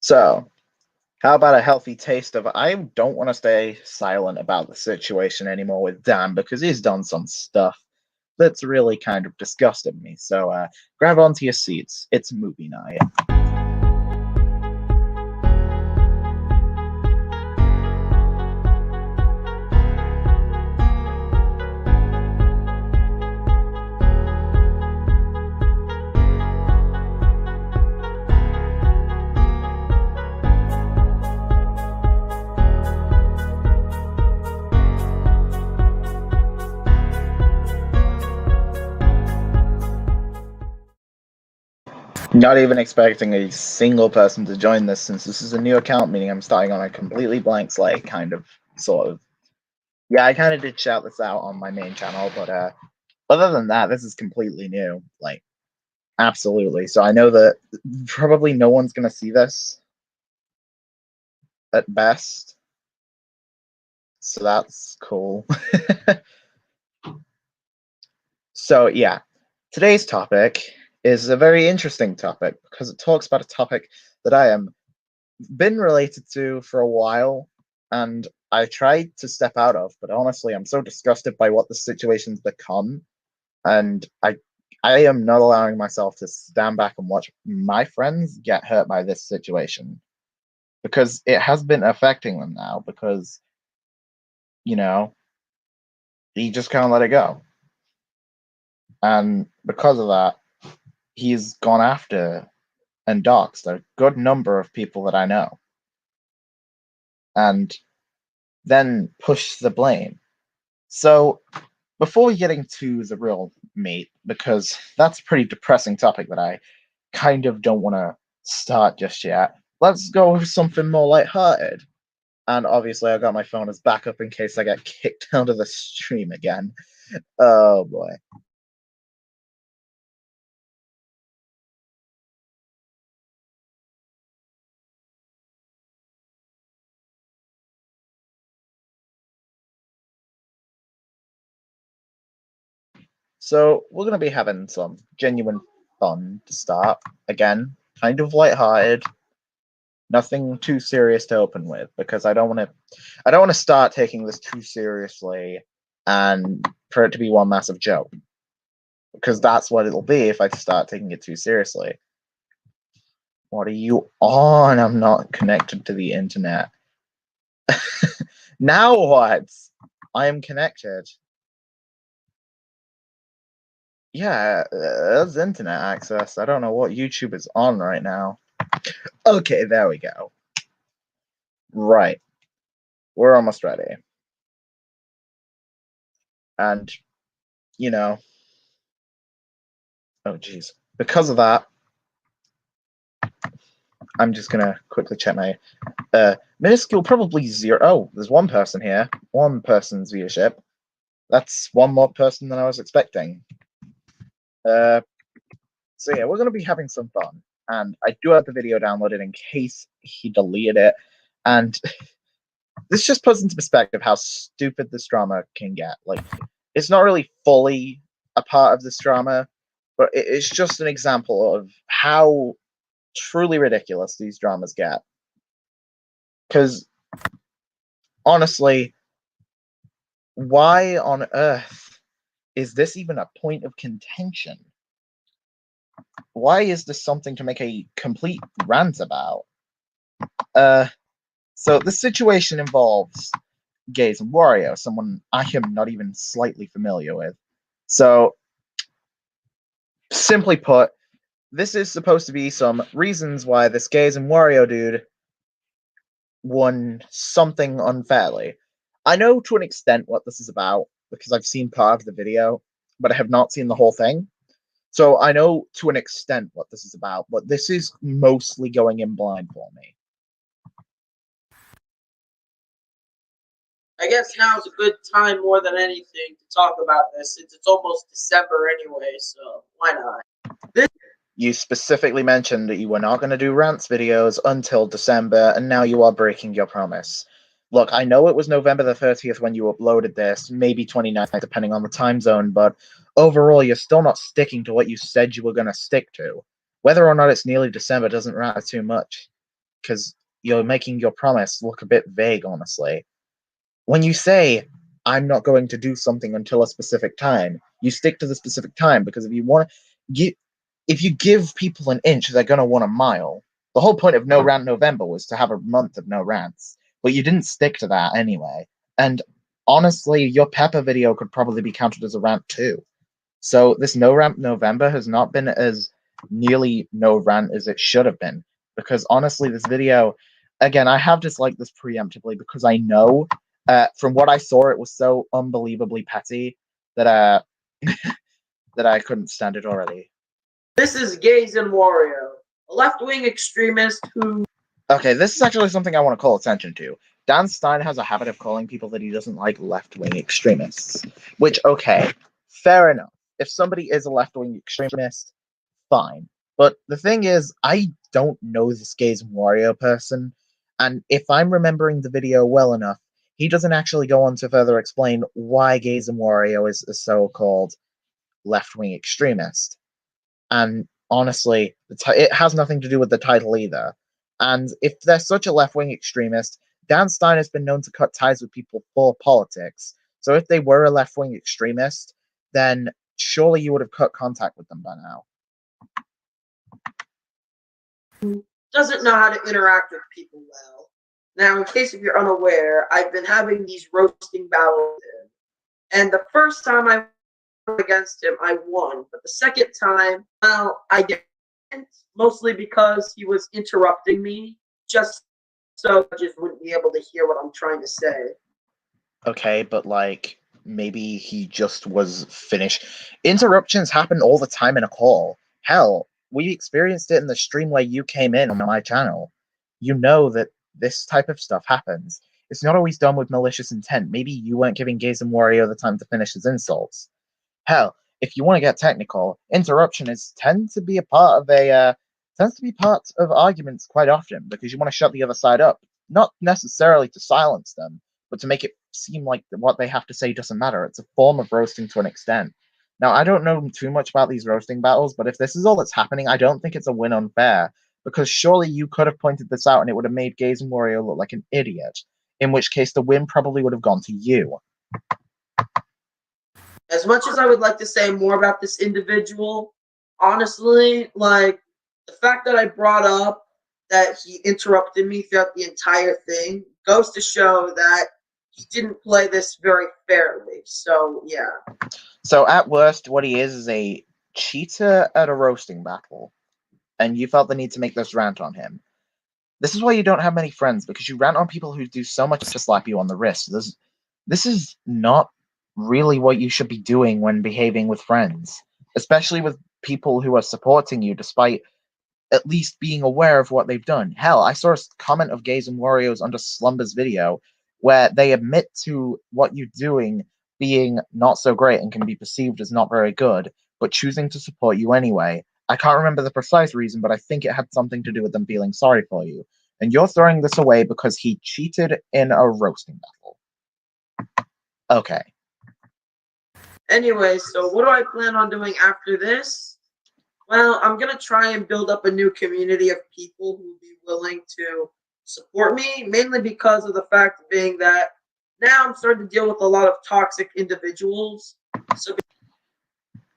So, how about a healthy taste of I don't want to stay silent about the situation anymore with Dan because he's done some stuff that's really kind of disgusted me. So, grab onto your seats. It's movie night. Not even expecting a single person to join this since this is a new account, meaning I'm starting on a completely blank slate, kind of, sort of. Yeah, I kind of did shout this out on my main channel, but other than that, this is completely new. Like, absolutely. So I know that probably no one's going to see this at best. So that's cool. So, yeah, today's topic is a very interesting topic because it talks about a topic that I am been related to for a while and I tried to step out of, but honestly, I'm so disgusted by what the situation's become, and I am not allowing myself to stand back and watch my friends get hurt by this situation because it has been affecting them now because, you know, he just can't let it go. And because of that, he's gone after and doxed a good number of people that I know and then pushed the blame. So, before getting to the real meat, because that's a pretty depressing topic that I kind of don't want to start just yet, let's go with something more lighthearted. And obviously, I got my phone as backup in case I get kicked out of the stream again. Oh boy. So, we're going to be having some genuine fun to start. Again, kind of lighthearted. Nothing too serious to open with because I don't want to start taking this too seriously and for it to be one massive joke. Because that's what it'll be if I start taking it too seriously. What are you on? I'm not connected to the internet. Now what? I am connected. Yeah, there's internet access. I don't know what YouTube is on right now. Okay, there we go. Right. We're almost ready. And, you know, oh geez. Because of that, I'm just gonna quickly check my minuscule, probably zero. Oh, there's one person here. One person's viewership. That's one more person than I was expecting. So yeah, we're gonna be having some fun, and I do have the video downloaded in case he deleted it, and this just puts into perspective how stupid this drama can get. Like, it's not really fully a part of this drama, but it's just an example of how truly ridiculous these dramas get. Because honestly, why on earth is this even a point of contention? Why is this something to make a complete rant about? So this situation involves Gaze and Wario, someone I am not even slightly familiar with. So, simply put, this is supposed to be some reasons why this Gaze and Wario dude won something unfairly. I know to an extent what this is about because I've seen part of the video, but I have not seen the whole thing. So I know to an extent what this is about, but this is mostly going in blind for me. I guess now's a good time more than anything to talk about this since it's almost December anyway, so why not? You specifically mentioned that you were not going to do rants videos until December, and now you are breaking your promise. Look, I know it was November the 30th when you uploaded this, maybe 29th, depending on the time zone, but overall, you're still not sticking to what you said you were going to stick to. Whether or not it's nearly December doesn't matter too much. because you're making your promise look a bit vague, honestly. When you say, I'm not going to do something until a specific time, you stick to the specific time, because if you give people an inch, they're going to want a mile. The whole point of No Rant November was to have a month of no rants, but you didn't stick to that anyway. And honestly, your Pepper video could probably be counted as a rant too. So this No Rant November has not been as nearly no rant as it should have been, because honestly, this video, again, I have disliked this preemptively because I know from what I saw, it was so unbelievably petty that that I couldn't stand it already. This is Gaze and Wario, a left-wing extremist who... Okay, this is actually something I want to call attention to. Dan Stein has a habit of calling people that he doesn't like left-wing extremists. Which, okay, fair enough. If somebody is a left-wing extremist, fine. But the thing is, I don't know this Gaze and Wario person, and if I'm remembering the video well enough, he doesn't actually go on to further explain why Gaze and Wario is a so-called left-wing extremist. And honestly, it has nothing to do with the title either. And if they're such a left-wing extremist, Dan Stein has been known to cut ties with people for politics. So if they were a left-wing extremist, then surely you would have cut contact with them by now. Doesn't know how to interact with people well. Now, in case if you're unaware, I've been having these roasting battles, and the first time I went against him, I won. But the second time, well, I didn't, mostly because he was interrupting me, just so I just wouldn't be able to hear what I'm trying to say. Okay, but like, maybe he just was finished. Interruptions happen all the time in a call. Hell, we experienced it in the stream where you came in on my channel. You know that this type of stuff happens. It's not always done with malicious intent. Maybe you weren't giving Gaze and Wario the time to finish his insults. Hell, if you want to get technical, interruption tends to be part of arguments quite often, because you want to shut the other side up, not necessarily to silence them, but to make it seem like what they have to say doesn't matter. It's a form of roasting to an extent. Now, I don't know too much about these roasting battles, but if this is all that's happening, I don't think it's a win unfair, because surely you could have pointed this out and it would have made Gaze and Wario look like an idiot, in which case the win probably would have gone to you. As much as I would like to say more about this individual, honestly, like, the fact that I brought up that he interrupted me throughout the entire thing goes to show that he didn't play this very fairly. So, yeah. So, at worst, what he is a cheater at a roasting battle. And you felt the need to make this rant on him. This is why you don't have many friends, because you rant on people who do so much to slap you on the wrist. This is not really what you should be doing when behaving with friends, especially with people who are supporting you despite at least being aware of what they've done. Hell, I saw a comment of Gaze and Wario's under Slumber's video where they admit to what you're doing being not so great and can be perceived as not very good, but choosing to support you anyway. I can't remember the precise reason, but I think it had something to do with them feeling sorry for you. And you're throwing this away because he cheated in a roasting battle. Okay. Anyway, so what do I plan on doing after this? Well, I'm going to try and build up a new community of people who will be willing to support me, mainly because of the fact being that now I'm starting to deal with a lot of toxic individuals. So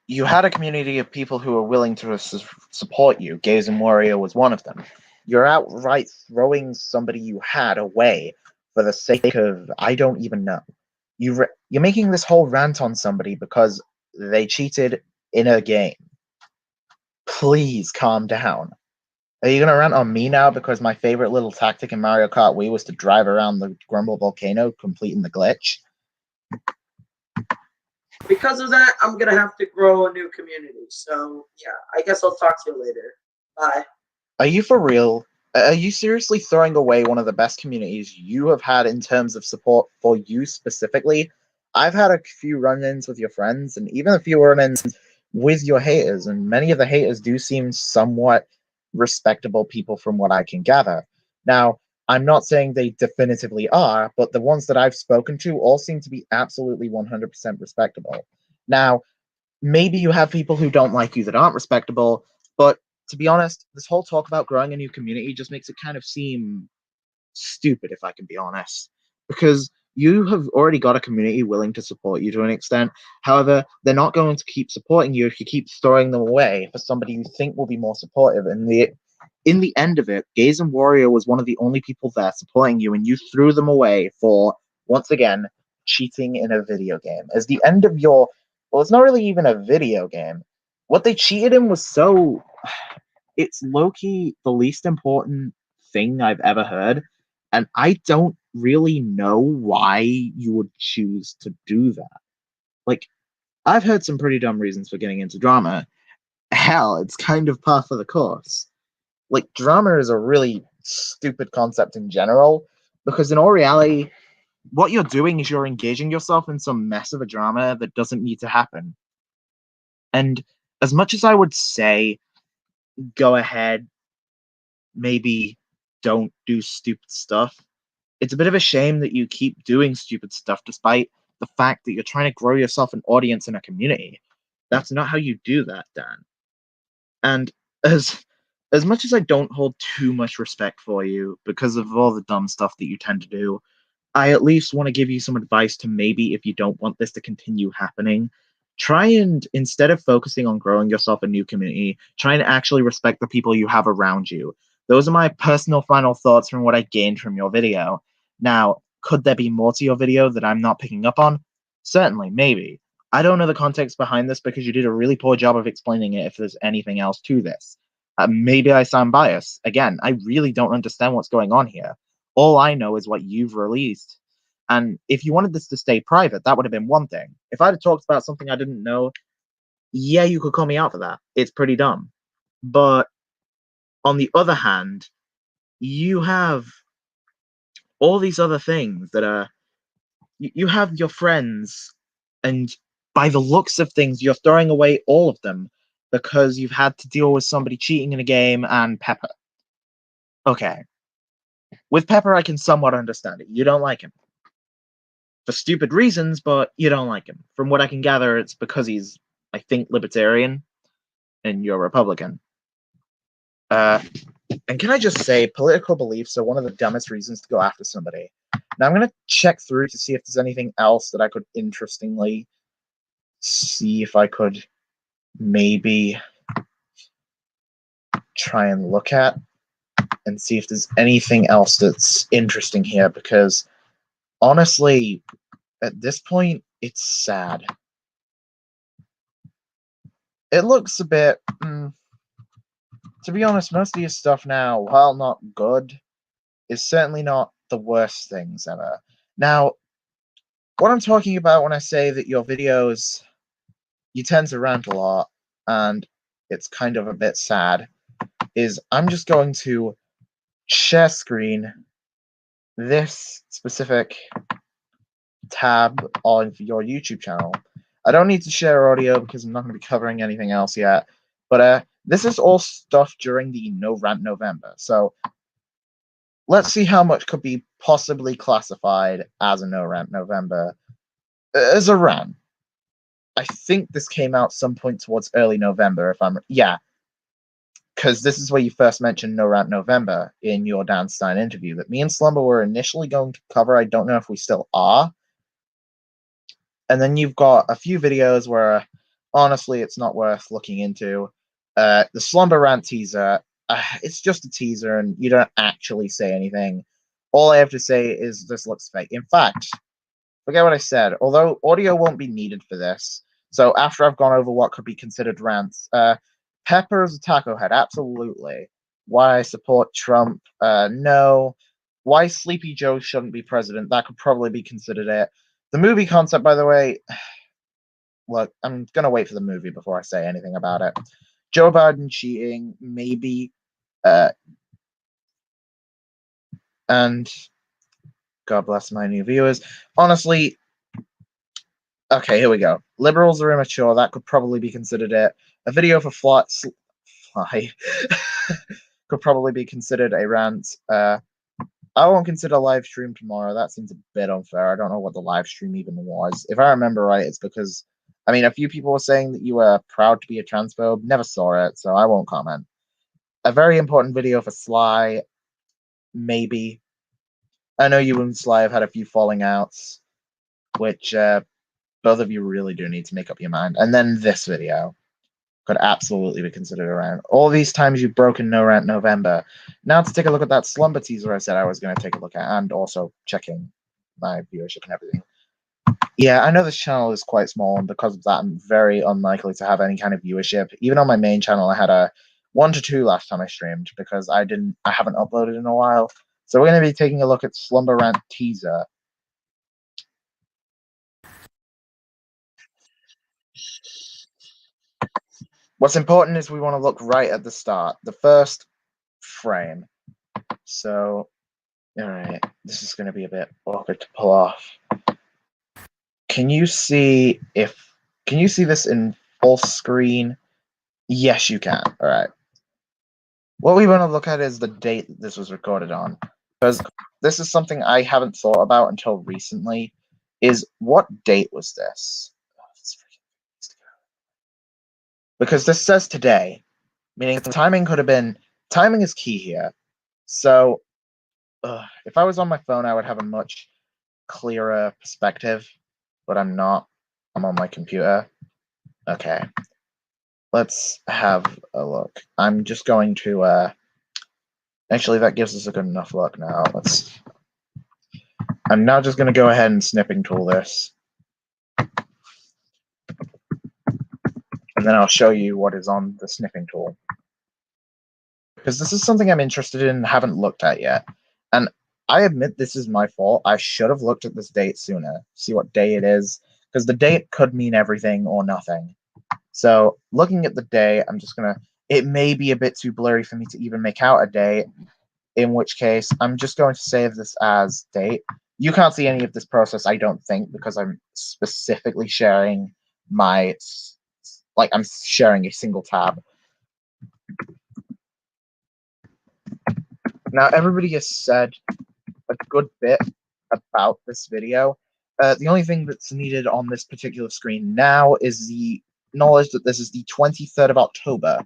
you had a community of people who were willing to support you. Gaze and Wario was one of them. You're outright throwing somebody you had away for the sake of, I don't even know. You're making this whole rant on somebody because they cheated in a game. Please calm down. Are you going to rant on me now because my favorite little tactic in Mario Kart Wii was to drive around the Grumble Volcano, completing the glitch? Because of that, I'm going to have to grow a new community. So, yeah, I guess I'll talk to you later. Bye. Are you for real? Are you seriously throwing away one of the best communities you have had in terms of support for you specifically? I've had a few run-ins with your friends, and even a few run-ins with your haters, and many of the haters do seem somewhat respectable people from what I can gather. Now, I'm not saying they definitively are, but the ones that I've spoken to all seem to be absolutely 100% respectable. Now, maybe you have people who don't like you that aren't respectable, but to be honest, this whole talk about growing a new community just makes it kind of seem stupid, if I can be honest, because you have already got a community willing to support you to an extent. However, they're not going to keep supporting you if you keep throwing them away for somebody you think will be more supportive. And in the end of it, Gaze and Warrior was one of the only people there supporting you, and you threw them away for, once again, cheating in a video game. As the end of your, well, it's not really even a video game. What they cheated in was so, it's low-key the least important thing I've ever heard, and I don't really know why you would choose to do that. Like, I've heard some pretty dumb reasons for getting into drama. Hell, it's kind of par for the course. Like, drama is a really stupid concept in general, because in all reality, what you're doing is you're engaging yourself in some mess of a drama that doesn't need to happen. And as much as I would say, go ahead, maybe don't do stupid stuff, it's a bit of a shame that you keep doing stupid stuff despite the fact that you're trying to grow yourself an audience in a community. That's not how you do that, Dan. And as much as I don't hold too much respect for you because of all the dumb stuff that you tend to do, I at least want to give you some advice to maybe, if you don't want this to continue happening, try and, instead of focusing on growing yourself a new community, try and actually respect the people you have around you. Those are my personal final thoughts from what I gained from your video. Now, could there be more to your video that I'm not picking up on? Certainly, maybe. I don't know the context behind this because you did a really poor job of explaining it if there's anything else to this. Maybe I sound biased. Again, I really don't understand what's going on here. All I know is what you've released. And if you wanted this to stay private, that would have been one thing. If I'd have talked about something I didn't know, yeah, you could call me out for that. It's pretty dumb. But on the other hand, you have all these other things that are, you have your friends, and by the looks of things, you're throwing away all of them because you've had to deal with somebody cheating in a game and Pepper. Okay. With Pepper, I can somewhat understand it. You don't like him. For stupid reasons, but you don't like him. From what I can gather, it's because he's, I think, libertarian, and you're Republican. And can I just say, political beliefs are one of the dumbest reasons to go after somebody. Now, I'm going to check through to see if there's anything else that I could interestingly see if I could maybe try and look at and see if there's anything else that's interesting here, because honestly, at this point, it's sad. It looks a bit, to be honest, most of your stuff now, while not good, is certainly not the worst things ever. Now, what I'm talking about when I say that your videos, you tend to rant a lot, and it's kind of a bit sad, is I'm just going to share screen this specific tab on your YouTube channel. I don't need to share audio because I'm not going to be covering anything else yet, but this is all stuff during the No Rant November. So let's see how much could be possibly classified as a No Rant November. As a rant. I think this came out some point towards early November, if I'm... Yeah, because this is where you first mentioned No Rant November in your Dan Stein interview that me and Slumber were initially going to cover. I don't know if we still are. And then you've got a few videos where, honestly, it's not worth looking into. The Slumber Rant teaser, it's just a teaser, and you don't actually say anything. All I have to say is this looks fake. In fact, forget what I said. Although audio won't be needed for this, so after I've gone over what could be considered rants, Pepper is a taco head, absolutely. Why I support Trump, no. Why Sleepy Joe shouldn't be president, that could probably be considered it. The movie concept, by the way, look, I'm going to wait for the movie before I say anything about it. Joe Biden cheating, maybe. And God bless my new viewers. Honestly, okay, here we go. Liberals are immature. That could probably be considered it. A video for Fly could probably be considered a rant. I won't consider live stream tomorrow. That seems a bit unfair. I don't know what the live stream even was. If I remember right, it's because, I mean, a few people were saying that you were proud to be a transphobe. Never saw it, so I won't comment. a very important video for Sly, maybe. I know you and Sly have had a few falling outs, which both of you really do need to make up your mind. And then this video could absolutely be considered around. All these times you've broken No Rant November. Now to take a look at that Slumber teaser I said I was going to take a look at, and also checking my viewership and everything. Yeah, I know this channel is quite small, and because of that, I'm very unlikely to have any kind of viewership. Even on my main channel, I had a 1 to 2 last time I streamed because I haven't uploaded in a while. So we're going to be taking a look at Slumber Rant teaser. What's important is we want to look right at the start, the first frame. So, alright, this is going to be a bit awkward to pull off. Can you see this in full screen? Yes, you can. Alright. What we want to look at is the date that this was recorded on. Because this is something I haven't thought about until recently, is what date was this? Because this says today, meaning the timing could have been, timing is key here. So, if I was on my phone, I would have a much clearer perspective, but I'm not. I'm on my computer. Okay. Let's have a look. I'm just going to, actually, that gives us a good enough look now. I'm now just going to go ahead and snipping tool this. And then I'll show you what is on the snipping tool. Because this is something I'm interested in and haven't looked at yet. And I admit this is my fault. I should have looked at this date sooner. See what day it is. Because the date could mean everything or nothing. So looking at the day, I'm just going to... It may be a bit too blurry for me to even make out a day. In which case, I'm just going to save this as date. You can't see any of this process, I don't think, because I'm specifically sharing my... Like, I'm sharing a single tab. Now, everybody has said a good bit about this video. The only thing that's needed on this particular screen now is the knowledge that this is the 23rd of October.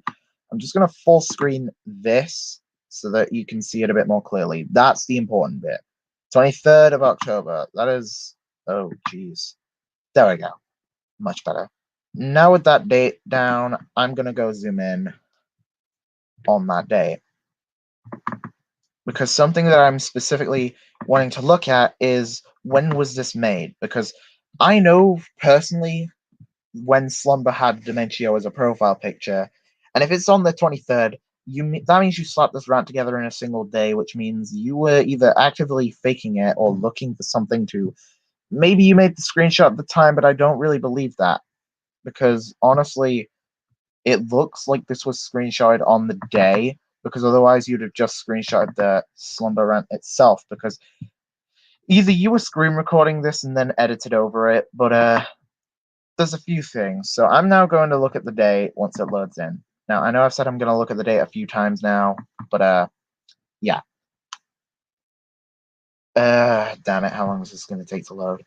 I'm just going to full screen this so that you can see it a bit more clearly. That's the important bit. 23rd of October. That is... Oh, jeez. There we go. Much better. Now with that date down, I'm going to go zoom in on that day. Because something that I'm specifically wanting to look at is when was this made? Because I know personally when Slumber had Dementio as a profile picture, and if it's on the 23rd, that means you slapped this rant together in a single day, which means you were either actively faking it or looking for something to... Maybe you made the screenshot at the time, but I don't really believe that. Because honestly, it looks like this was screenshotted on the day, because otherwise you'd have just screenshotted the Slumber rant itself, because either you were screen recording this and then edited over it, but there's a few things. So I'm now going to look at the day once it loads in. Now, I know I've said I'm going to look at the date a few times now, but yeah. Damn it, how long is this going to take to load?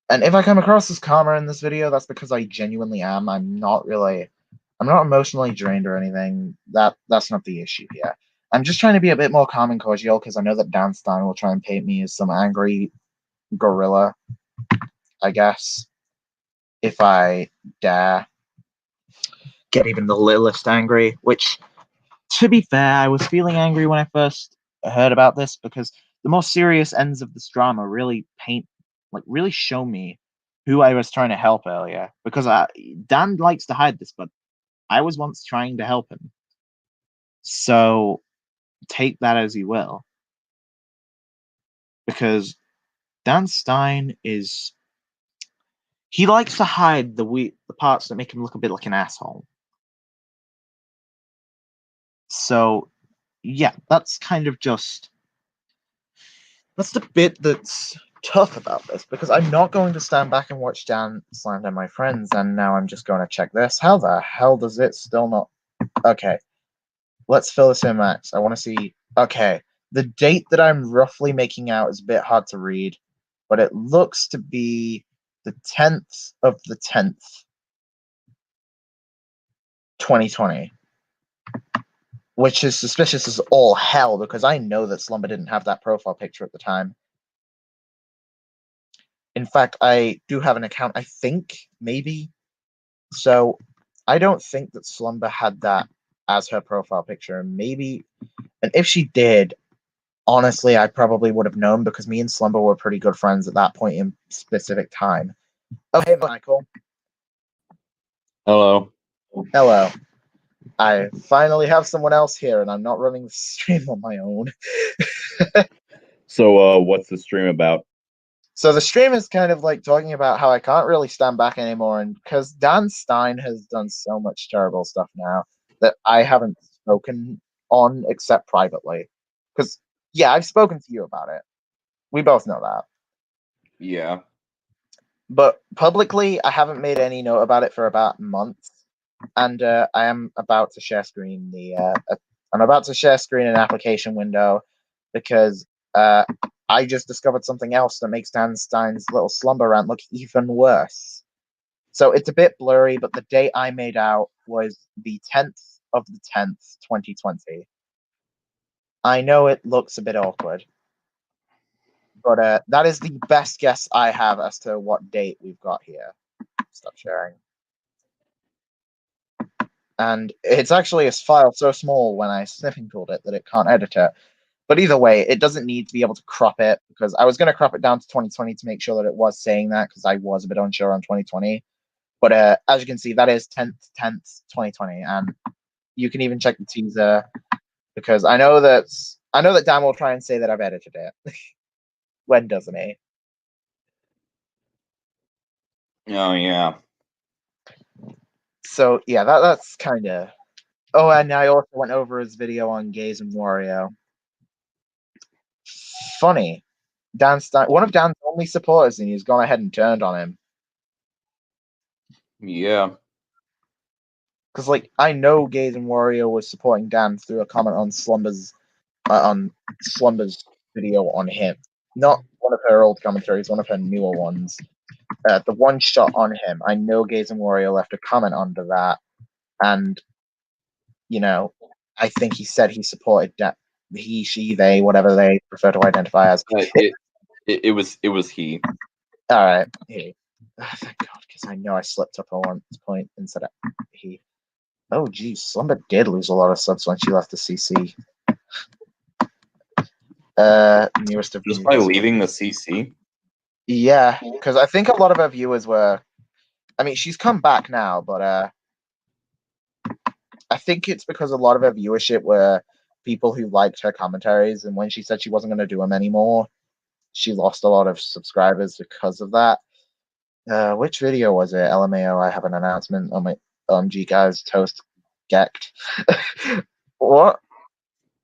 And if I come across as calmer in this video, that's because I genuinely am. I'm not emotionally drained or anything. That's not the issue here. I'm just trying to be a bit more calm and cordial because I know that Dan Stein will try and paint me as some angry gorilla, I guess, if I dare get even the littlest angry, which, to be fair, I was feeling angry when I first heard about this because the more serious ends of this drama really really show me who I was trying to help earlier. Because Dan likes to hide this, but I was once trying to help him. So take that as you will. Because Dan Stein is... He likes to hide the parts that make him look a bit like an asshole. So, yeah, that's kind of just... That's the bit that's tough about this, because I'm not going to stand back and watch Dan slander my friends, and now I'm just going to check this. How the hell does it still not... Okay. Let's fill this in, Max. I want to see... Okay. The date that I'm roughly making out is a bit hard to read, but it looks to be the 10th of the 10th, 2020. which is suspicious as all hell because I know that Slumber didn't have that profile picture at the time. In fact, I do have an account, I think, maybe. So I don't think that Slumber had that as her profile picture. Maybe, and if she did, honestly, I probably would have known because me and Slumber were pretty good friends at that point in specific time. Okay, Michael. Hello. Hello. I finally have someone else here, and I'm not running the stream on my own. So, what's the stream about? So the stream is kind of like talking about how I can't really stand back anymore, and because Dan Stein has done so much terrible stuff now that I haven't spoken on except privately. Because, yeah, I've spoken to you about it. We both know that. Yeah. But publicly, I haven't made any note about it for about months. And I am about to share screen I'm about to share screen an application window because I just discovered something else that makes Dan Stein's little slumber rant look even worse. So it's a bit blurry, but the date I made out was the 10th of the 10th, 2020. I know it looks a bit awkward, but that is the best guess I have as to what date we've got here. Stop sharing. And it's actually a file so small when I sniffing tooled it that it can't edit it. But either way, it doesn't need to be able to crop it because I was going to crop it down to 2020 to make sure that it was saying that because I was a bit unsure on 2020. But as you can see, that is 10th, 2020. And you can even check the teaser because I know that Dan will try and say that I've edited it. When doesn't he? Oh, yeah. So yeah, that's kind of. Oh, and I also went over his video on Gaze and Wario. Funny, Dan Stein, one of Dan's only supporters, and he's gone ahead and turned on him. Yeah. Because, like, I know Gaze and Wario was supporting Dan through a comment on Slumber's video on him. Not one of her old commentaries, one of her newer ones. The one shot on him. I know Gaze and Wario left a comment under that, and you know, I think he said he supported he, she, they, whatever they prefer to identify as. It was he. All right, he. Oh, thank God, because I know I slipped up at one point and said he. Oh, geez, Slumber did lose a lot of subs when she left the CC. Nearest of Just by leaving the CC? Yeah, because I think a lot of her viewers were. I mean, she's come back now, but I think it's because a lot of her viewership were people who liked her commentaries, and when she said she wasn't going to do them anymore, she lost a lot of subscribers because of that. Which video was it? LMAO, I have an announcement on my OMG guys, toast gecked. What?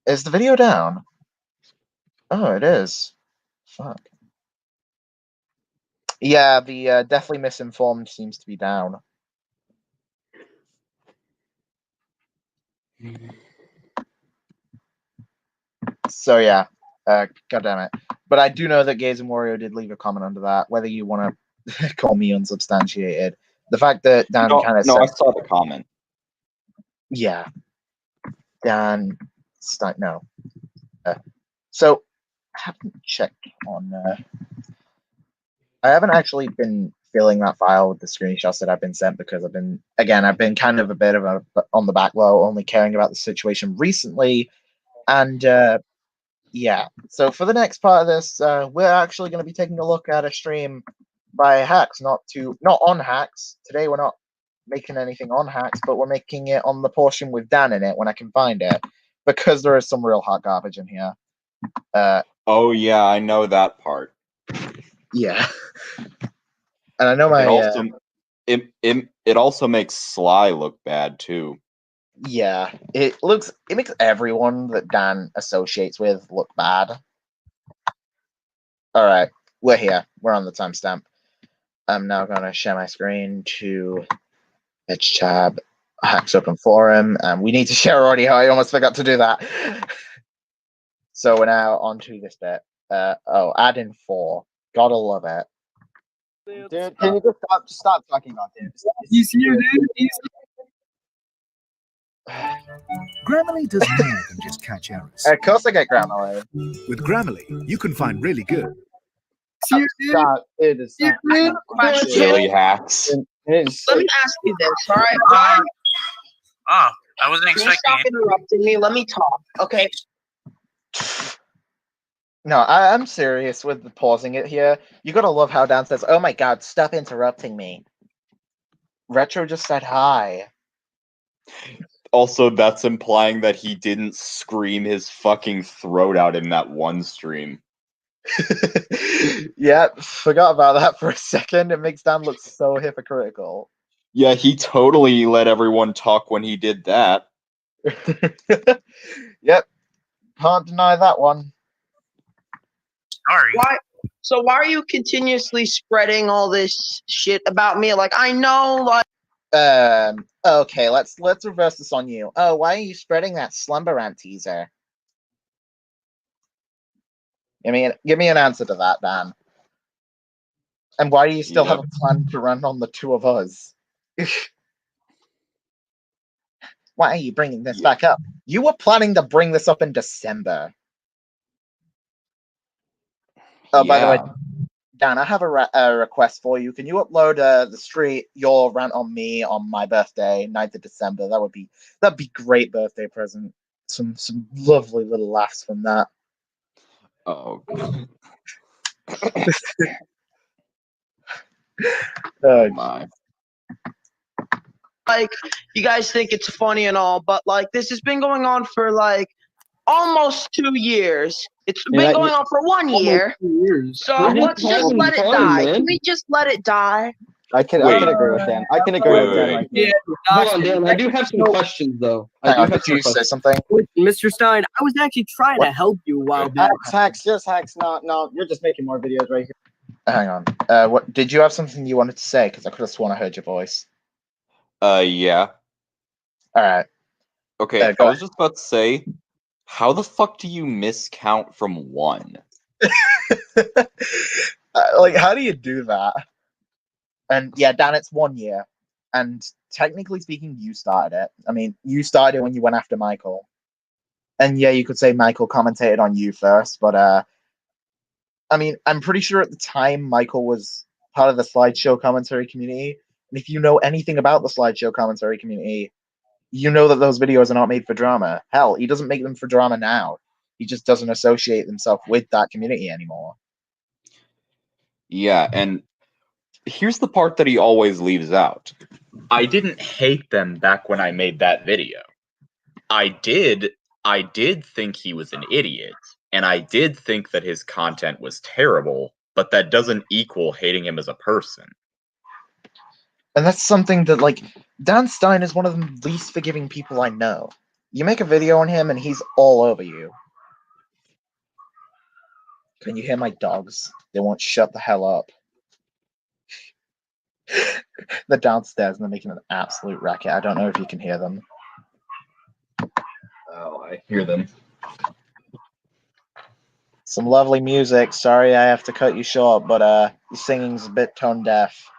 Is the video down? Oh, it is. Fuck. Yeah, the deathly misinformed seems to be down. So yeah, God damn it. But I do know that Gaze and Wario did leave a comment under that. Whether you want to call me unsubstantiated, the fact that Dan kind of no, I saw the comment. Yeah, Dan Stein. No. So I haven't checked on. I haven't actually been filling that file with the screenshots that I've been sent because I've been kind of a bit of a on the back low, only caring about the situation recently, and yeah. So for the next part of this, we're actually going to be taking a look at a stream by Hacks, not on Hacks. Today we're not making anything on Hacks, but we're making it on the portion with Dan in it when I can find it, because there is some real hot garbage in here. Oh yeah, I know that part. Yeah. And I know my it also makes Sly look bad too. Yeah, it makes everyone that Dan associates with look bad. All right, we're here. We're on the timestamp. I'm now going to share my screen to Edge tab, Hacks Open Forum, and we need to share audio. I almost forgot to do that. So we're now on to this bit. Add in 4. Gotta love it. Dude, can you just stop talking about this? He's here, dude. Grammarly does more than just catch errors. Of course I get Grammarly. With Grammarly, you can find really good. God, it is not. Question. Silly hacks. It is Let me ask you this, all right? Oh, I wasn't Can you expecting stop it. interrupting me? Let me talk, okay? No, I'm serious with the pausing it here. You gotta love how Dan says, "Oh my God, stop interrupting me." Retro just said hi. Also, that's implying that he didn't scream his fucking throat out in that one stream. Yeah, forgot about that for a second. It makes Dan look so hypocritical. Yeah, he totally let everyone talk when he did that. Yep, can't deny that one. Sorry. Why? So why are you continuously spreading all this shit about me? Like, I know, like, Okay, let's reverse this on you. Oh, why are you spreading that Slumberland teaser? Give me an answer to that, Dan. And why do you still have a plan to run on the two of us? Why are you bringing this back up? You were planning to bring this up in December. Oh, by the way, Dan, I have a request for you. Can you upload your rant on me on my birthday, 9th of December? That'd be great birthday present. Some lovely little laughs from that. Oh. Oh my. like, you guys think it's funny and all, but like, this has been going on for like almost 2 years. It's been going on for 1 year. So let's just let it die. Can we just let it die? I can agree with Dan. I can agree with Dan right Yeah, here. hold on, Dan. I do have some questions, though. Hang on, did you say something? Mr. Stein, I was actually trying to help you a while back. Hacks, just hacks. No, you're just making more videos right here. Hang on. What did you have something you wanted to say? Because I could have sworn I heard your voice. Yeah. All right. Okay, I was just about to say, how the fuck do you miscount from 1? Like, how do you do that? And yeah, Dan, it's 1 year. And technically speaking, you started it. I mean, you started it when you went after Michael. And yeah, you could say Michael commentated on you first, but I mean, I'm pretty sure at the time Michael was part of the slideshow commentary community. And if you know anything about the slideshow commentary community, you know that those videos are not made for drama. Hell, he doesn't make them for drama now. He just doesn't associate himself with that community anymore. Yeah, and here's the part that he always leaves out. I didn't hate them back when I made that video. I did think he was an idiot, and I did think that his content was terrible, but that doesn't equal hating him as a person. And that's something that, like, Dan Stein is one of the least forgiving people I know. You make a video on him and he's all over you. Can you hear my dogs? They won't shut the hell up. They're downstairs and they're making an absolute racket. I don't know if you can hear them. Oh, I hear them. Some lovely music. Sorry I have to cut you short, but the singing's a bit tone deaf.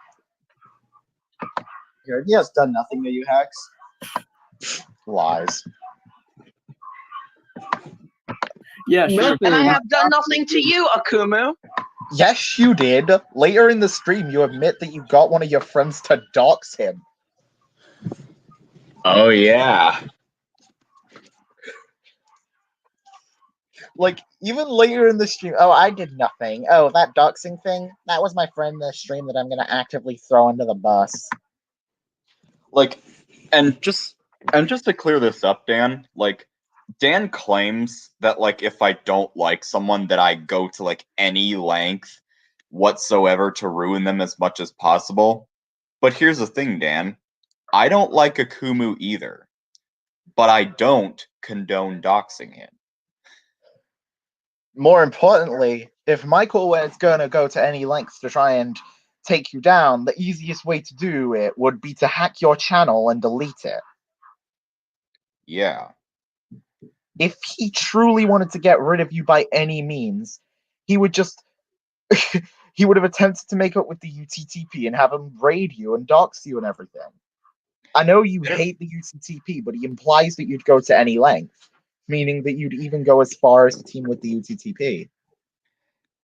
He has done nothing to you, hacks. Lies. Yeah, sure. And I have done nothing to you, Akumu. Yes, you did. Later in the stream, you admit that you got one of your friends to dox him. Oh, yeah. Like, even later in the stream, oh, I did nothing. Oh, that doxing thing? That was my friend in the stream that I'm going to actively throw under the bus. Like, and just to clear this up, Dan, like, Dan claims that, like, if I don't like someone, that I go to, like, any length whatsoever to ruin them as much as possible. But here's the thing, Dan. I don't like Akumu either. But I don't condone doxing him. More importantly, if Michael was going to go to any lengths to try and take you down, the easiest way to do it would be to hack your channel and delete it. Yeah. If he truly wanted to get rid of you by any means, he would just he would have attempted to make up with the UTTP and have him raid you and dox you and everything. I know you hate the UTTP, but he implies that you'd go to any length, meaning that you'd even go as far as to team with the UTTP.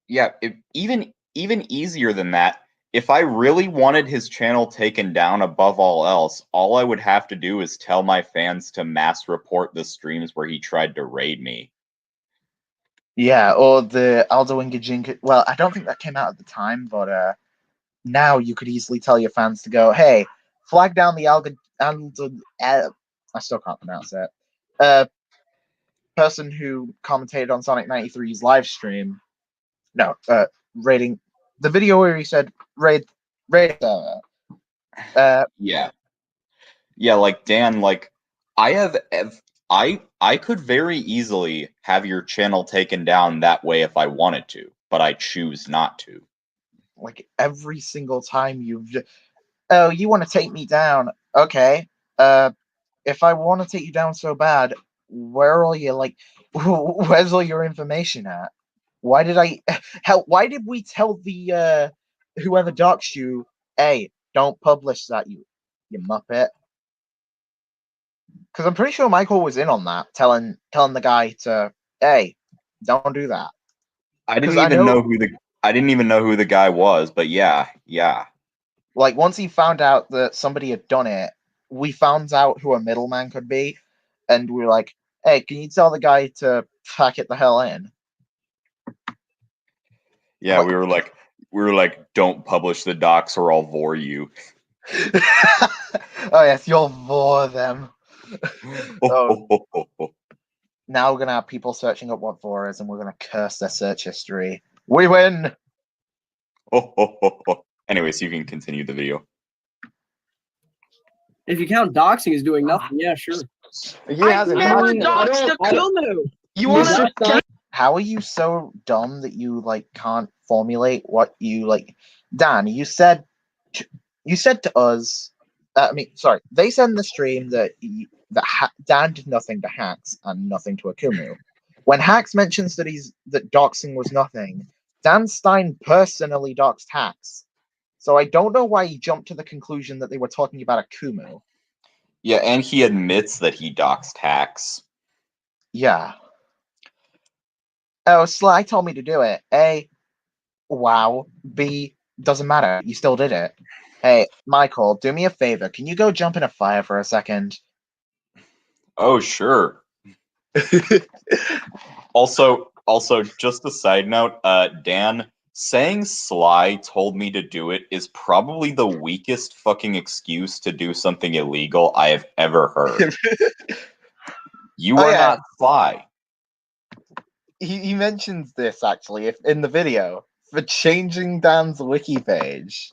Yeah, even easier than that. If I really wanted his channel taken down above all else, all I would have to do is tell my fans to mass report the streams where he tried to raid me. Yeah, or the Aldo and Gajinka. Well, I don't think that came out at the time, but now you could easily tell your fans to go, hey, flag down the I still can't pronounce it. Person who commentated on Sonic 93's live stream. No, raiding the video where he said raid. Yeah, like Dan, like I could very easily have your channel taken down that way if I wanted to, but I choose not to. Like every single time oh, you want to take me down? Okay. If I want to take you down so bad, where are you? Like, where's all your information at? Why did why did we tell the whoever doxed you, hey, don't publish that, you muppet? Because I'm pretty sure Michael was in on that, telling the guy to, hey, don't do that. I didn't even know who the guy was, but yeah. Like, once he found out that somebody had done it, we found out who a middleman could be, and we were like, hey, can you tell the guy to pack it the hell in? Yeah, we were like, don't publish the docs or I'll vor you. Oh yes, you'll vor them. Now we're gonna have people searching up what vor is, and we're gonna curse their search history. We win! Anyways, you can continue the video. If you count doxing as doing nothing, yeah, sure. I never doxed a Kumu. You want to? How are you so dumb that you like can't formulate what you like? Dan, you said to us. Sorry, they said in the stream that Dan did nothing to Hax and nothing to Akumu. When Hax mentions that doxing was nothing, Dan Stein personally doxed Hax. So I don't know why he jumped to the conclusion that they were talking about Akumu. Yeah, and he admits that he doxed Hax. Yeah. Oh, Sly told me to do it. A, wow. B, doesn't matter. You still did it. Hey, Michael, do me a favor. Can you go jump in a fire for a second? Oh, sure. Also, just a side note, Dan, saying Sly told me to do it is probably the weakest fucking excuse to do something illegal I have ever heard. You are not Sly. He mentions this, actually, in the video, for changing Dan's wiki page.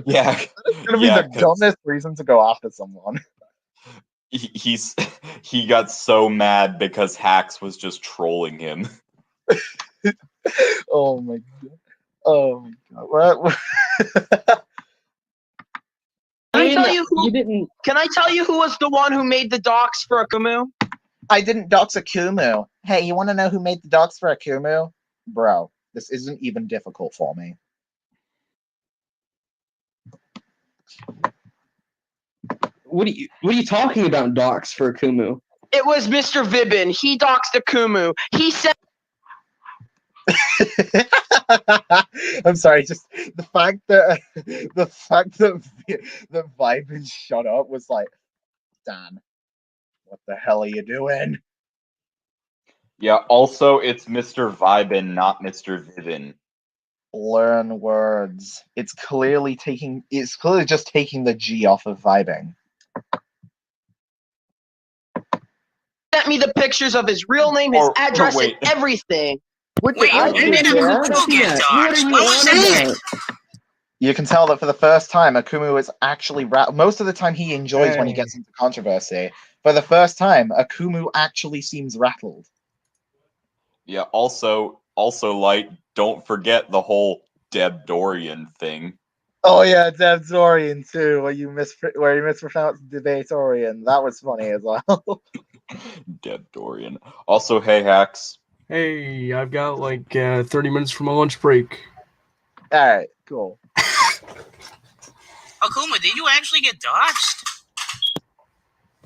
Yeah. It's gonna be the dumbest reason to go after someone. He got so mad because Hax was just trolling him. Oh my god. Oh my god. What? Can I tell you who was the one who made the docs for Akumu? I didn't dox Akumu. Hey, you want to know who made the docs for Akumu? Bro, this isn't even difficult for me. What are you talking about, docs for Akumu? It was Mr. Vibin. He doxed Akumu. He said. I'm sorry, just the fact that Vibin shut up was like, Dan, what the hell are you doing? Yeah, also it's Mr. Vibin, not Mr. Vivin. Learn words. It's clearly just taking the G off of vibing. Sent me the pictures of his real name, his address, and everything. Wait, who get doxed? You can tell that for the first time, Akumu is actually most of the time he enjoys when he gets into controversy. For the first time, Akumu actually seems rattled. Yeah, also, Light, don't forget the whole Deb Dorian thing. Oh yeah, Deb Dorian too, where you mispronounced Debatorian. That was funny as well. Deb Dorian. Also, hey, Hax. Hey, I've got like 30 minutes for my lunch break. Alright, cool. Akuma, did you actually get doxxed?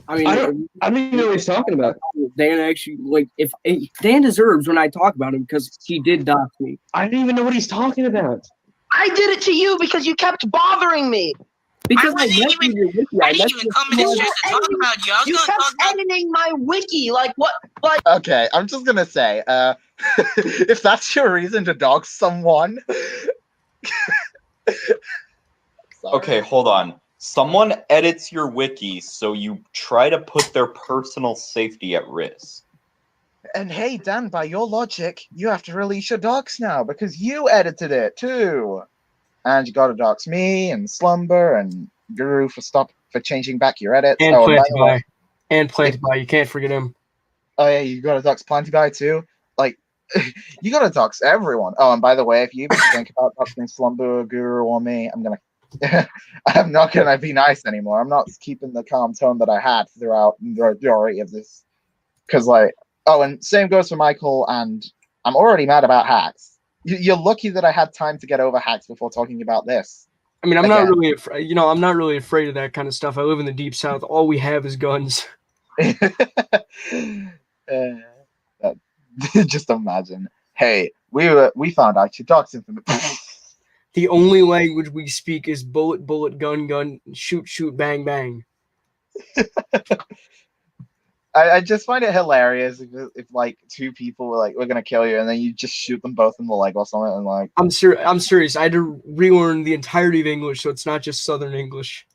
I mean, I don't even know what he's talking about. Dan actually, like, if Dan deserves when I talk about him because he did dox me. I don't even know what he's talking about. I did it to you because you kept bothering me. Because I wasn't messaged even- your wiki. I I didn't messaged even come in this shit to talk about you. I was You gonna kept talk about editing my wiki. Like what? Like Okay, I'm just gonna say, if that's your reason to dog someone. Sorry. Okay, hold on. Someone edits your wiki, so you try to put their personal safety at risk. And hey, Dan, by your logic, you have to release your docs now because you edited it too. And you gotta dox me and Slumber and Guru for changing back your edits. And Oh, and by Planty the way, By. And Planty By. You can't forget him. oh yeah, you gotta dox Planty By too. Like, you gotta dox everyone. Oh, and by the way, if you even think about doxing Slumber, Guru, or me, I'm not gonna be nice anymore. I'm not keeping the calm tone that I had throughout the majority of this. Because, like, oh, and same goes for Michael, and I'm already mad about hacks. You're lucky that I had time to get over hacks before talking about this. I mean, I'm Again. not really afraid. I'm not really afraid of that kind of stuff. I live in the deep south. All we have is guns. Just imagine. Hey, we found out your docs information. The only language we speak is bullet, bullet, gun, gun, shoot, shoot, bang, bang. I just find it hilarious if like two people were like, we're gonna kill you, and then you just shoot them both in the leg or something, and like I'm serious. I had to relearn the entirety of English, so it's not just Southern English.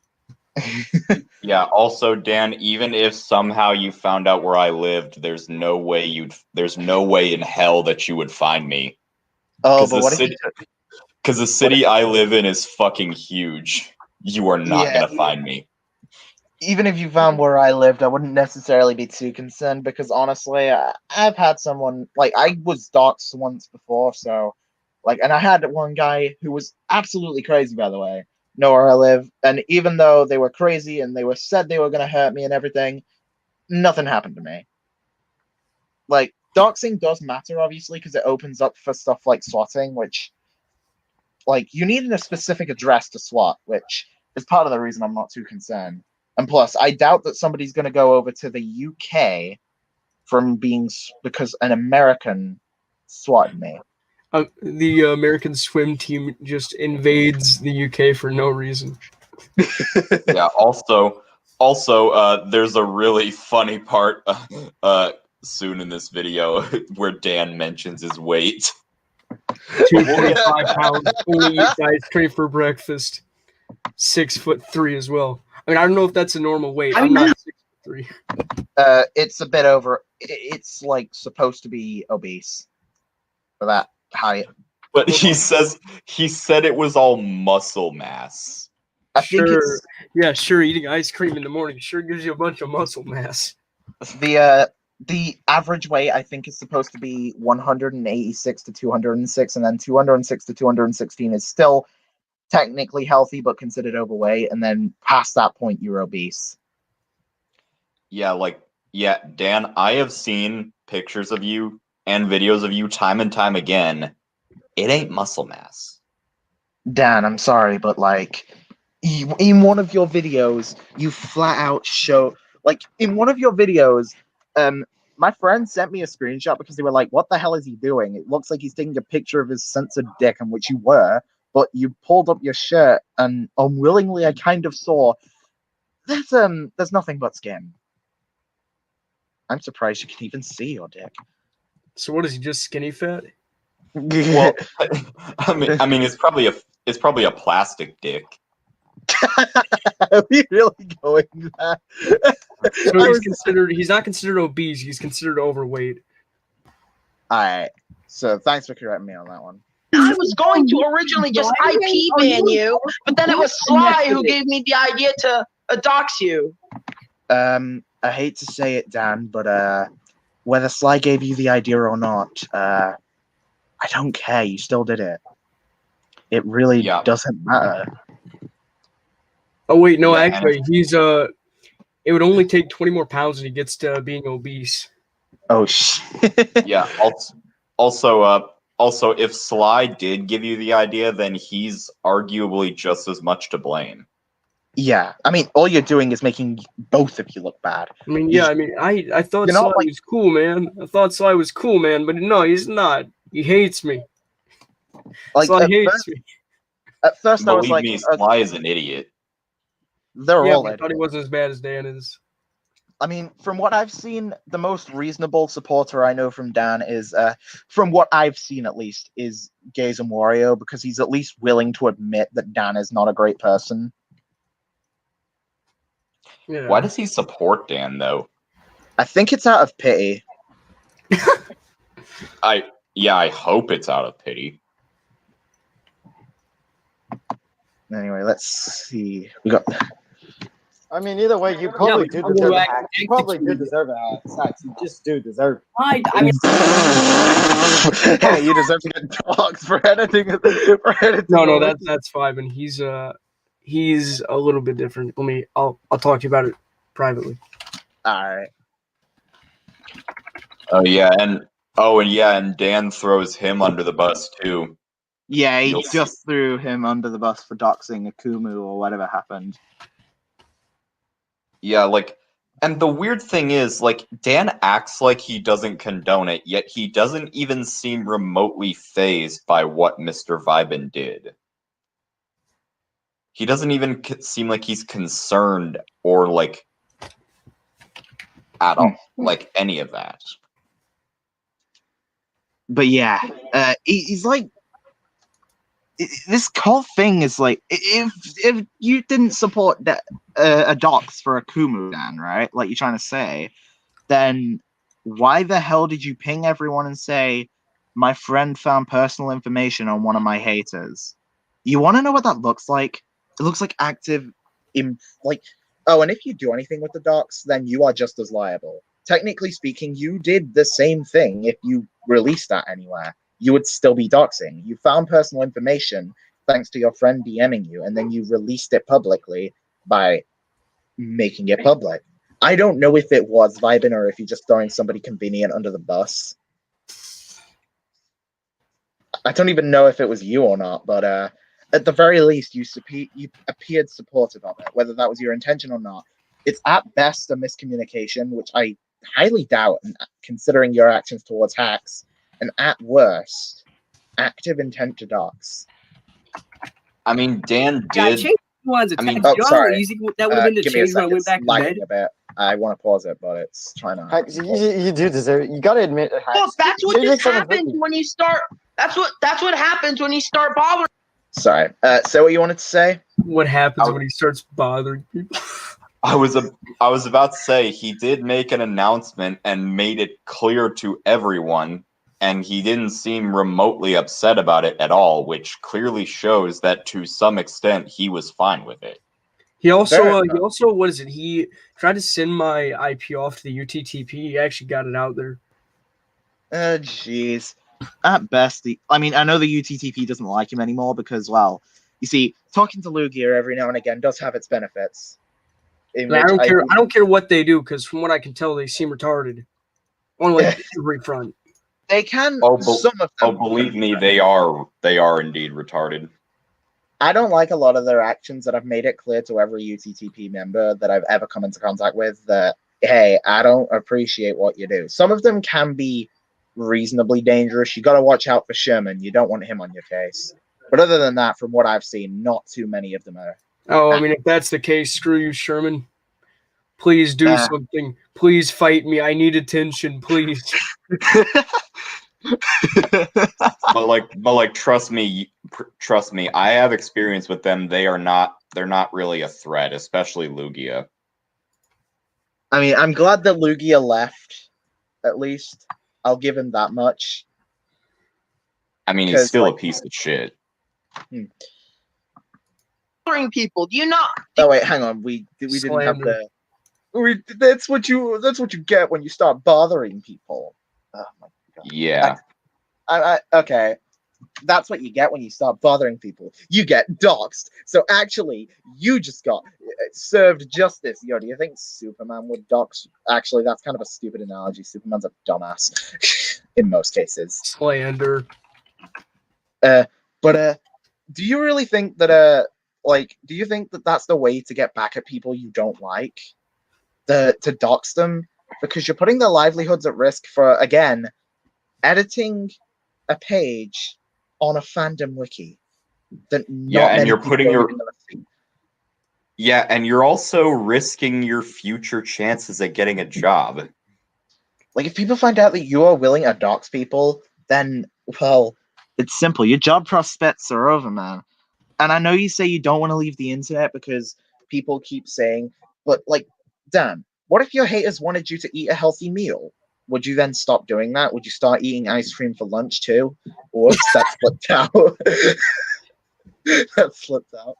Yeah, also, Dan, even if somehow you found out where I lived, there's no way in hell that you would find me. oh, but what if Because the city I live in is fucking huge. You are not Yeah. gonna find me. even if you found where I lived, I wouldn't necessarily be too concerned because honestly, I've had someone like I was doxxed once before, so like, and I had one guy who was absolutely crazy, by the way, know where I live, and even though they were crazy and they said they were gonna hurt me and everything, nothing happened to me. Like, doxing does matter, obviously, because it opens up for stuff like swatting, which, like, you need a specific address to swat, which is part of the reason I'm not too concerned. And plus, I doubt that somebody's going to go over to the UK because an American swatted me. The American swim team just invades the UK for no reason. Yeah. Also, there's a really funny part soon in this video where Dan mentions his weight. 2.5 pounds. Only eat ice cream for breakfast. 6'3" as well. I mean, I don't know if that's a normal weight. I'm not 6'3". It's a bit over. It's like supposed to be obese for that height. But he said it was all muscle mass. I think Sure. it's Yeah, sure. Eating ice cream in the morning sure gives you a bunch of muscle mass. the average weight I think is supposed to be 186 to 206, and then 206 to 216 is still technically healthy but considered overweight, and then past that point you're obese. Yeah, Dan, I have seen pictures of you and videos of you time and time again. It ain't muscle mass. Dan, I'm sorry, but like in one of your videos you flat out show, like in one of your videos, my friend sent me a screenshot because they were like, what the hell is he doing? It looks like he's taking a picture of his censored dick, and which you were, but you pulled up your shirt and unwillingly I kind of saw there's nothing but skin. I'm surprised you can even see your dick. So what is he, just skinny fat? Well, I mean, it's probably a plastic dick. Are we really going there? So he's not considered obese, he's considered overweight. Alright. So thanks for correcting me on that one. I was going to originally just IP ban you, but then it was Sly who gave me the idea to dox you. I hate to say it, Dan, but whether Sly gave you the idea or not, I don't care. You still did it. It really doesn't matter. Oh wait, no, Yeah, actually, he's it would only take 20 more pounds and he gets to being obese. Oh shit. Yeah. Also, if Sly did give you the idea, then he's arguably just as much to blame. Yeah, I mean, all you're doing is making both of you look bad. I mean, yeah, I mean, I thought You're not Sly was cool, man. I thought Sly was cool, man, but no, he's not. He hates me. Like Sly at hates first, me. at first I was Believe like, me, Sly is an idiot. they're Yeah, all but I thought he idiots. wasn't as bad as Dan is. I mean, from what I've seen, the most reasonable supporter I know from Dan is, from what I've seen at least, is Gaze and Wario, because he's at least willing to admit that Dan is not a great person. Yeah. Why does he support Dan though? I think it's out of pity. I hope it's out of pity. Anyway, let's see. We got. I mean, either way, you probably do I'm deserve going a back hack. You probably do deserve a hack. You just do deserve it. I mean, Hey, you deserve to get dogs for editing. No, that's fine. And he's a little bit different. I'll talk to you about it privately. All right. Oh yeah, and Dan throws him under the bus too. Yeah, he You'll just threw him under the bus for doxing Akumu or whatever happened. Yeah, like, and the weird thing is, like, Dan acts like he doesn't condone it, yet he doesn't even seem remotely fazed by what Mr. Vibin did. He doesn't even seem like he's concerned or, like, at all, like, any of that. But yeah, he's like, this whole thing is like, if you didn't support a dox for Akumu, Dan, right? Like you're trying to say, then why the hell did you ping everyone and say, my friend found personal information on one of my haters? You want to know what that looks like? It looks like active, oh, and if you do anything with the docs, then you are just as liable. Technically speaking, you did the same thing if you released that anywhere. You would still be doxing. You found personal information thanks to your friend DMing you, and then you released it publicly by making it public. I don't know if it was Vibin or if you're just throwing somebody convenient under the bus. I don't even know if it was you or not, but at the very least, you appeared supportive of it, whether that was your intention or not. It's at best a miscommunication, which I highly doubt, considering your actions towards hacks, and at worst, active intent to dox. I mean, Dan yeah, I did. changed ones. I mean- You know how sorry. easy that would have been to Give me a change when I second. went It's back to lagging bed. a bit. I want to pause it, but it's trying to. Hacks, you do deserve it. You gotta admit, hacks. Well, that's what Change just someone's happens thinking. when you start. That's what happens when you start bothering. Sorry. Say what you wanted to say. What happens when he starts bothering people? I was about to say he did make an announcement and made it clear to everyone, and he didn't seem remotely upset about it at all, which clearly shows that to some extent he was fine with it. He also, Fair what is it? He tried to send my IP off to the UTTP. He actually got it out there. Jeez. At best, I mean, I know the UTTP doesn't like him anymore because, well, you see, talking to Lugia every now and again does have its benefits. I don't care. I don't care what they do because from what I can tell, they seem retarded on like every front. They can. Some of them. Believe me, they are indeed retarded. I don't like a lot of their actions, and I've made it clear to every UTTP member that I've ever come into contact with that, hey, I don't appreciate what you do. Some of them can be reasonably dangerous. You got to watch out for Sherman. You don't want him on your case. But other than that, from what I've seen, not too many of them are. Oh, I mean, if that's the case, screw you, Sherman. Please do something. Please fight me. I need attention, please. but like, trust me. I have experience with them. They're not really a threat, especially Lugia. I mean, I'm glad that Lugia left. At least I'll give him that much. I mean, he's still a piece of shit. People, do you not? Oh wait, hang on. We didn't have the. That's what you get when you start bothering people. Oh my god. Yeah. Okay. That's what you get when you start bothering people. You get doxxed. So actually, you just got served justice. Yo, do you think Superman would dox? Actually, that's kind of a stupid analogy. Superman's a dumbass in most cases. Slander. But do you really think that like, do you think that that's the way to get back at people you don't like? To dox them? Because you're putting their livelihoods at risk for, again, editing a page on a fandom wiki. That Yeah, and you're putting your see. Yeah, and you're also risking your future chances at getting a job. Like, if people find out that you are willing to dox people, then, well, it's simple. Your job prospects are over, man. And I know you say you don't want to leave the internet because people keep saying, but, like, damn, what if your haters wanted you to eat a healthy meal? Would you then stop doing that? Would you start eating ice cream for lunch too? Whoops, that slipped out. That slipped out.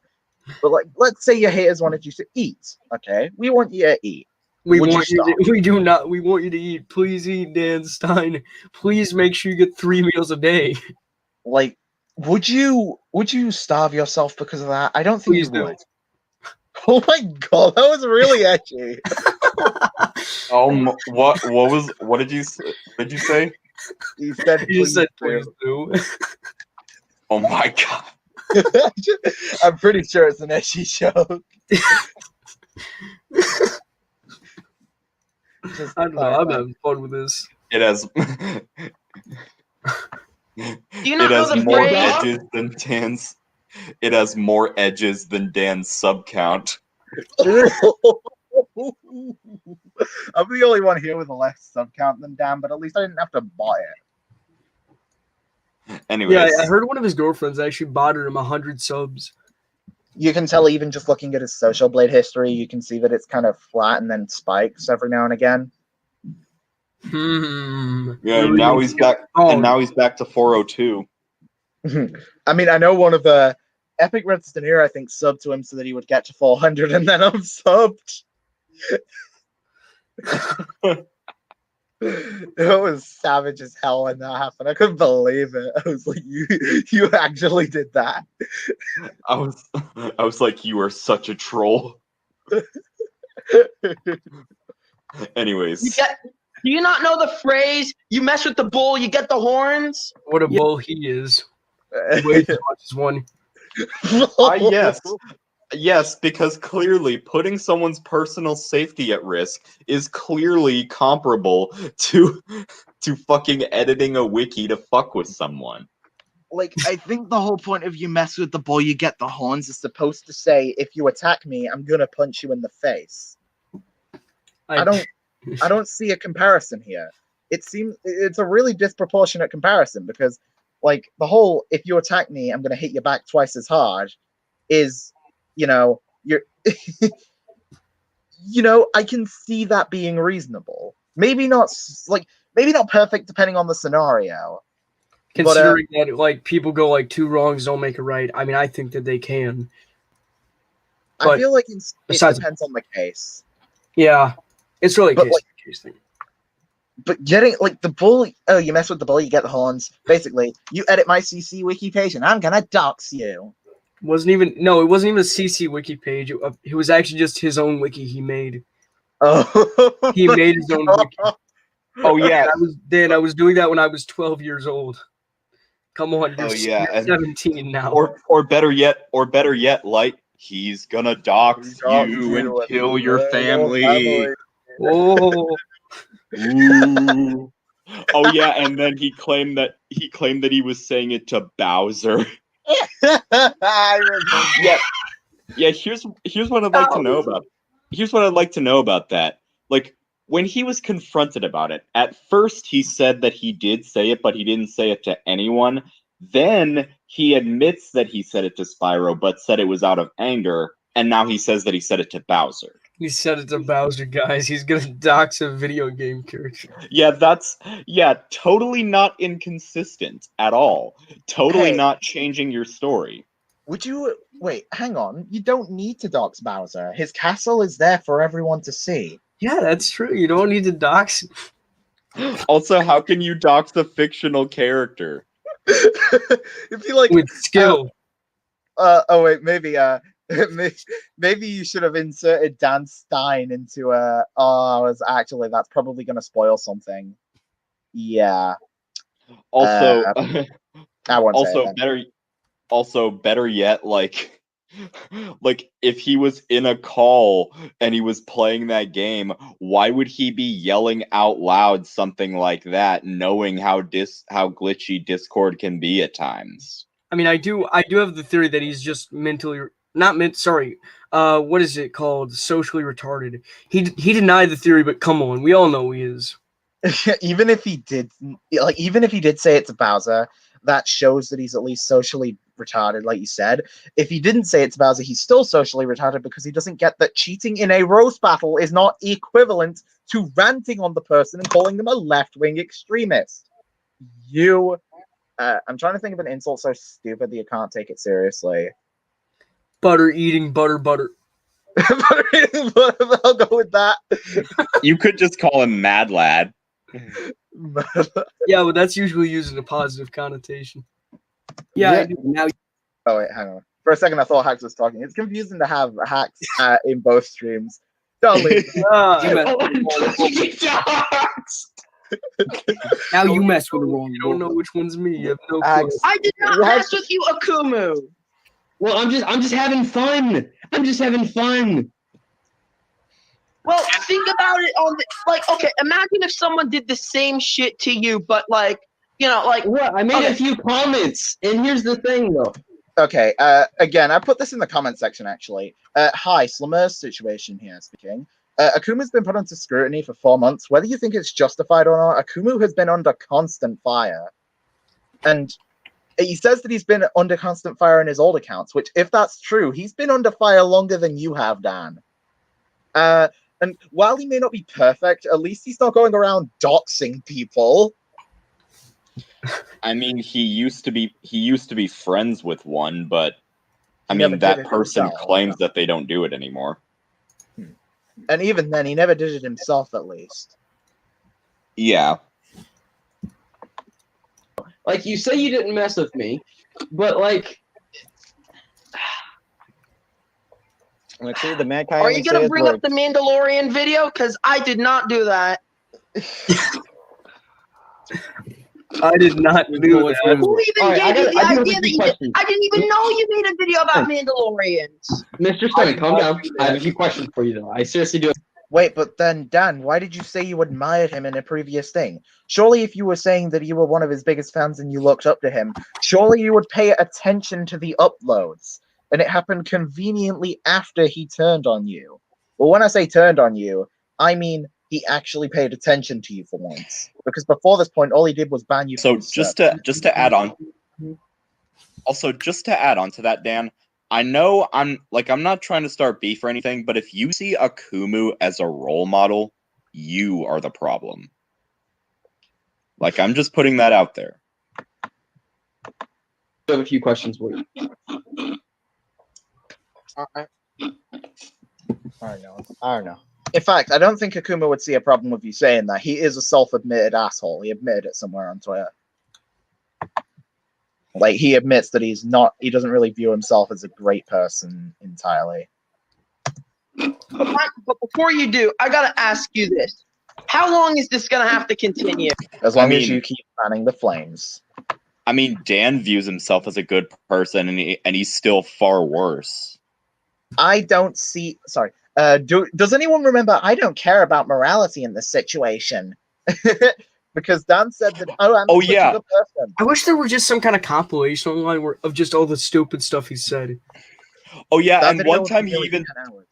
But, like, let's say your haters wanted you to eat, okay? We want you to eat. We Would you want you. stop? We do not. We want you to eat. Please eat, Dan Stein. Please make sure you get 3 meals a day. Like, would you starve yourself because of that? I don't think Please you do. would. Oh my god, that was really edgy. What did you say? What did you say? You said You said please please do. Oh my god. do. I'm pretty sure it's an edgy joke. Just I don't know. I'm having fun with this. It has Do you not know the more phrase? edges than Dan's. It has more edges than Dan's sub count. I'm the only one here with a less sub count than Dan, but at least I didn't have to buy it. Anyways, Yeah, I heard one of his girlfriends actually bought him 100 subs. You can tell even just looking at his Social Blade history, you can see that it's kind of flat and then spikes every now and again. yeah, now he's back, and now he's back to 402. I mean, I know one of the Epic Redstone here, I think, subbed to him so that he would get to 400 and then unsubbed. It was savage as hell when that happened. I couldn't believe it. I was like, you actually did that. I was like, you are such a troll. Anyways, Do you not know the phrase? You mess with the bull, you get the horns. What a bull he is. He weighs as much as one. yes, because clearly putting someone's personal safety at risk is clearly comparable to fucking editing a wiki to fuck with someone. Like, I think the whole point of you mess with the bull, you get the horns is supposed to say, if you attack me, I'm gonna punch you in the face. I don't see a comparison here. It seems it's a really disproportionate comparison because, like, the whole if you attack me, I'm gonna hit you back twice as hard is, you're I can see that being reasonable. Maybe not perfect depending on the scenario. Considering that, like, people go like 2 wrongs don't make a right. I mean, I think that they can. I feel like it depends on the case. Yeah, it's really a case thing. But getting like the bull, you mess with the bull, you get the horns. Basically, you edit my CC wiki page, and I'm gonna dox you. It wasn't even a CC wiki page. It was actually just his own wiki he made. Oh, he made his own wiki. Oh yeah, I was doing that when I was 12 years old. Come on, you're, you're 17 now. Or better yet, Light, he's gonna dox you and kill your family. Oh. Ooh. Oh yeah, and then he claimed that he was saying it to Bowser. I remember. Yeah. Here's what I'd like to know about. Here's what I'd like to know about that. Like, when he was confronted about it, at first he said that he did say it, but he didn't say it to anyone. Then he admits that he said it to Spyro, but said it was out of anger. And now he says that he said it to Bowser. He said it to Bowser, guys. He's gonna dox a video game character. Yeah, totally not inconsistent at all. Totally not changing your story. Would you wait? Hang on. You don't need to dox Bowser. His castle is there for everyone to see. Yeah, that's true. You don't need to dox. Also, how can you dox a fictional character? If you like with skill. Oh wait, maybe maybe you should have inserted Dan Stein into that's probably gonna spoil something. Yeah. Also, I won't say it then. better yet, like, like if he was in a call and he was playing that game, why would he be yelling out loud something like that, knowing how glitchy Discord can be at times? I mean, I do have the theory that he's just mentally what is it called? Socially retarded. He denied the theory, but come on, we all know he is. Even if he did say it to Bowser, that shows that he's at least socially retarded, like you said. If he didn't say it to Bowser, he's still socially retarded because he doesn't get that cheating in a roast battle is not equivalent to ranting on the person and calling them a left-wing extremist. I'm trying to think of an insult so stupid that you can't take it seriously. Butter eating butter. I'll go with that. You could just call him Mad Lad. Yeah, but that's usually used in a positive connotation. Yeah, Yeah. I do. Now Oh wait, hang on. For a second, I thought Hax was talking. It's confusing to have Hax in both streams. Don't leave. now you mess with the wrong. You don't know which one's me. You have no clue. Hax, I did not mess with you, Akumu. Well, I'm just having fun. I'm just having fun. Well, think about it on the, like, okay, imagine if someone did the same shit to you, but like, you know, like What? I made a few comments, and here's the thing, though. Okay, again, I put this in the comment section, actually. Hi, Slammer's situation here speaking. Akuma's been put under scrutiny for 4 months. Whether you think it's justified or not, Akumu has been under constant fire. And he says that he's been under constant fire in his old accounts, which, if that's true, he's been under fire longer than you have, Dan. And while he may not be perfect, at least he's not going around doxing people. I mean, he used to be friends with one, but I He never mean did that it person himself. claims that they don't do it anymore. And even then, he never did it himself, at least. Yeah. Like, you say you didn't mess with me, but like, Let's see, the man can't are even you say gonna his bring up words. the Mandalorian video? Because I did not do that. I did not do that. Who even Alright, I gave you got- I the do have idea a that few you did? questions. I didn't even know you made a video about Mandalorians. Mr. Stone, calm down. I have a few questions for you, though. I seriously do. Wait, but then, Dan, why did you say you admired him in a previous thing? Surely if you were saying that you were one of his biggest fans and you looked up to him, surely you would pay attention to the uploads. And it happened conveniently after he turned on you. Well, when I say turned on you, I mean he actually paid attention to you for once. Because before this point, all he did was ban you So from just server. to add on, also just to add on to that, Dan, I know I'm not trying to start beef or anything, but if you see Akumu as a role model, you are the problem. Like, I'm just putting that out there. I have a few questions for you. I don't know. In fact, I don't think Akuma would see a problem with you saying that. He is a self-admitted asshole. He admitted it somewhere on Twitter. Like, he admits that he doesn't really view himself as a great person entirely. But before you do, I gotta ask you this: how long is this gonna have to continue? As long as mean- you keep fanning the flames. I mean, Dan views himself as a good person, and he's still far worse. I don't see... Sorry. Does anyone remember, I don't care about morality in this situation? Because Dan said that, I'm Oh, such a yeah. good person. I wish there were just some kind of compilation online of just all the stupid stuff he said. Oh yeah, That and video one was time he nearly even 10 hours.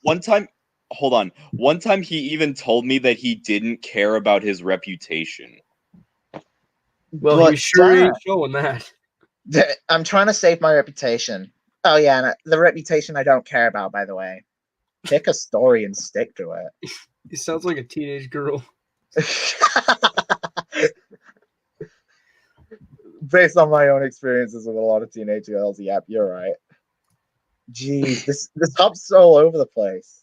one time he even told me that he didn't care about his reputation. Well, But he sure Dan- ain't showing that. I'm trying to save my reputation. Oh yeah, and the reputation I don't care about, by the way. Pick a story and stick to it. He sounds like a teenage girl. Based on my own experiences with a lot of teenage girls, yep, you're right. Jeez, this hop's all over the place.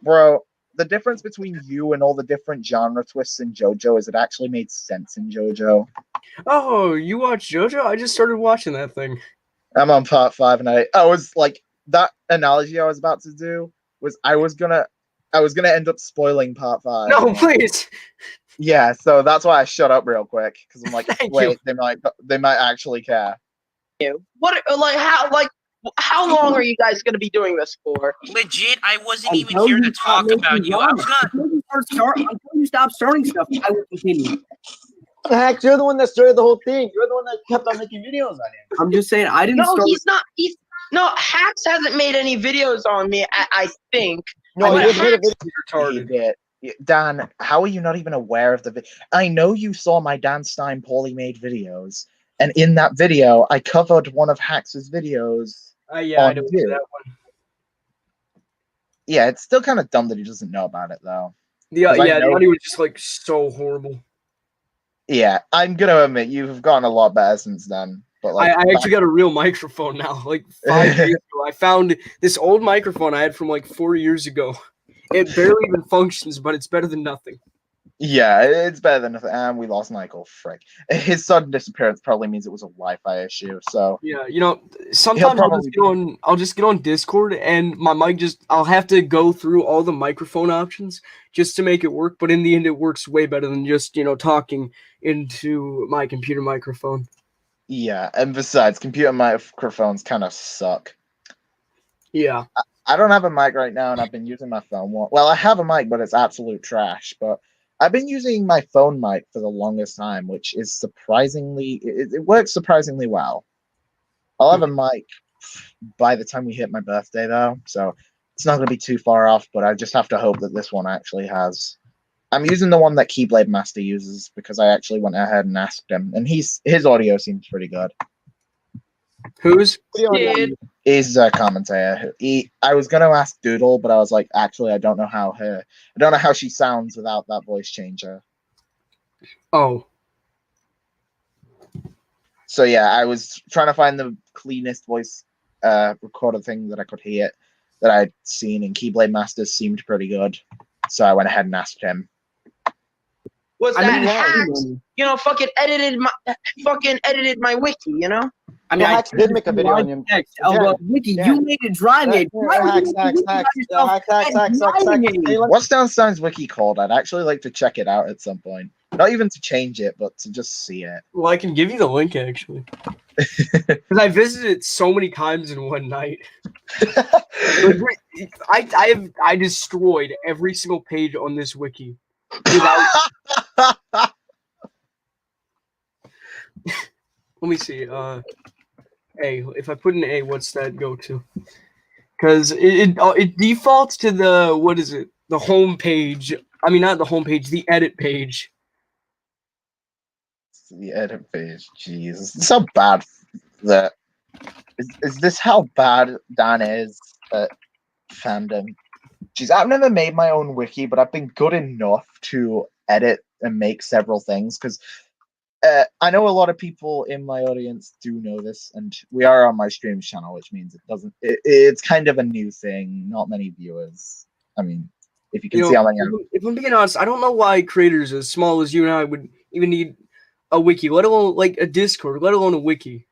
Bro, the difference between you and all the different genre twists in JoJo is it actually made sense in JoJo. Oh, you watch JoJo? I just started watching that thing. I'm on part 5 and I was like, that analogy I was about to do was I was gonna end up spoiling part 5. No, please. Yeah, so that's why I shut up real quick because I'm like, Thank wait, you. they might actually care. What, like, how, like, How long are you guys going to be doing this for? Legit, I wasn't even Until here you to stop talk about making you. I drama. was gonna. Until you stop starting stuff, I will continue. Heck, you're the one that started the whole thing. You're the one that kept on making videos on it. I'm just saying, I didn't No, start. he's not. No, Hacks hasn't made any videos on me. I think. No, But you made a Hacks, video. He Retarded. did. Dan, how are you not even aware of the video? I know you saw my Dan Stein poorly made videos, and in that video, I covered one of Hax's videos. Yeah, I on know you. that one. Yeah, it's still kind of dumb that he doesn't know about it, though. The 'Cause I the know- audio was just like so horrible. Yeah, I'm gonna admit you've gotten a lot better since then. But like, I actually got a real microphone now. Like 5 years ago, I found this old microphone I had from like 4 years ago. It barely even functions, but it's better than nothing. yeah, it's better than nothing. And we lost Michael. Frick. His sudden disappearance probably means it was a Wi-Fi issue. So Yeah, sometimes probably- I'll just get on Discord and my mic I'll have to go through all the microphone options just to make it work, but in the end it works way better than just, talking into my computer microphone. yeah, and besides, computer microphones kind of suck. Yeah. I don't have a mic right now, and I've been using my phone. Well, I have a mic, but it's absolute trash. But I've been using my phone mic for the longest time, which is surprisingly, it works surprisingly well. I'll have a mic by the time we hit my birthday, though, so it's not going to be too far off. But I just have to hope that this one actually has. I'm using the one that Keyblade Master uses because I actually went ahead and asked him, and his audio seems pretty good. Who's? did. He's a commentator. I was gonna ask Doodle, but I was like, actually, I don't know how she sounds without that voice changer. Oh. So yeah, I was trying to find the cleanest voice recorder thing that I could hear that I'd seen, and Keyblade Masters seemed pretty good. So I went ahead and asked him. Was I that mean, Hacks? Fucking edited my wiki. I mean, Hacks did make a video on him. Wiki, Yeah. you made it dry made. Hacks. Hey, What's Downstein's wiki called? I'd actually like to check it out at some point. Not even to change it, but to just see it. Well, I can give you the link actually. Because I visited it so many times in one night. I destroyed every single page on this wiki. Without... Let me see. A. If I put an A, what's that go to? Because it defaults to the the home page. I mean, not the home page, the edit page. The edit page. Jeez, this is how bad that is. This how bad Dan is at fandom? Jeez, I've never made my own wiki, but I've been good enough to edit and make several things because I know a lot of people in my audience do know this, and we are on my streams channel, which means it's kind of a new thing. Not many viewers. I mean, if you can see how many. If I'm being honest, I don't know why creators as small as you and I would even need a wiki, let alone like a Discord, let alone a wiki.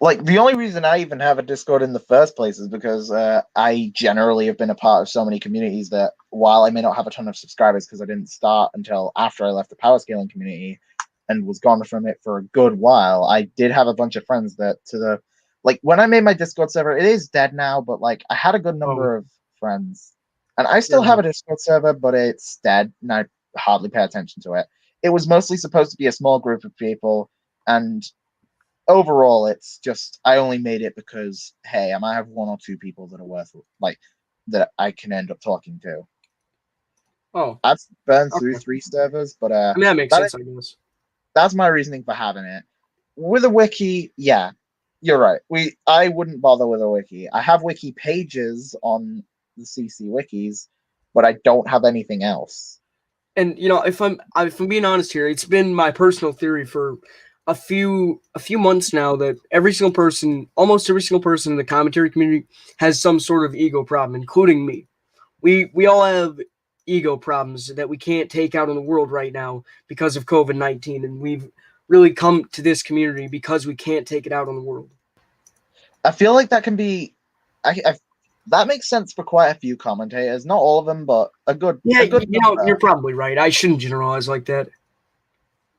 Like, the only reason I even have a Discord in the first place is because I generally have been a part of so many communities that while I may not have a ton of subscribers because I didn't start until after I left the power scaling community and was gone from it for a good while, I did have a bunch of friends that when I made my Discord server, it is dead now, but like I had a good number of friends. And I still have a Discord server, but it's dead and I hardly pay attention to it. It was mostly supposed to be a small group of people, and overall, it's just I only made it because hey, I might have one or two people that are worth that I can end up talking to. Oh, I've burned through 3 servers, but I mean that makes sense, I guess. That's my reasoning for having it. With a wiki, yeah, you're right. I wouldn't bother with a wiki. I have wiki pages on the CC wikis, but I don't have anything else. And if I'm being honest here, it's been my personal theory for a few months now that almost every single person in the commentary community has some sort of ego problem, including me. We all have ego problems that we can't take out on the world right now because of COVID-19, and we've really come to this community because we can't take it out on the world. I feel like that can be that makes sense for quite a few commentators. Not all of them, but a good. Yeah, a good number. You're probably right. I shouldn't generalize like that.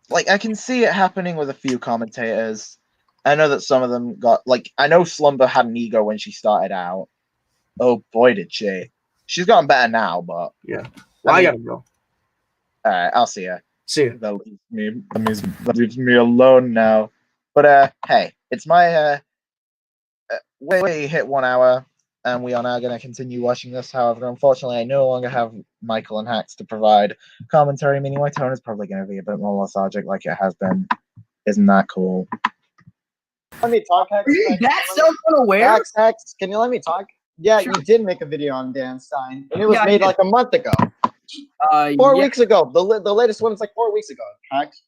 Like I can see it happening with a few commentators. I know that some of them got like I know Slumber had an ego when she started out. Oh boy, did she! She's gotten better now, but Yeah. Well, I mean- gotta go. all right, I'll see ya. See ya. That leaves me alone now. But hey, it's my we hit 1 hour, and we are now going to continue watching this. However, unfortunately, I no longer have Michael and Hax to provide commentary, meaning my tone is probably going to be a bit more lethargic, like it has been. Isn't that cool? Let me talk, Hex. Are you that self-unaware? Hex, can you let me talk? Yeah, Sure. you did make a video on Dan Stein, and it was Yeah, I made did. like a month ago. 4 Yeah. weeks ago. The latest one's like 4 weeks ago. Hex,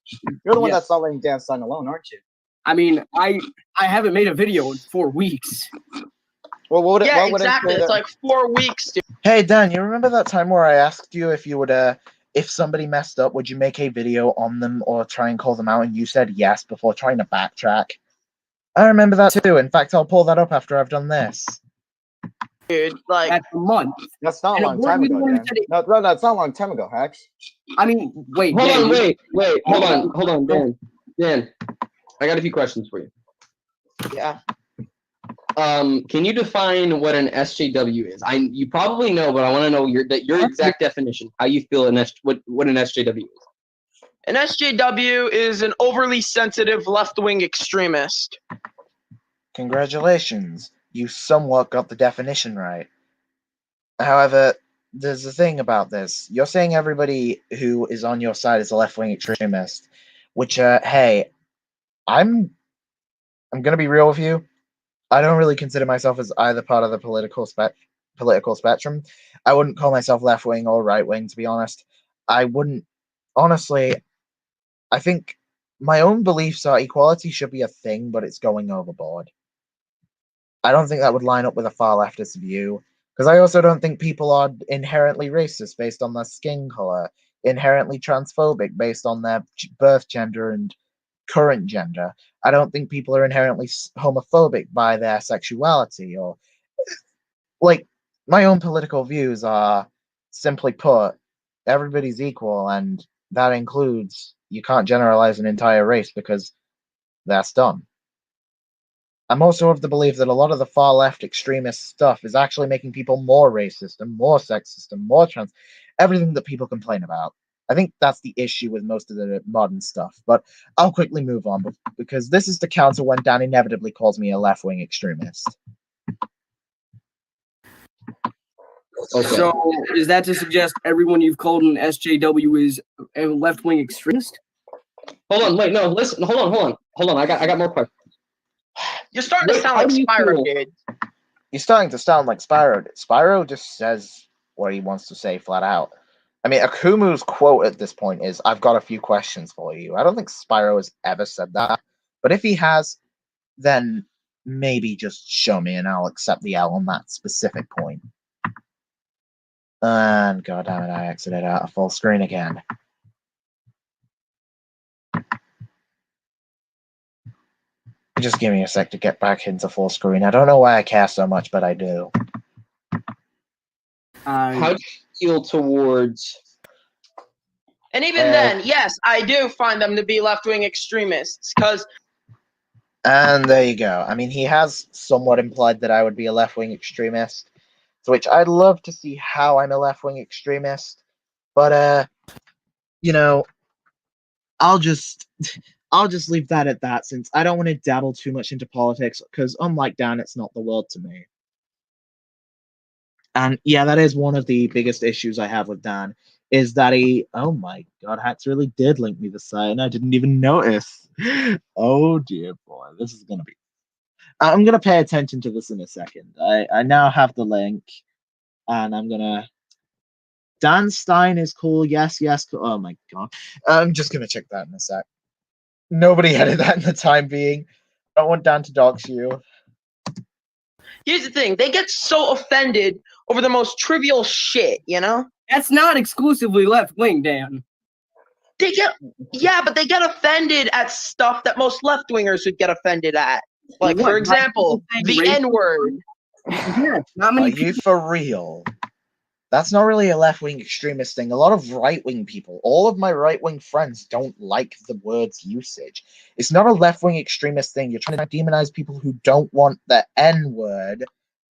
you're the one Yeah. that's not letting Dan Stein alone, aren't you? I mean, I haven't made a video in 4 weeks. Well, Yeah, what would exactly. It's like 4 weeks, dude. Hey Dan, you remember that time where I asked you if you would if somebody messed up, would you make a video on them or try and call them out? And you said yes before trying to backtrack. I remember that too. In fact, I'll pull that up after I've done this. Dude, like, That's a month. That's not a And long weren't time you the ago, one who Dan. said it- No, that's not a long time ago, Hex. I mean, wait. Hold Dan, on, you- wait, hold on, Dan. Dan, I got a few questions for you. Yeah. Can you define what an SJW is? You probably know, but I want to know your exact definition. How you feel what an SJW is? an SJW is an overly sensitive left-wing extremist. Congratulations, you somewhat got the definition right. However, there's a thing about this. You're saying everybody who is on your side is a left-wing extremist, which, hey, I'm gonna be real with you. I don't really consider myself as either part of the political spectrum. I wouldn't call myself left-wing or right-wing, to be honest. I wouldn't, honestly, I think my own beliefs are equality should be a thing, but it's going overboard. I don't think that would line up with a far leftist view, because I also don't think people are inherently racist based on their skin color, inherently transphobic based on their birth gender and current gender. I don't think people are inherently homophobic by their sexuality, or like my own political views are simply put, everybody's equal, and that includes you can't generalize an entire race because that's dumb. I'm also of the belief that a lot of the far left extremist stuff is actually making people more racist and more sexist and more trans, everything that people complain about. I think that's the issue with most of the modern stuff. But I'll quickly move on because this is to counter when Dan inevitably calls me a left-wing extremist. Okay. So is that to suggest everyone you've called an SJW is a left-wing extremist? Hold on, wait, no, listen, hold on. I got more questions. You're starting to Wait, sound how like do you Spyro, feel- dude. He's starting to sound like Spyro. Spyro just says what he wants to say flat out. I mean, Akumu's quote at this point is, "I've got a few questions for you." I don't think Spyro has ever said that. But if he has, then maybe just show me and I'll accept the L on that specific point. And god damn it, I exited out of full screen again. Just give me a sec to get back into full screen. I don't know why I care so much, but I do. How do you feel towards? And even then, yes, I do find them to be left-wing extremists, because And there you go. I mean, he has somewhat implied that I would be a left-wing extremist, to which I'd love to see how I'm a left-wing extremist, but you know, I'll just leave that at that, since I don't want to dabble too much into politics, because unlike Dan, it's not the world to me. And yeah, that is one of the biggest issues I have with Dan, is that he, oh my god, Hax really did link me the site, and I didn't even notice. Oh dear boy, this is gonna be. I'm gonna pay attention to this in a second. I now have the link, and I'm gonna. Dan Stein is cool. Yes, cool. Oh my god, I'm just gonna check that in a sec. Nobody edit that in the time being. I don't want Dan to dox you. here's the thing. They get so offended over the most trivial shit, you know? That's not exclusively left-wing, Dan. But they get offended at stuff that most left-wingers would get offended at. Like, What, for example, not the people saying N-word. Yeah, not Are many you people. for real? That's not really a left-wing extremist thing. A lot of right-wing people, all of my right-wing friends don't like the word's usage. It's not a left-wing extremist thing. You're trying to demonize people who don't want the N-word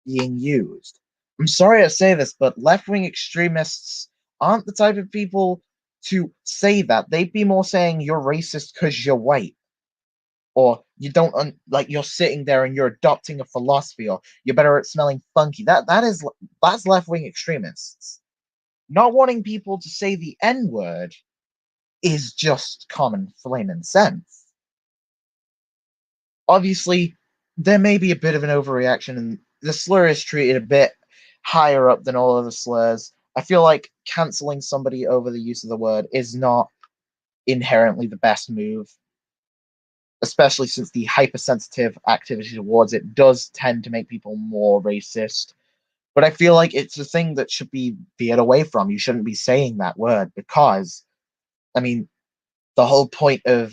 being used. I'm sorry to say this, but left-wing extremists aren't the type of people to say that. They'd be more saying you're racist because you're white. Or you don't like you're sitting there and you're adopting a philosophy, or you're better at smelling funky. That's left-wing extremists. Not wanting people to say the N-word is just common flaming sense. Obviously, there may be a bit of an overreaction, and the slur is treated a bit higher up than all other slurs. I feel like canceling somebody over the use of the word is not inherently the best move, especially since the hypersensitive activity towards it does tend to make people more racist. But I feel like it's a thing that should be veered away from. You shouldn't be saying that word because, I mean, the whole point of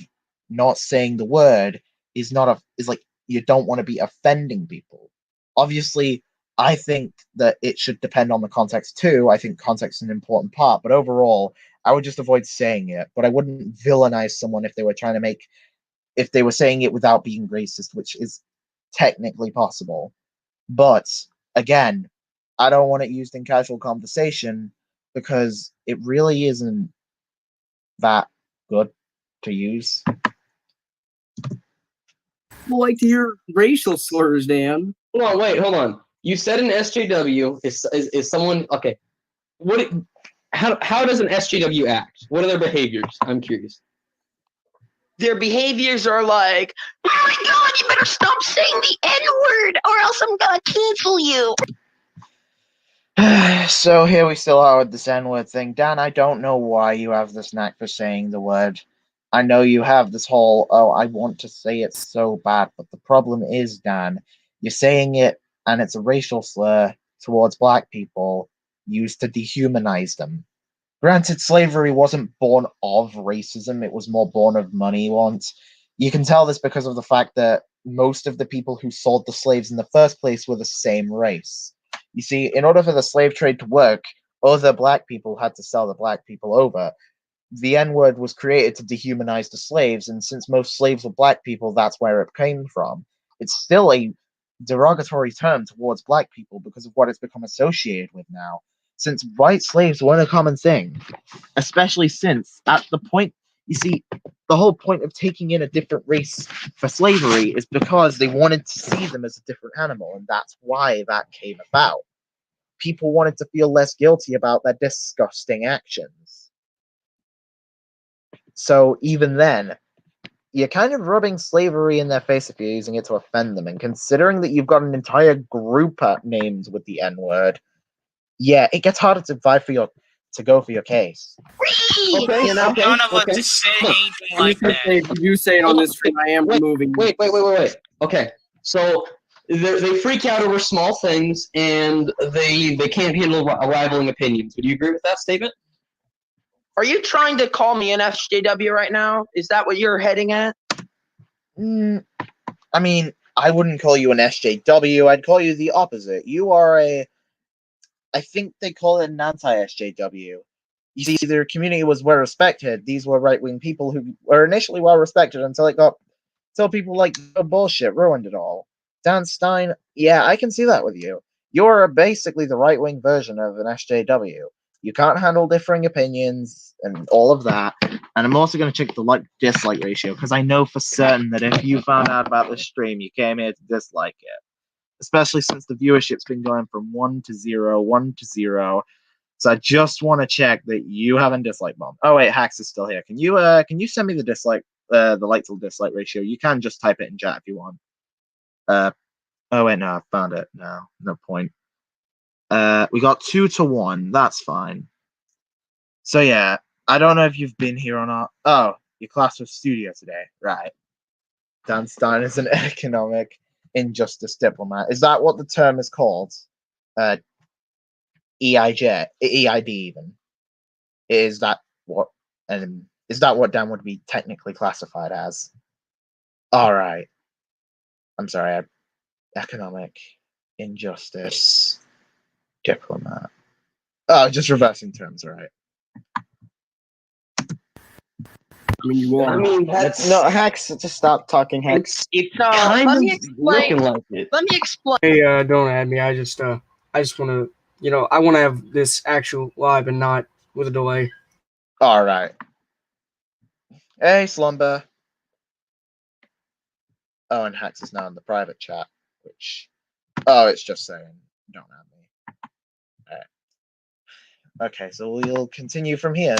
not saying the word is like you don't want to be offending people. Obviously, I think that it should depend on the context too. I think context is an important part, but overall, I would just avoid saying it. But I wouldn't villainize someone if they were saying it without being racist, which is technically possible. But again, I don't want it used in casual conversation because it really isn't that good to use. People like to hear racial slurs, Dan. Hold on. You said an SJW is someone okay. How does an SJW act? What are their behaviors? I'm curious. Their behaviors are like, oh my god, you better stop saying the N-word or else I'm gonna cancel you. So here we still are with this N-word thing. Dan, I don't know why you have this knack for saying the word. I know you have this whole, oh, I want to say it so bad, but the problem is, Dan, you're saying it and it's a racial slur towards black people used to dehumanize them. Granted, slavery wasn't born of racism, it was more born of money wants. You can tell this because of the fact that most of the people who sold the slaves in the first place were the same race. You see, in order for the slave trade to work, other black people had to sell the black people over. The N-word was created to dehumanize the slaves, and since most slaves were black people, that's where it came from. It's still a derogatory term towards black people because of what it's become associated with now. Since white slaves weren't a common thing, especially since at the point, you see, the whole point of taking in a different race for slavery is because they wanted to see them as a different animal, and that's why that came about. People wanted to feel less guilty about their disgusting actions. So even then, you're kind of rubbing slavery in their face if you're using it to offend them, and considering that you've got an entire group named with the N-word, yeah, it gets harder to go for your case. Okay, None of us just said anything like that. If you say it on this stream, I am removing you. Wait. Okay, so they freak out over small things and they can't handle rivaling opinions. Would you agree with that statement? Are you trying to call me an SJW right now? Is that what you're heading at? I mean, I wouldn't call you an SJW. I'd call you the opposite. You are I think they call it an anti-SJW. You see, their community was well respected. These were right-wing people who were initially well respected until people like the bullshit ruined it all. Dan Stein, yeah, I can see that with you. You're basically the right-wing version of an SJW. You can't handle differing opinions and all of that. And I'm also going to check the like-dislike ratio, because I know for certain that if you found out about this stream, you came here to dislike it. Especially since the viewership's been going from 1 to 0, 1 to 0. So I just want to check that you haven't dislike bombed. Oh wait, Hax is still here. Can you send me the like to dislike ratio? You can just type it in chat if you want. Oh wait, no, I found it. No point. We got 2 to 1. That's fine. So yeah, I don't know if you've been here or not. Oh, your class was studio today, right? Dan Stein is an economic injustice diplomat. Is that what the term is called? EID even. Is that what Dan would be technically classified as? All right. I'm sorry. Economic injustice diplomat. Oh, just reversing terms, right? I mean, you I are. mean, that's No, Hex, just stop talking, Hex. So kind let of me explain. looking like it. Let me explain. Hey, don't add me. I just want to, I want to have this actual live and not with a delay. All right. Hey, Slumber. Oh, and Hex is now in the private chat, which, oh, it's just saying, don't add me. All right. Okay, so we'll continue from here.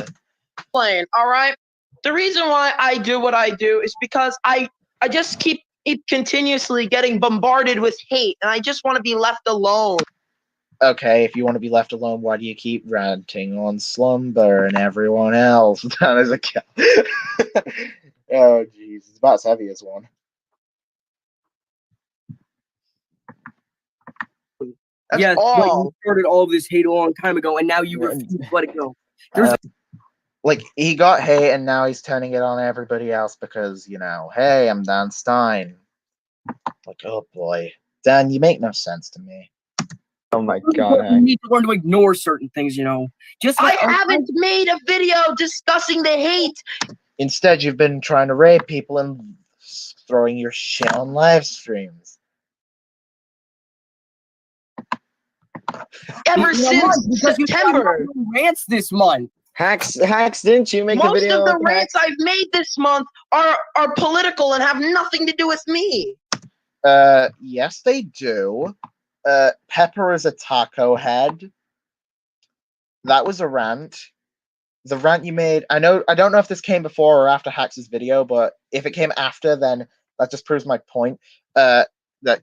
All right. The reason why I do what I do is because I just keep continuously getting bombarded with hate, and I just want to be left alone. Okay, if you want to be left alone, why do you keep ranting on Slumber and everyone else? That is a oh, jeez, it's about as heavy as one. That's Yes, but all. you started all of this hate a long time ago, and now you refuse to let it go. Like, he got hate and now he's turning it on everybody else because, hey, I'm Dan Stein. Like, oh boy. Dan, you make no sense to me. Oh my You god, Hex. need to learn to ignore certain things, Just I like haven't made a video discussing the hate. Instead, you've been trying to rape people and throwing your shit on live streams. Ever since September. Rants this month. Hex, didn't you make a Most video of the of rants Hex? I've made this month are political and have nothing to do with me. Yes, they do. Pepper is a taco head. That was a rant. The rant you made, I don't know if this came before or after Hax's video, but if it came after, then that just proves my point. That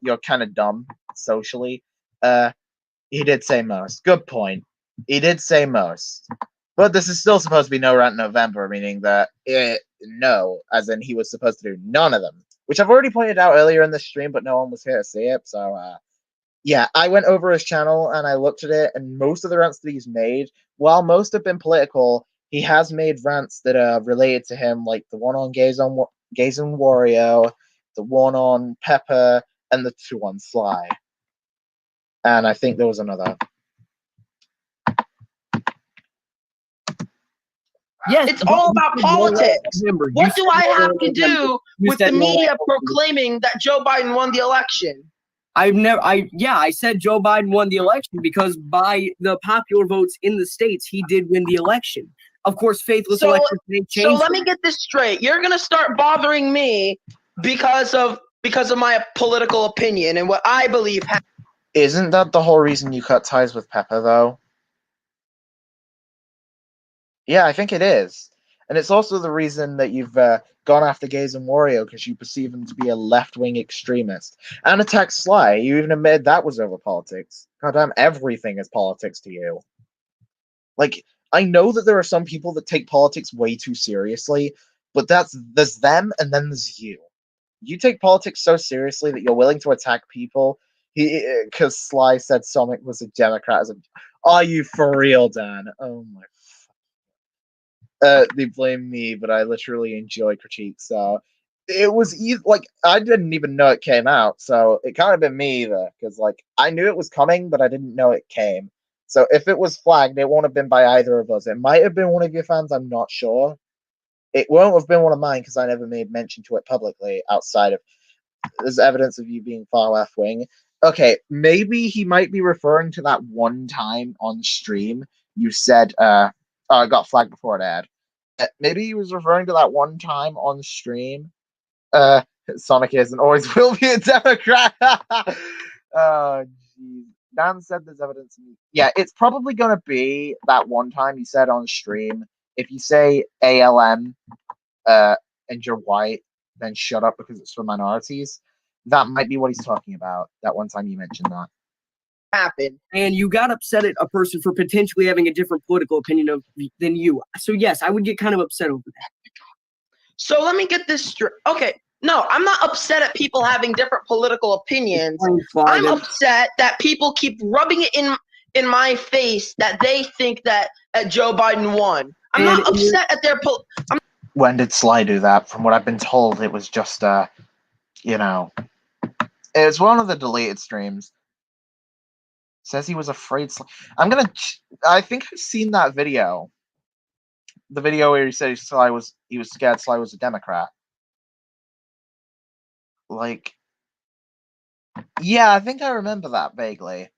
you're kind of dumb socially. He did say most. Good point. He did say most. But this is still supposed to be No Rant November, meaning that no, as in he was supposed to do none of them, which I've already pointed out earlier in the stream, but no one was here to see it. So, yeah, I went over his channel and I looked at it, and most of the rants that he's made, while most have been political, he has made rants that are related to him, like the one on Gaze and Wario, the one on Pepper, and the two on Sly. And I think there was another. Yes, It's all about politics. Remember, What do I have to do with the media proclaiming that Joe Biden won the election? I said Joe Biden won the election because by the popular votes in the states, he did win the election. Of course, faithless elections may change. So let me get this straight. You're gonna start bothering me because of my political opinion and what I believe. Isn't that the whole reason you cut ties with Pepper, though? Yeah, I think it is. And it's also the reason that you've gone after Gaze and Wario, because you perceive him to be a left-wing extremist. And attacked Sly. You even admitted that was over politics. Goddamn, everything is politics to you. Like, I know that there are some people that take politics way too seriously, but there's them and then there's you. You take politics so seriously that you're willing to attack people because Sly said Sonic was a Democrat. Are you for real, Dan? Oh my. They blame me, but I literally enjoy critiques. So it was like I didn't even know it came out, so it can't have been me either. Because like I knew it was coming, but I didn't know it came. So if it was flagged, it won't have been by either of us. It might have been one of your fans. I'm not sure. It won't have been one of mine because I never made mention to it publicly outside of there's evidence of you being far left wing. Okay, maybe he might be referring to that one time on stream you said I got flagged before it aired. Maybe he was referring to that one time on stream. Sonic is and always will be a Democrat. Oh, geez. Dan said there's evidence. Yeah, it's probably going to be that one time he said on stream, if you say ALM and you're white, then shut up because it's for minorities. That might be what he's talking about. That one time you mentioned that. Happen. And you got upset at a person for potentially having a different political opinion than you. So yes, I would get kind of upset over that. So let me get this straight. Okay, no, I'm not upset at people having different political opinions. I'm upset that people keep rubbing it in my face that they think that Joe Biden won. I'm not upset at their When did Sly do that? From what I've been told, it was just it's one of the deleted streams. Says he was afraid. I think I've seen that video. The video where he said he was scared Sly was a Democrat. Like, yeah, I think I remember that vaguely.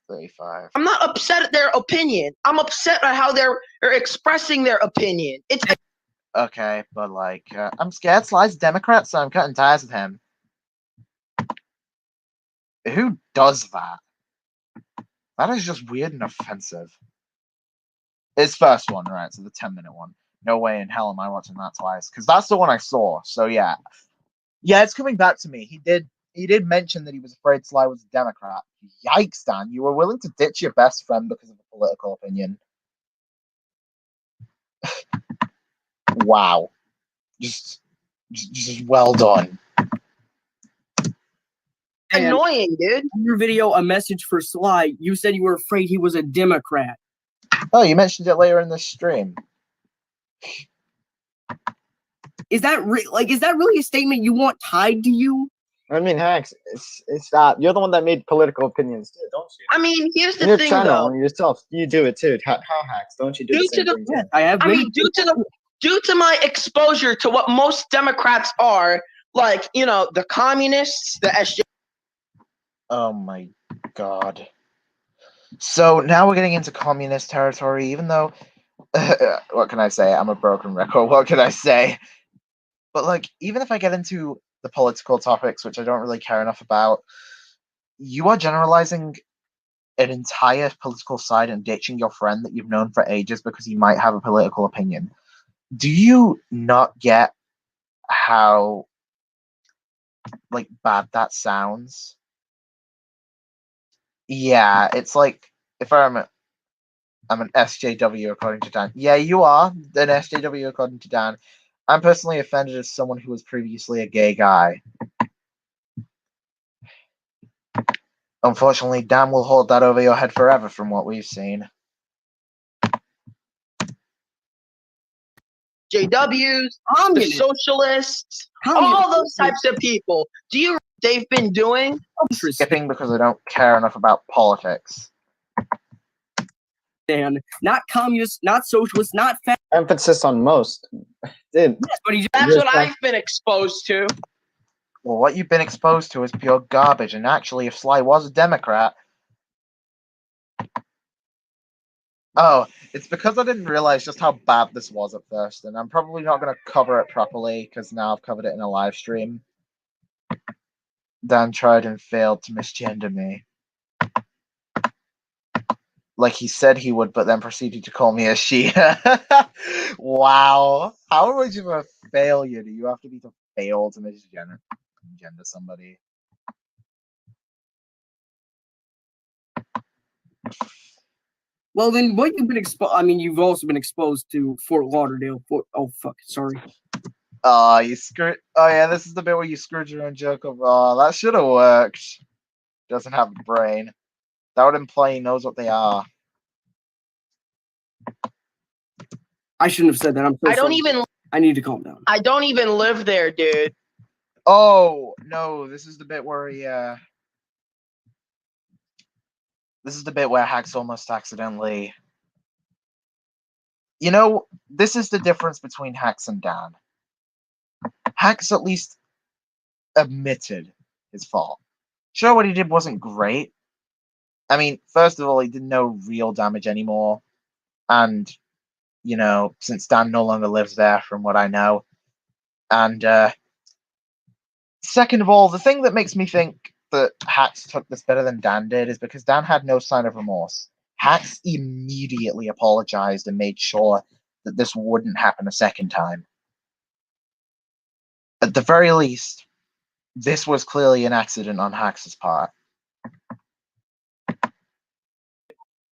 35. I'm not upset at their opinion. I'm upset at how they're expressing their opinion. It's Okay, but like, I'm scared Sly's a Democrat, so I'm cutting ties with him. Who does that? That is just weird and offensive. His first one, right? So the 10-minute one. No way in hell am I watching that twice, because that's the one I saw. So yeah, it's coming back to me. He did mention that he was afraid Sly was a Democrat. Yikes, Dan! You were willing to ditch your best friend because of a political opinion. Wow, just well done. annoying, dude. In your video, a message for Sly, you said you were afraid he was a Democrat. Oh, you mentioned it later in the stream. Is that is that really a statement you want tied to you? I mean, Hacks, it's not. You're the one that made political opinions too, don't you? I mean, here's the Your thing, channel though. and yourself, you do it too. How Hacks? Don't you do the same thing? I have. I mean, due to my exposure to what most Democrats are, like, you know, the communists, the SJ. Oh my god. So now we're getting into communist territory, even though, what can I say? I'm a broken record. What can I say? But like, even if I get into the political topics, which I don't really care enough about, you are generalizing an entire political side and ditching your friend that you've known for ages because he might have a political opinion. Do you not get how, like, bad that sounds? Yeah, it's like, if I'm an SJW according to Dan. Yeah, you are an SJW according to Dan. I'm personally offended as someone who was previously a gay guy. Unfortunately, Dan will hold that over your head forever from what we've seen. JWs, the socialists, all those types of people. Do you they've been doing? Skipping because I don't care enough about politics. Dan, not communist, not socialist, not Emphasis on most. Dude, yes, but That's what I've been exposed to. Well, what you've been exposed to is pure garbage, and actually, if Sly was a Democrat... Oh, it's because I didn't realize just how bad this was at first, and I'm probably not going to cover it properly, because now I've covered it in a live stream. Dan tried and failed to misgender me. Like he said he would, but then proceeded to call me a she. Wow. How much of a failure do you have to be to fail to misgender somebody? Well, then what you've been exposed. I mean, you've also been exposed to Fort Lauderdale. Oh fuck, sorry. You screwed. Oh yeah, this is the bit where you screwed your own joke of. Oh, that should have worked. Doesn't have a brain. That would imply he knows what they are. I shouldn't have said that. I'm so I don't sorry. even. I need to calm down. I don't even live there, dude. Oh no, this is the bit where he. This is the bit where Hacks almost accidentally. You know, this is the difference between Hacks and Dan. Hacks at least admitted his fault. Sure, what he did wasn't great. I mean, first of all, he did no real damage anymore. And, you know, since Dan no longer lives there, from what I know. And, second of all, the thing that makes me think that Hacks took this better than Dan did is because Dan had no sign of remorse. Hacks immediately apologized and made sure that this wouldn't happen a second time. At the very least, this was clearly an accident on Hacks' part.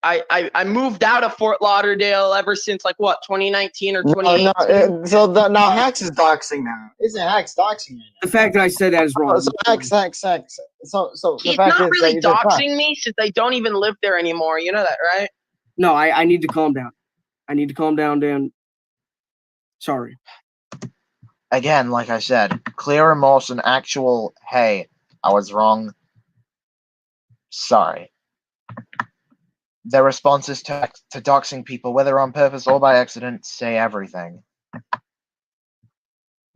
I moved out of Fort Lauderdale ever since, like, what, 2019 or 2018? Now Hacks is doxing now. Isn't Hacks doxing you now? The fact that I said that is wrong. So Hacks. So the He's fact not is really that you did fine. doxing me since I don't even live there anymore. You know that, right? No, I need to calm down. I need to calm down, Dan. Sorry. Again, like I said, clear remorse and actual, hey, I was wrong. Sorry. Their responses to doxing people, whether on purpose or by accident, say everything.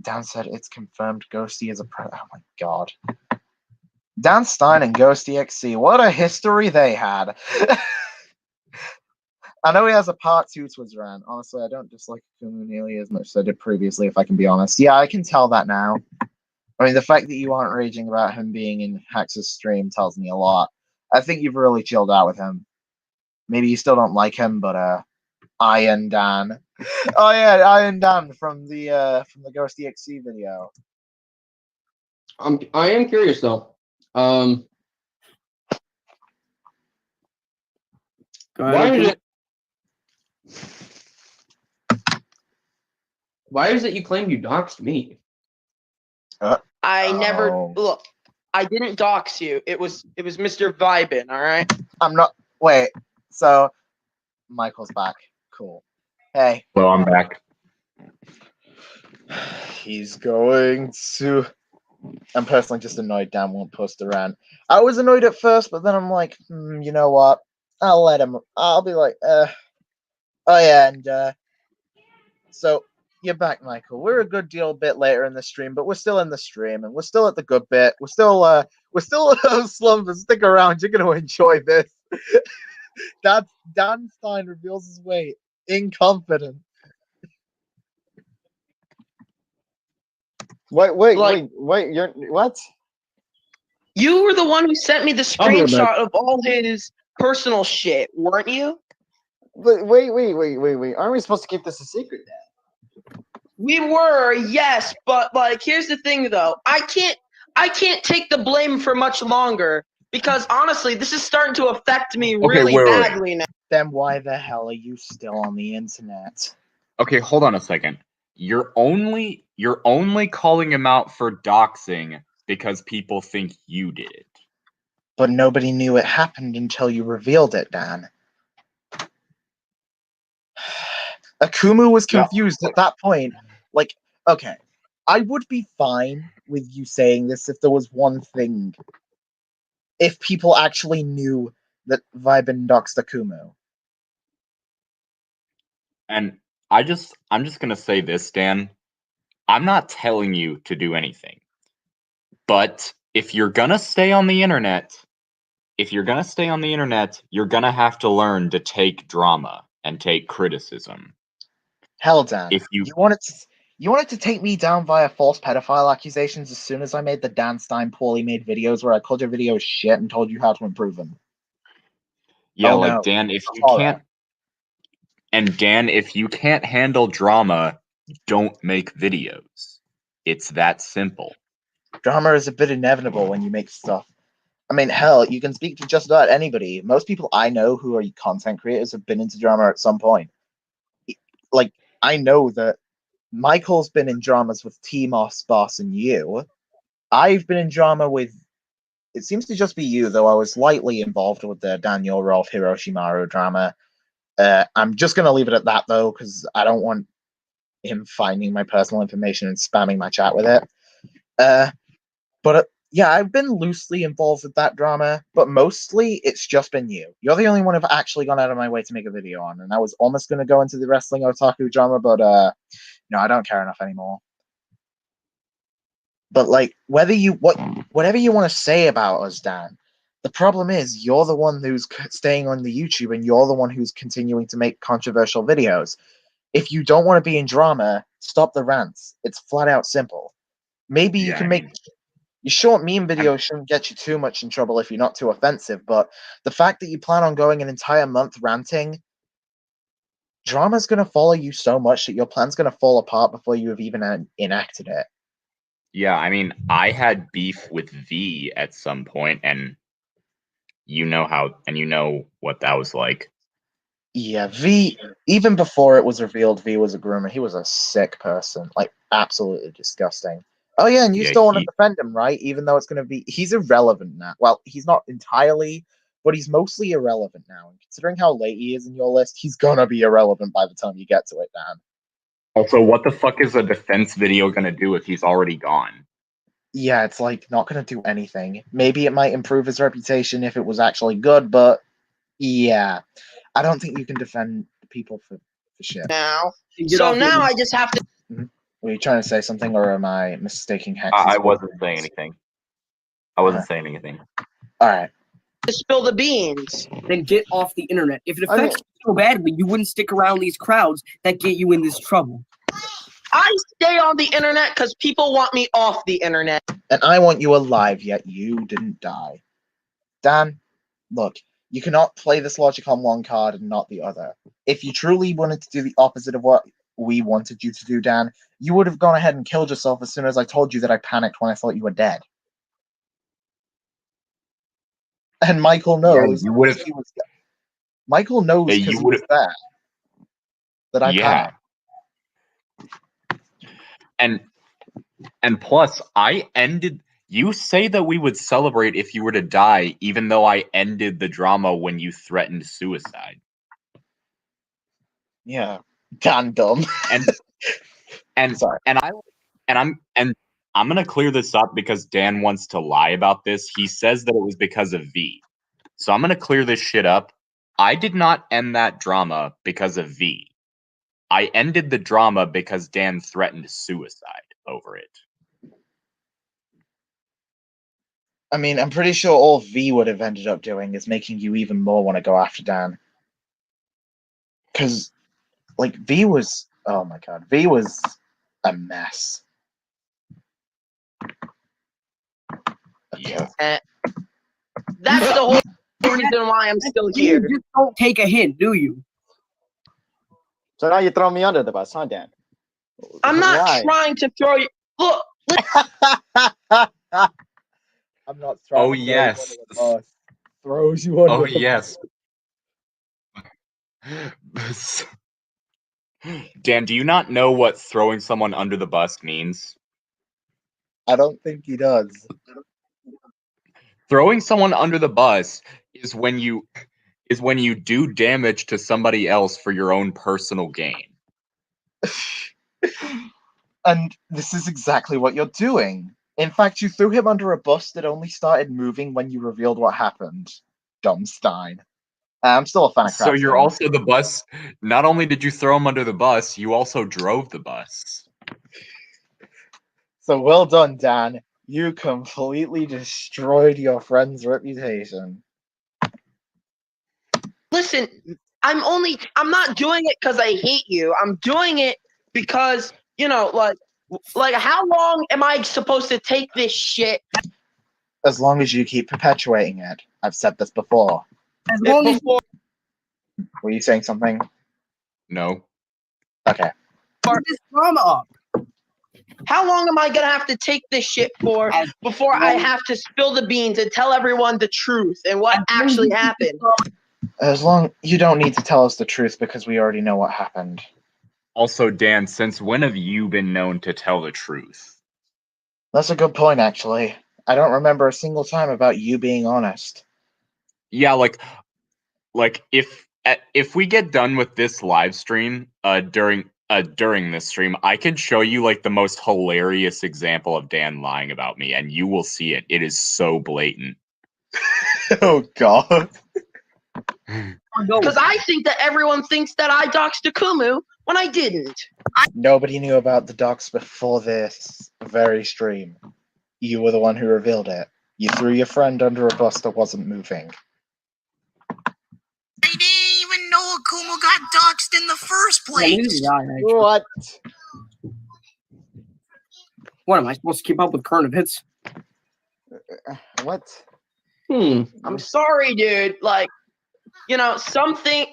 Dan said it's confirmed Ghosty is a oh my god. Dan Stein and GhostEXE, what a history they had. I know he has a part 2 to his rant. Honestly, I don't dislike Akumu nearly as much as I did previously, if I can be honest. Yeah, I can tell that now. I mean, the fact that you aren't raging about him being in Hax's stream tells me a lot. I think you've really chilled out with him. Maybe you still don't like him, but Iron Dan. Oh yeah, Iron Dan from the GhostEXE video. I am curious though. Why is it you claim you doxed me? I never look. I didn't dox you. It was Mr. Vibin. All right. I'm not. Wait. So Michael's back. Cool. Hey. Well, I'm back. He's going to. I'm personally just annoyed Dan won't post a rant. I was annoyed at first, but then I'm like, you know what? I'll let him. I'll be like, oh yeah, and so you're back, Michael. We're a good deal bit later in the stream, but we're still in the stream, and we're still at the good bit. We're still Slumber. Stick around. You're gonna enjoy this. Dan Stein reveals his weight. Inconfident. Wait, you're what? You were the one who sent me the screenshot of all his personal shit, weren't you? Wait. Aren't we supposed to keep this a secret, Dad? We were, yes, but like here's the thing though. I can't take the blame for much longer because honestly, this is starting to affect me really badly now. Then why the hell are you still on the internet? Okay, hold on a second. You're only calling him out for doxing because people think you did it. But nobody knew it happened until you revealed it, Dan. Akumu was confused at that point. Like, okay, I would be fine with you saying this if there was one thing. If people actually knew that Vibin doxed Akumu. And I'm just gonna say this, Dan. I'm not telling you to do anything. But if you're gonna stay on the internet, you're gonna have to learn to take drama and take criticism. Hell, Dan. If you wanted to take me down via false pedophile accusations as soon as I made the Dan Stein poorly made videos where I called your videos shit and told you how to improve them. Yeah, oh, like no. Dan, if you can't and Dan, if you can't handle drama, don't make videos. It's that simple. Drama is a bit inevitable when you make stuff. I mean, hell, you can speak to just about anybody. Most people I know who are content creators have been into drama at some point. Like, I know that Michael's been in dramas with T-Moss, Boss, and you. I've been in drama with... It seems to just be you, though I was lightly involved with the Daniel Rolf Hiroshimaru drama. I'm just going to leave it at that, though, because I don't want him finding my personal information and spamming my chat with it. Yeah, I've been loosely involved with that drama, but mostly it's just been you. You're the only one I've actually gone out of my way to make a video on, and I was almost going to go into the wrestling otaku drama, but no, I don't care enough anymore. But like, whatever you want to say about us, Dan, the problem is you're the one who's staying on the YouTube, and you're the one who's continuing to make controversial videos. If you don't want to be in drama, stop the rants. It's flat out simple. Maybe you can make... Your short meme videos shouldn't get you too much in trouble if you're not too offensive, but the fact that you plan on going an entire month ranting, drama's going to follow you so much that your plan's going to fall apart before you have even enacted it. Yeah, I mean, I had beef with V at some point, and you know what that was like. Yeah, V, even before it was revealed V was a groomer, he was a sick person. Like, absolutely disgusting. Oh yeah, and you still want to defend him, right? Even though it's going to be... He's irrelevant now. Well, he's not entirely, but he's mostly irrelevant now. And considering how late he is in your list, he's going to be irrelevant by the time you get to it, Dan. Also, what the fuck is a defense video going to do if he's already gone? yeah, it's like not going to do anything. Maybe it might improve his reputation if it was actually good, but yeah, I don't think you can defend people for shit. Now, Get so off the now internet. I just have to Were you trying to say something, or am I mistaking Hex? I wasn't saying anything. I wasn't saying anything. All right. spill the beans. Then get off the internet. If it I mean- affects you so badly, you wouldn't stick around these crowds that get you in this trouble. I stay on the internet because people want me off the internet. And I want you alive, yet you didn't die. Dan, look, you cannot play this logic on one card and not the other. If you truly wanted to do the opposite of what we wanted you to do, Dan, you would have gone ahead and killed yourself as soon as I told you that I panicked when I thought you were dead. And Michael knows you would've- he was. Michael knows Hey, because you he was would've- there that I panicked. And plus, I ended. You say that we would celebrate if you were to die, even though I ended the drama when you threatened suicide. Yeah, Dan dumb. And Sorry. I'm gonna clear this up because Dan wants to lie about this. He says that it was because of V. So I'm gonna clear this shit up. I did not end that drama because of V. I ended the drama because Dan threatened suicide over it. I mean, I'm pretty sure all V would have ended up doing is making you even more want to go after Dan. Because, like, V was. Oh my god. V was a mess. Okay. That's the whole reason why I'm still You here. just don't take a hint, do you? So now you throw me under the bus, huh, Dan? I'm not Why? trying to throw you. Look, I'm not throwing Oh, yes. under the bus. Throws you under Oh the yes. Dan, do you not know what throwing someone under the bus means? I don't think he does. Throwing someone under the bus is when you do damage to somebody else for your own personal gain. And this is exactly what you're doing. In fact, you threw him under a bus that only started moving when you revealed what happened. Dumbstein. I'm still a fan of So Crabs you're Game. also the bus. Not only did you throw him under the bus, you also drove the bus. So well done, Dan. You completely destroyed your friend's reputation. listen, I'm not doing it because I hate you. I'm doing it because, like how long am I supposed to take this shit? As long as you keep perpetuating it. I've said this before. As long as Before Were you saying something? No. Okay. you this drama up. how long am I gonna have to take this shit for before I have to spill the beans and tell everyone the truth and what actually happened? As long you don't need to tell us the truth because we already know what happened. Also, Dan, since when have you been known to tell the truth? That's a good point, actually. I don't remember a single time about you being honest. Yeah, like if we get done with this live stream during this stream, I can show you like the most hilarious example of Dan lying about me, and you will see it. It is so blatant. Oh god. Because I think that everyone thinks that I doxed Akumu when I didn't. Nobody knew about the docs before this very stream. You were the one who revealed it. You threw your friend under a bus that wasn't moving. I didn't even know Akumo got doxxed in the first Yeah, place. neither did I, actually. What? What am I supposed to keep up with current events? What? I'm sorry, dude. Like,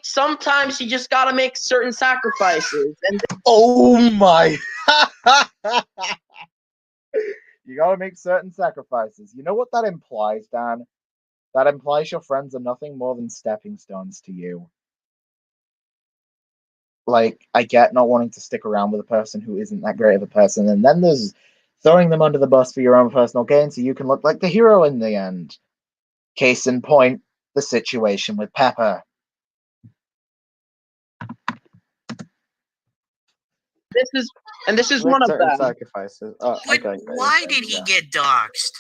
sometimes you just gotta make certain sacrifices. And Oh my! You gotta make certain sacrifices. You know what that implies, Dan? That implies your friends are nothing more than stepping stones to you. Like, I get not wanting to stick around with a person who isn't that great of a person, and then there's throwing them under the bus for your own personal gain so you can look like the hero in the end. Case in point, the situation with Pepper. this is one of certain them. sacrifices. Oh, But okay. why did he get doxxed?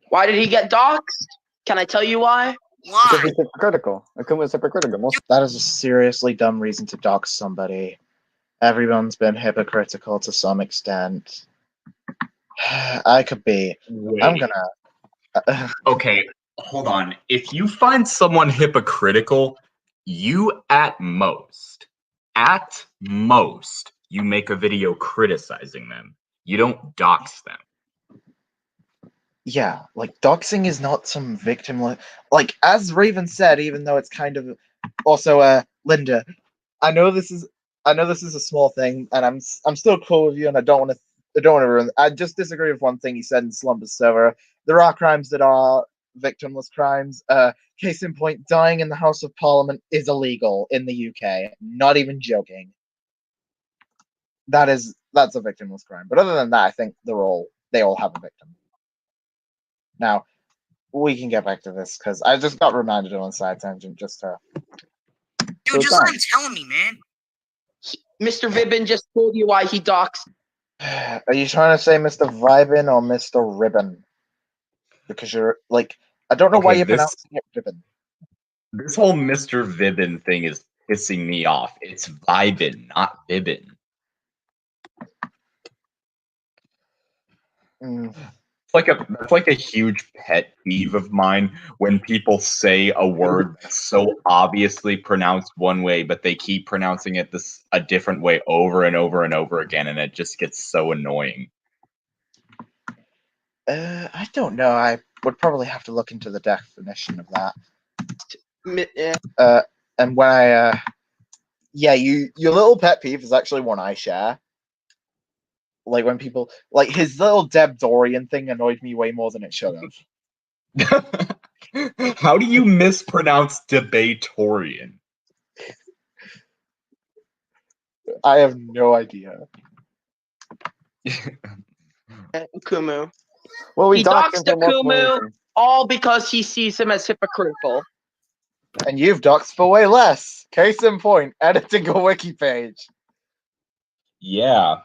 Why did he get doxxed? Can I tell you why? Because Why? he's hypocritical. Akuma's hypocritical. Most That is a seriously dumb reason to dox somebody. Everyone's been hypocritical to some extent. I could be. I'm Wait. gonna. Okay, hold on. If you find someone hypocritical, you at most, you make a video criticizing them. You don't dox them. Yeah, like doxing is not some victim. Like as Raven said, even though it's kind of also Linda. I know this is a small thing, and I'm still cool with you, and I don't want to ruin. I just disagree with one thing he said in Slumbers server. There are crimes that are victimless crimes. Case in point, dying in the House of Parliament is illegal in the UK. Not even joking. That's a victimless crime. But other than that, I think they all have a victim. Now, we can get back to this because I just got reminded on a side tangent just to. Dude, just let him tell me, man. Mr. Vibin just told you why he doxed. Are you trying to say Mr. Vibin or Mr. Ribbon? Because you're like, I don't know why you're pronouncing it Ribbon. This whole Mr. Vibin thing is pissing me off. It's Vibin, not Vibin. That's like a huge pet peeve of mine when people say a word that's so obviously pronounced one way, but they keep pronouncing it a different way over and over and over again, and it just gets so annoying. I don't know. I would probably have to look into the definition of that. And when I, your little pet peeve is actually one I share. Like when people like his little Deb Dorian thing annoyed me way more than it should have. How do you mispronounce debatorian? I have no idea. Kumu. Well, we He doxed doxed him for multiple Akumu reasons. all because he sees him as hypocritical. And you've doxed for way less. Case in point, editing a wiki page. Yeah.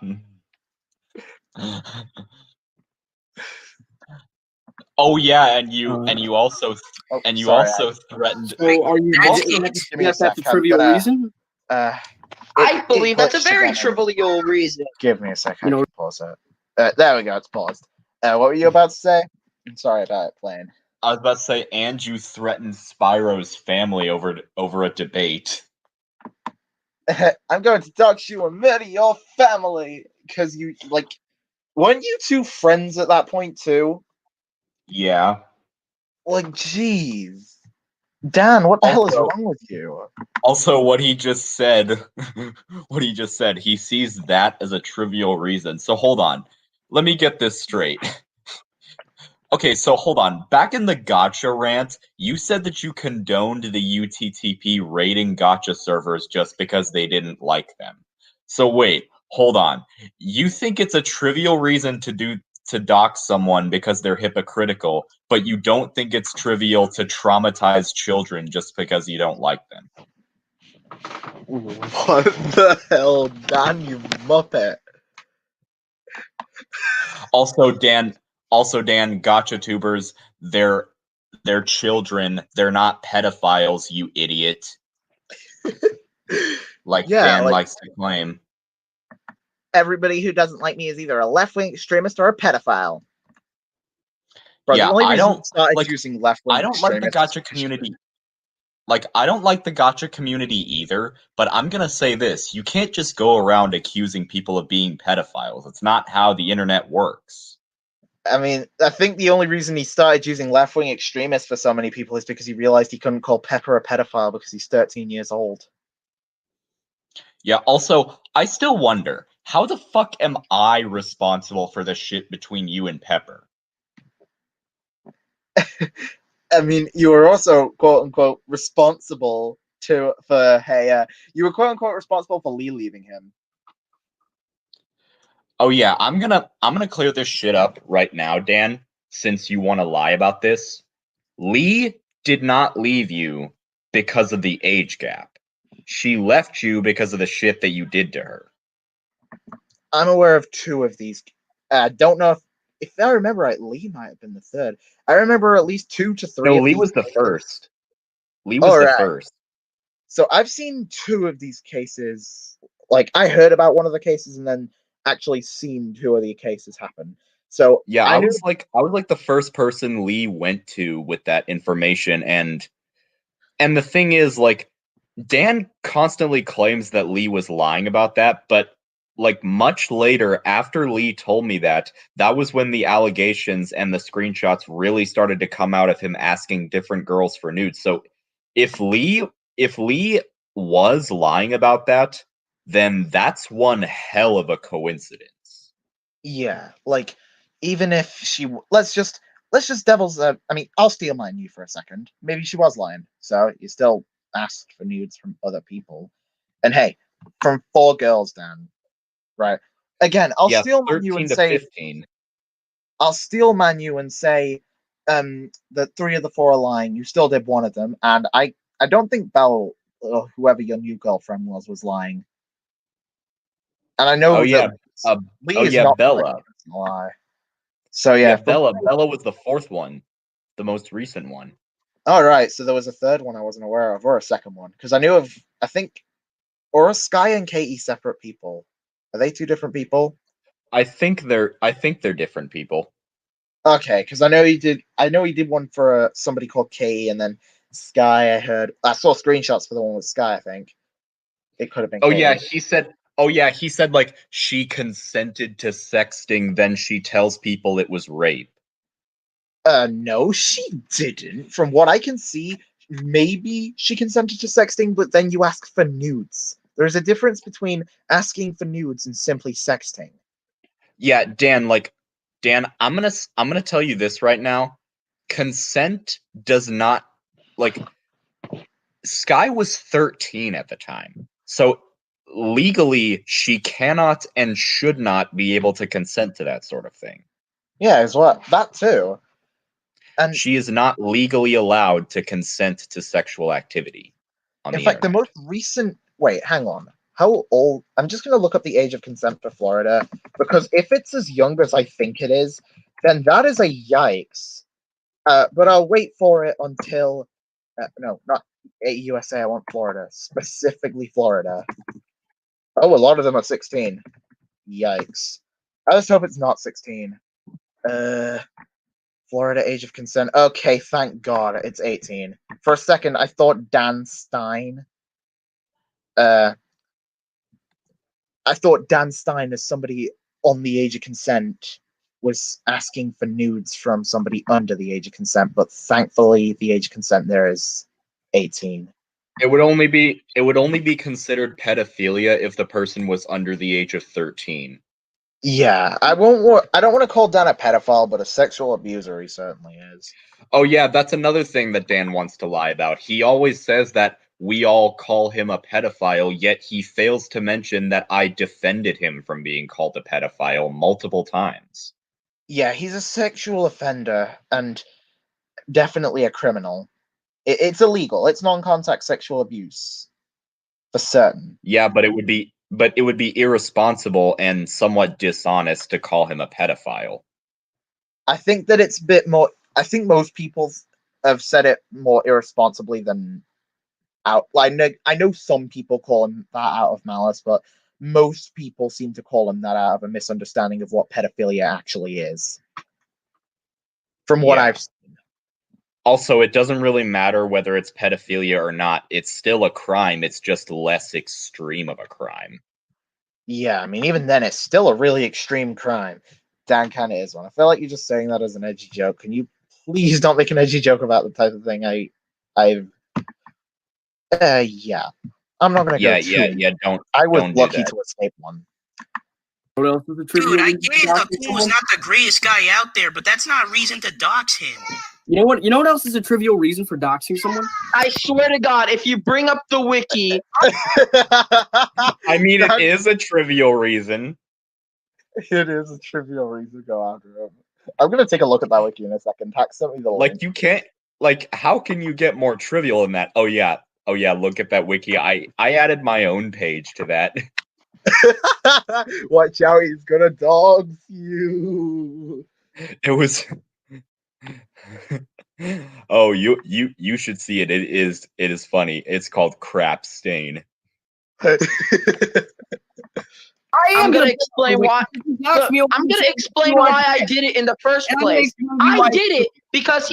Oh yeah, and you also threatened. So are you That's voting it. to death at the trivial reason? I believe that's a very trivial reason. Give me a second. I can pause it. There we go. It's paused. What were you about to say? I'm sorry about it playing. I was about to say, and you threatened Spyro's family over a debate. I'm going to dox you and murder your family because you weren't you two friends at that point too? Yeah. Like, jeez, Dan, what the hell is wrong with you? Also, what he just said, he sees that as a trivial reason. So hold on, let me get this straight. Okay, so hold on. Back in the Gacha rant, you said that you condoned the UTTP raiding Gacha servers just because they didn't like them. So wait, hold on. You think it's a trivial reason to dox someone because they're hypocritical, but you don't think it's trivial to traumatize children just because you don't like them? What the hell, Dan, you muppet? Also, Dan, Gacha tubers, they're children. They're not pedophiles, you idiot. Like Dan likes to claim. Everybody who doesn't like me is either a left-wing extremist or a pedophile. Bro, Yeah, the only I reason don't started using left-wing. I don't like the Gacha community. Like, I don't like the Gacha community either, but I'm gonna say this. You can't just go around accusing people of being pedophiles. It's not how the internet works. I mean, I think the only reason he started using left-wing extremists for so many people is because he realized he couldn't call Pepper a pedophile because he's 13 years old. Yeah, also, I still wonder, how the fuck am I responsible for the shit between you and Pepper? I mean, you were also quote-unquote responsible you were quote-unquote responsible for Lee leaving him. Oh yeah, I'm gonna clear this shit up right now, Dan, since you want to lie about this. Lee did not leave you because of the age gap. She left you because of the shit that you did to her. I'm aware of 2 of these. Don't know if I remember right, Lee might have been the third. I remember at least 2 to 3. No, of Lee these was the cases. first. Lee was the Alright. first. So I've seen 2 of these cases. Like, I heard about one of the cases and then actually seen 2 of the cases happen. So Yeah, I I knew. was like the first person Lee went to with that information, and the thing is, like, Dan constantly claims that Lee was lying about that, but like much later after Lee told me that was when the allegations and the screenshots really started to come out of him asking different girls for nudes. So if Lee was lying about that, then that's one hell of a coincidence. Yeah, like, even if let's just devil's. I mean, I'll steel mine you for a second. Maybe she was lying. So you still asked for nudes from other people, and hey, from 4 girls, Dan. Right. Again, I'll Yeah, steel man you 13 and to say 15. I'll steel man you and say that 3 of the 4 are lying. You still did one of them, and I don't think Belle, or whoever your new girlfriend was lying. And I know Oh yeah, that Lee oh is yeah, not Bella. a lie. So Yeah, yeah, Bella was the 4th one, the most recent one. all right. So there was a 3rd one I wasn't aware of, or a 2nd one, because I knew of. I think, or are Sky and Katie separate people? Are they 2 different people? I think they're different people. Okay, because I know he did. I know he did one for somebody called Katie, and then Sky. I saw screenshots for the one with Sky. I think it could have been. Oh Katie. yeah, he said like she consented to sexting, then she tells people it was rape. No, she didn't. From what I can see, maybe she consented to sexting, but then you ask for nudes. There's a difference between asking for nudes and simply sexting. Yeah, Dan, I'm gonna tell you this right now. Consent does not, like, Sky was 13 at the time. So legally she cannot and should not be able to consent to that sort of thing. Yeah, is what that too. And she is not legally allowed to consent to sexual activity on in the fact, the internet. most recent. Wait, hang on. How old? I'm just gonna look up the age of consent for Florida, because if it's as young as I think it is, then that is a yikes. But I'll wait for it until. No, not USA. I want Florida, specifically Florida. Oh, a lot of them are 16. Yikes. I just hope it's not 16. Florida age of consent. Okay, thank God it's 18. For a second, I thought Dan Stein. I thought Dan Stein is somebody on the age of consent was asking for nudes from somebody under the age of consent, but thankfully the age of consent there is 18. It would only be considered pedophilia if the person was under the age of 13. Yeah, I don't want to call Dan a pedophile, but a sexual abuser he certainly is. Oh yeah, that's another thing that Dan wants to lie about. He always says that we all call him a pedophile, yet he fails to mention that I defended him from being called a pedophile multiple times. Yeah, he's a sexual offender and definitely a criminal. It's illegal. It's non-contact sexual abuse for certain. Yeah, but it would be irresponsible and somewhat dishonest to call him a pedophile. I think that it's a bit more. I think most people have said it more irresponsibly than out. I know some people call him that out of malice, but most people seem to call him that out of a misunderstanding of what pedophilia actually is. From what I've seen. Also, it doesn't really matter whether it's pedophilia or not. It's still a crime. It's just less extreme of a crime. Yeah, I mean, even then, it's still a really extreme crime. Dan kind of is one. I feel like you're just saying that as an edgy joke. Can you please don't make an edgy joke about the type of thing yeah. I'm not gonna go too. Don't. I was don't do lucky that. to escape one. What else is a trivial Dude, I reason get to dox Akuma's someone? not the greatest guy out there, but that's not reason to dox him. You know what? You know what else is a trivial reason for doxing someone? I swear to God, if you bring up the wiki, I mean, it is a trivial reason. It is a trivial reason to go after him. I'm gonna take a look at that wiki in a second. Send me the link. Like, you can't. Like, how can you get more trivial than that? Oh yeah. Look at that wiki. I added my own page to that. Watch out, he's gonna dogs you. It was. Oh, you should see it. It is funny. It's called Crap Stain. I'm gonna explain why. Look, I'm gonna explain why I did it in the first place. I did it because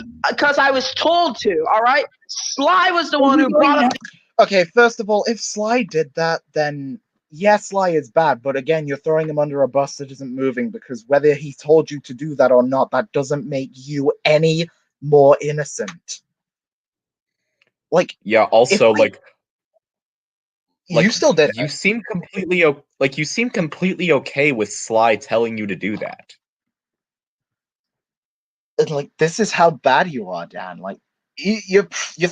I was told to. All right. Sly was the one who brought up. Okay, first of all, if Sly did that, then yes, Sly is bad. But again, you're throwing him under a bus that isn't moving, because whether he told you to do that or not, that doesn't make you any more innocent. Like, yeah. Also, you still did. You seem completely okay with Sly telling you to do that. And, like, this is how bad you are, Dan. Like, you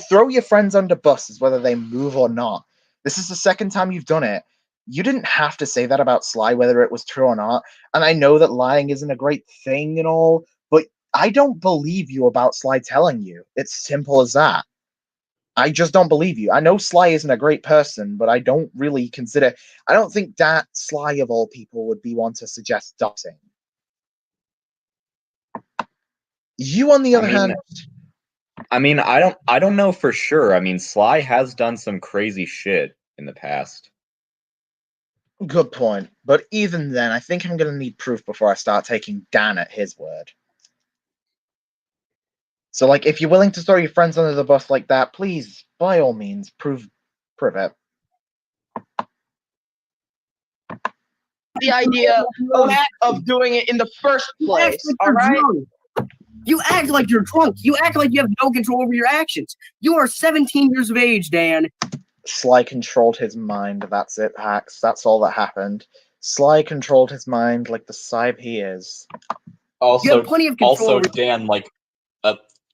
throw your friends under buses whether they move or not. This is the second time you've done it. You didn't have to say that about Sly, whether it was true or not. And I know that lying isn't a great thing and all, but I don't believe you about Sly telling you. It's simple as that. I just don't believe you. I know Sly isn't a great person, but I don't think that Sly of all people would be one to suggest doxing. You, on the other hand, I mean, I don't know for sure. I mean, Sly has done some crazy shit in the past. good point. But even then, I think I'm going to need proof before I start taking Dan at his word. So, like, if you're willing to throw your friends under the bus like that, please, by all means, prove it. The idea of doing it in the first place. All right. You act like you're drunk. You act like you have no control over your actions. You are 17 years of age, Dan. Sly controlled his mind. That's it, Hacks. That's all that happened. Sly controlled his mind like the scythe he is. You have plenty of control over- Dan,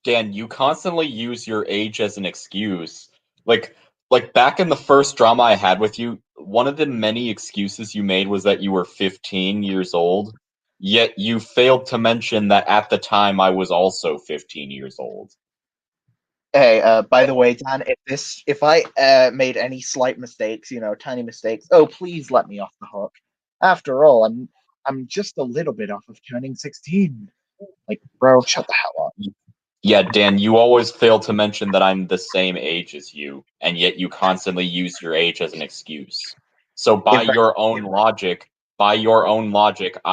Dan, you constantly use your age as an excuse. Like back in the first drama I had with you, one of the many excuses you made was that you were 15 years old. Yet you failed to mention that at the time I was also 15 years old. Hey, by the way, Dan, if I made any slight mistakes, tiny mistakes, please let me off the hook. After all, I'm just a little bit off of turning 16. Like, bro, shut the hell up. Yeah, Dan, you always fail to mention that I'm the same age as you, and yet you constantly use your age as an excuse. So by your own logic, I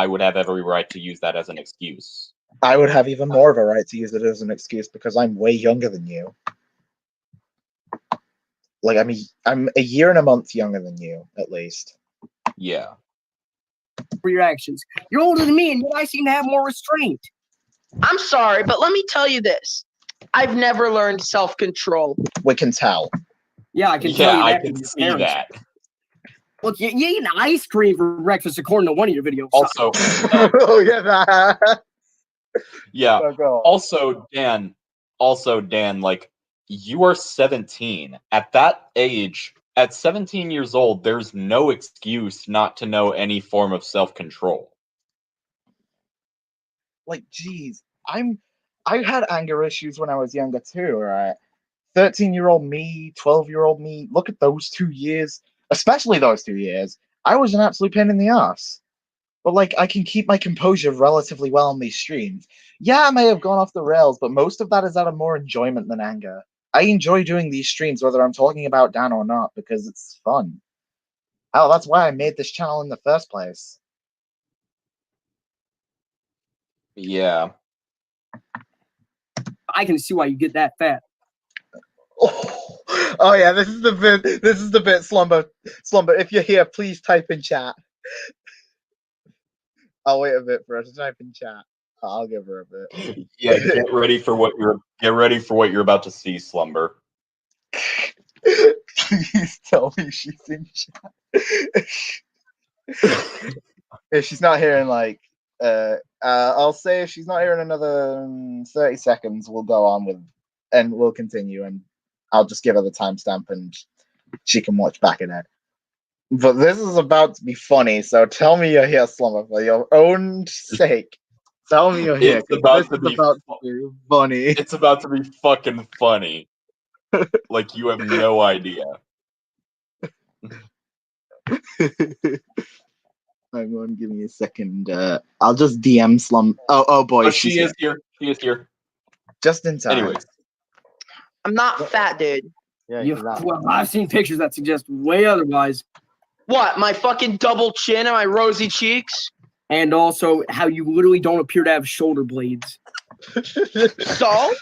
would have every right to use that as an excuse. I would have even more of a right to use it as an excuse because I'm way younger than you. Like, I'm a year and a month younger than you, at least. Yeah. For your actions. You're older than me, and yet I seem to have more restraint. I'm sorry, but let me tell you this. I've never learned self-control. We can tell. Yeah, I can tell you that. I can see that. Look, you eat ice cream for breakfast according to one of your videos. Also, look at that. Yeah. Also, Dan, like, you are 17. At that age, at 17 years old, there's no excuse not to know any form of self-control. Like, geez, I had anger issues when I was younger too, right? 13-year-old me, 12-year-old me, look at those 2 years, especially those 2 years. I was an absolute pain in the ass. But, like, I can keep my composure relatively well on these streams. Yeah, I may have gone off the rails, but most of that is out of more enjoyment than anger. I enjoy doing these streams, whether I'm talking about Dan or not, because it's fun. Hell, that's why I made this channel in the first place. Yeah. I can see why you get that fat. Oh yeah, this is the bit, Slumber. Slumber, if you're here, please type in chat. I'll wait a bit for her to type in chat. I'll give her a bit. Yeah, get ready for what you're about to see, Slumber. Please tell me she's in chat. If she's not here in like I'll say if she's not here in another 30 seconds, we'll go on with and we'll continue, and I'll just give her the timestamp and she can watch back in it. But this is about to be funny, so tell me you're here, Slumber, for your own sake. Tell me you're here. It's about to be funny. It's about to be fucking funny. Like, you have no idea. Hang on, give me a second. I'll just DM Slum. Oh boy, Oh, she's she is here. She is here. just in time. Anyways, I'm not fat, dude. Yeah, You, he's not. well, I've seen pictures that suggest way otherwise, What? My fucking double chin and my rosy cheeks? and also how you literally don't appear to have shoulder blades. So,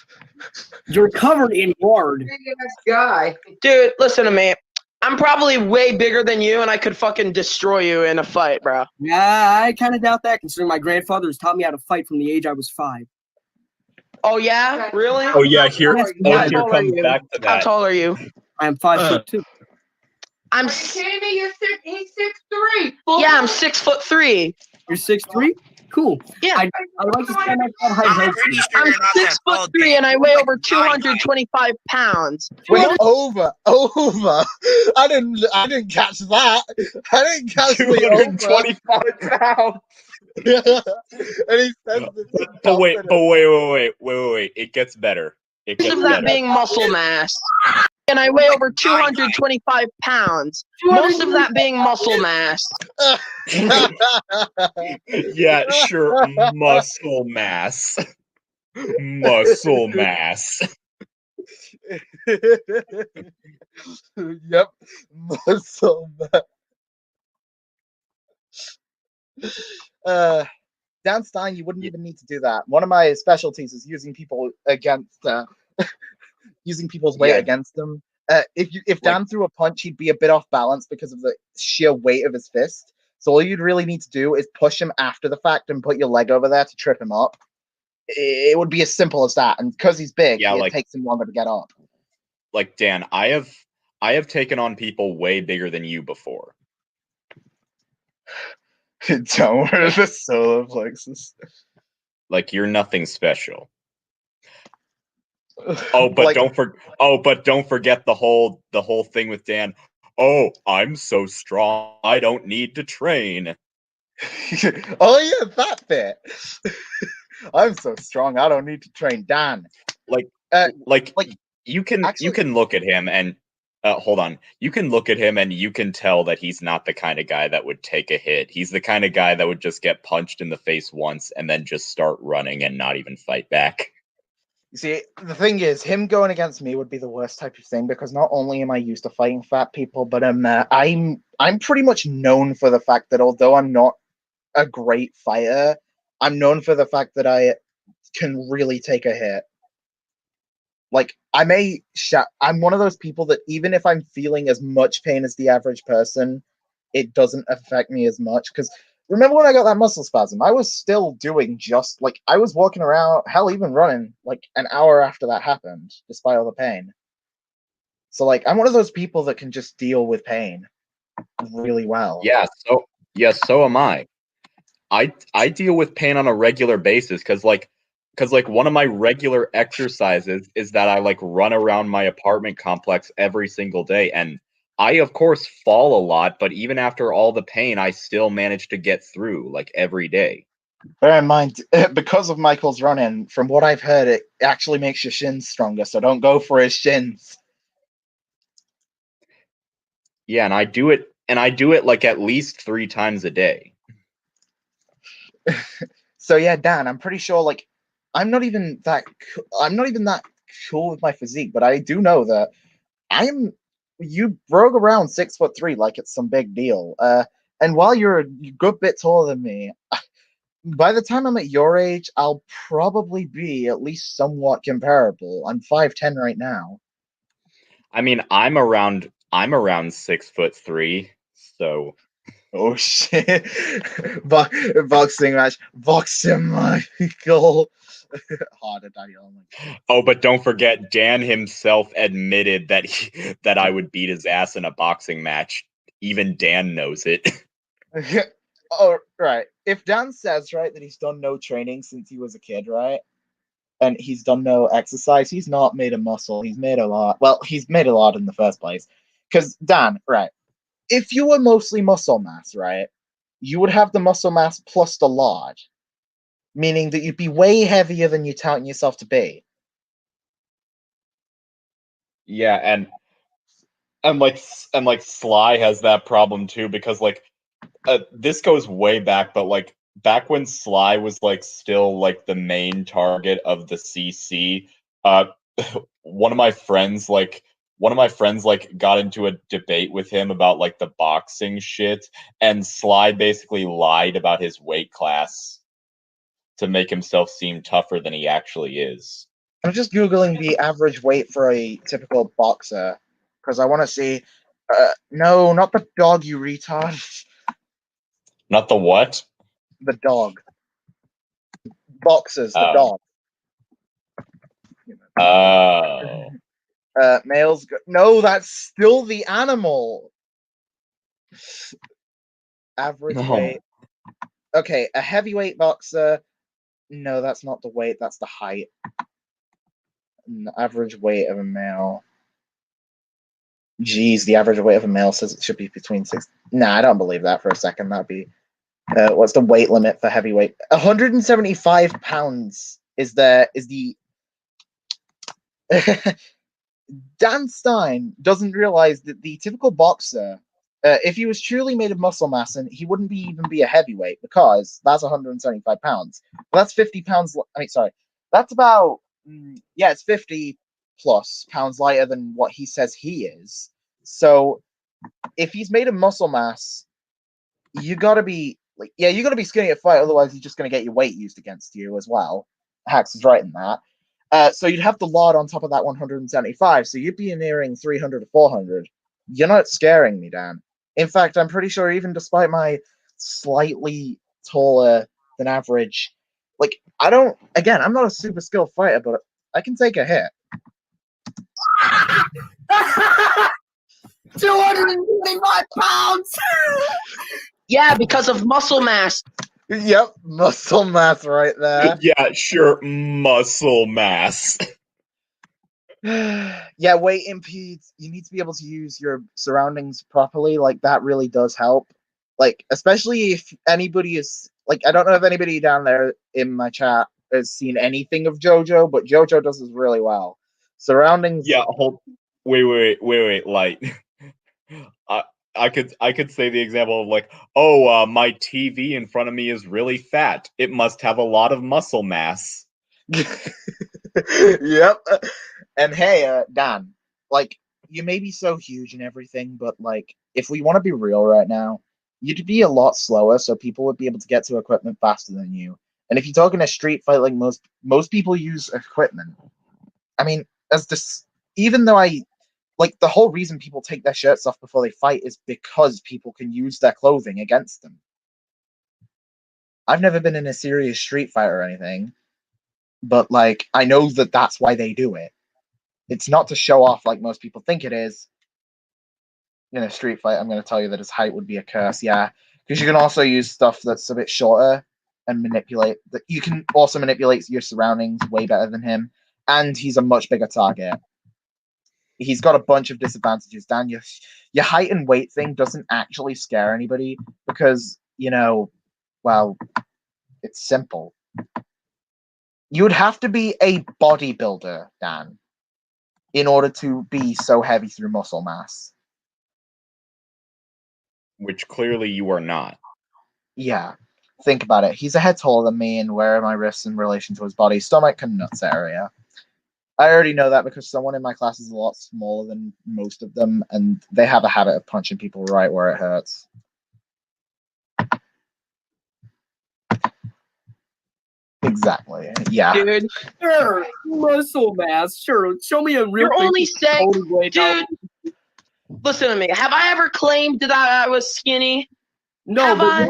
You're covered in lard. Big ass guy. dude, listen to me. I'm probably way bigger than you, and I could fucking destroy you in a fight, bro. Yeah, I kind of doubt that, considering my grandfather has taught me how to fight from the age I was 5. Oh yeah, really? oh yeah, here, Yes, oh, How here tall are comes you? back to How that. tall are you? I am 5'2". I'm. Are you kidding me? He's 6'3". Yeah, I'm 6'3". You're 6'3"? Cool. Yeah. I like to stand at that height. I'm pretty sure I'm you're not that tall, 6'3" Dan. and I weigh You're over like 9'9". 225 pounds. Wait, over. I didn't catch that. I didn't catch the over. 225 pounds. And he says this But wait, confident. wait. It gets better. It Most gets of that better. being muscle mass. And I weigh over 225 pounds. Most of that being muscle mass. Yeah, sure. Muscle mass. Muscle mass. Yep, muscle man. Dan Stein, you wouldn't even need to do that. One of my specialties is using people against using people's weight Yeah. against them. If Dan threw a punch, he'd be a bit off balance because of the sheer weight of his fist. So all you'd really need to do is push him after the fact and put your leg over there to trip him up. It would be as simple as that. And because he's big, Yeah, it like- takes him longer to get up. Like Dan, I have taken on people way bigger than you before. Don't wear the solar plexus. Like you're nothing special. Oh, but Like- don't forget the whole thing with Dan. Oh, I'm so strong. I don't need to train. Oh yeah, that bit. I'm so strong. I don't need to train. Dan. Like you can look at him and hold on. You can look at him and you can tell that he's not the kind of guy that would take a hit. He's the kind of guy that would just get punched in the face once and then just start running and not even fight back. You see, the thing is, him going against me would be the worst type of thing because not only am I used to fighting fat people, but I'm pretty much known for the fact that although I'm not a great fighter, I'm known for the fact that I can really take a hit. Like I'm one of those people that even if I'm feeling as much pain as the average person, it doesn't affect me as much. Because remember when I got that muscle spasm, I was still doing just like I was walking around, hell, even running like an hour after that happened, despite all the pain. So like I'm one of those people that can just deal with pain really well. Yeah, so am I. I deal with pain on a regular basis because one of my regular exercises is that I like run around my apartment complex every single day, and I of course fall a lot, but even after all the pain, I still manage to get through like every day. Bear in mind, because of Michael's running, from what I've heard, it actually makes your shins stronger. So don't go for his shins. Yeah, and I do it like at least 3 times a day. So yeah, Dan, I'm pretty sure like I'm not even that cool with my physique, but I do know that you broke around 6'3" like it's some big deal. And while you're a good bit taller than me, by the time I'm at your age, I'll probably be at least somewhat comparable. I'm 5'10" right now. I mean, I'm around 6'3", so. Oh shit! Boxing match, boxing Michael. Harder, Daddy. Oh my God. Oh, but don't forget, Dan himself admitted that I would beat his ass in a boxing match. Even Dan knows it. Oh, right. If Dan says, right, that he's done no training since he was a kid, right? And he's done no exercise, he's not made a muscle. He's made a lot. Well, he's made a lot in the first place. Because, Dan, right, if you were mostly muscle mass, right, you would have the muscle mass plus the lard. Meaning that you'd be way heavier than you're touting yourself to be. Yeah, and like Sly has that problem too, because like this goes way back, but like back when Sly was like still like the main target of the CC, one of my friends got into a debate with him about like the boxing shit, and Sly basically lied about his weight class to make himself seem tougher than he actually is. I'm just googling the average weight for a typical boxer because I want to see. No, not the dog, you retard. Not the what? The dog. Boxers, the Oh. dog. Oh. Males. No, that's still the animal. Average No. weight. Okay, a heavyweight boxer. No, that's not the weight. That's the height. The average weight of a male. Geez, the average weight of a male says it should be between 6. Nah, I don't believe that for a second. That'd be. What's the weight limit for heavyweight? 175 pounds is the. Dan Stein doesn't realize that the typical boxer, if he was truly made of muscle mass, and he wouldn't even be a heavyweight because that's 175 pounds. Well, that's 50 pounds. I mean, sorry, that's about it's 50 plus pounds lighter than what he says he is. So, if he's made of muscle mass, you gotta be you gotta be skinny at fight. Otherwise, he's just gonna get your weight used against you as well. Hax is right in that. So you'd have the lot on top of that 175. So you'd be nearing 300 to 400. You're not scaring me, Dan. In fact, I'm pretty sure even despite my slightly taller than average, I'm not a super skilled fighter, but I can take a hit. 225 pounds! Yeah, because of muscle mass. Yep, muscle mass right there. Yeah, sure, muscle mass. Yeah, weight impedes. You need to be able to use your surroundings properly. Like, that really does help. Like, especially if anybody is I don't know if anybody down there in my chat has seen anything of JoJo, but JoJo does this really well. Surroundings. Yeah, wait, light. I could say the example of my TV in front of me is really fat. It must have a lot of muscle mass. Yep. And hey, Dan, you may be so huge and everything, but if we want to be real right now, you'd be a lot slower, so people would be able to get to equipment faster than you. And if you're talking a street fight, most people use equipment. I mean, even though the whole reason people take their shirts off before they fight is because people can use their clothing against them. I've never been in a serious street fight or anything, but I know that that's why they do it. It's not to show off like most people think it is. In a street fight, I'm going to tell you that his height would be a curse, yeah. Because you can also use stuff that's a bit shorter and manipulate. You can also manipulate your surroundings way better than him, and he's a much bigger target. He's got a bunch of disadvantages. Dan, your height and weight thing doesn't actually scare anybody because, it's simple. You would have to be a bodybuilder, Dan, in order to be so heavy through muscle mass. Which clearly you are not. Yeah. Think about it. He's a head taller than me, and where are my wrists in relation to his body? Stomach and nuts area. I already know that because someone in my class is a lot smaller than most of them, and they have a habit of punching people right where it hurts. Exactly. Yeah. Dude. Sure, muscle mass. Sure, show me a real. You're only saying, dude. Listen to me. Have I ever claimed that I was skinny? No,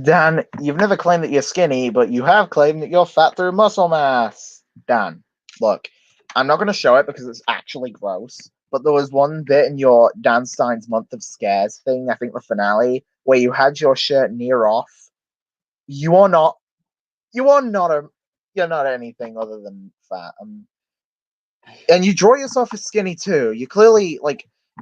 Dan, you've never claimed that you're skinny, but you have claimed that you're fat through muscle mass. Dan, look, I'm not going to show it because it's actually gross, but there was one bit in your Dan Stein's Month of Scares thing, I think the finale, where you had your shirt near off. You're not anything other than fat. And you draw yourself as skinny too. You clearly,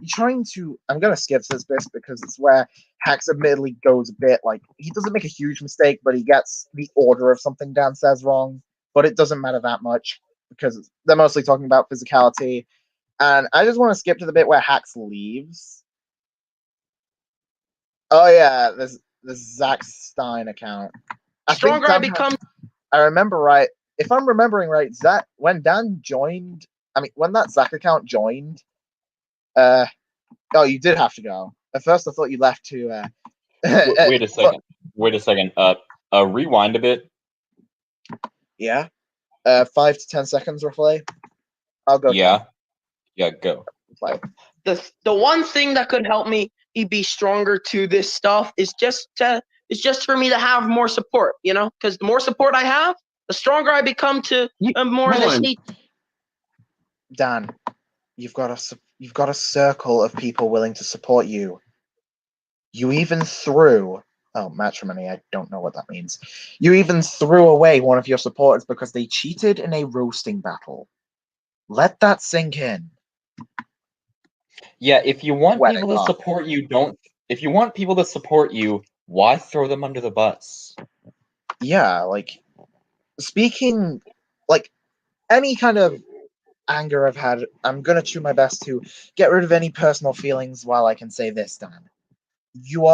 you're trying to. I'm going to skip this bit because it's where Hax admittedly goes a bit, he doesn't make a huge mistake, but he gets the order of something Dan says wrong. But it doesn't matter that much because they're mostly talking about physicality. And I just want to skip to the bit where Hax leaves. Oh yeah, this Zach Stein account. The stronger I Dan become. I remember right. If I'm remembering right, Zach when Dan joined, when that Zach account joined, oh, you did have to go. At first, I thought you left to. Wait a second. Wait a second. Rewind a bit. Yeah. 5 to 10 seconds roughly. I'll go. Yeah. 10. Yeah. Go. The one thing that could help me be stronger to this stuff is just for me to have more support. You know, because the more support I have, the stronger I become to more of this. Dan, you've got a circle of people willing to support you. You even threw matrimony, I don't know what that means. You even threw away one of your supporters because they cheated in a roasting battle. Let that sink in. Yeah, if you want people to support you, if you want people to support you, why throw them under the bus? Yeah, speaking any kind of anger I've had, I'm gonna do my best to get rid of any personal feelings while I can say this, Dan. You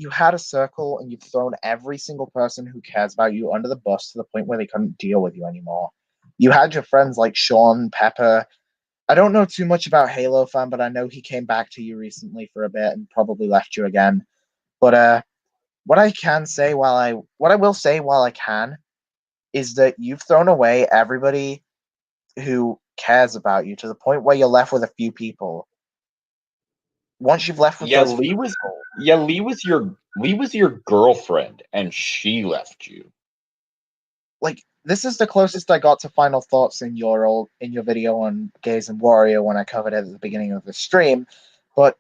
had a circle and you've thrown every single person who cares about you under the bus to the point where they couldn't deal with you anymore. You had your friends like Sean, Pepper. I don't know too much about Halo Fan, but I know he came back to you recently for a bit and probably left you again. But what I will say while I can is that you've thrown away everybody who cares about you to the point where you're left with a few people. Once you've left with those Lee was your girlfriend and she left you. This is the closest I got to final thoughts in your video on Gaze and Warrior when I covered it at the beginning of the stream. But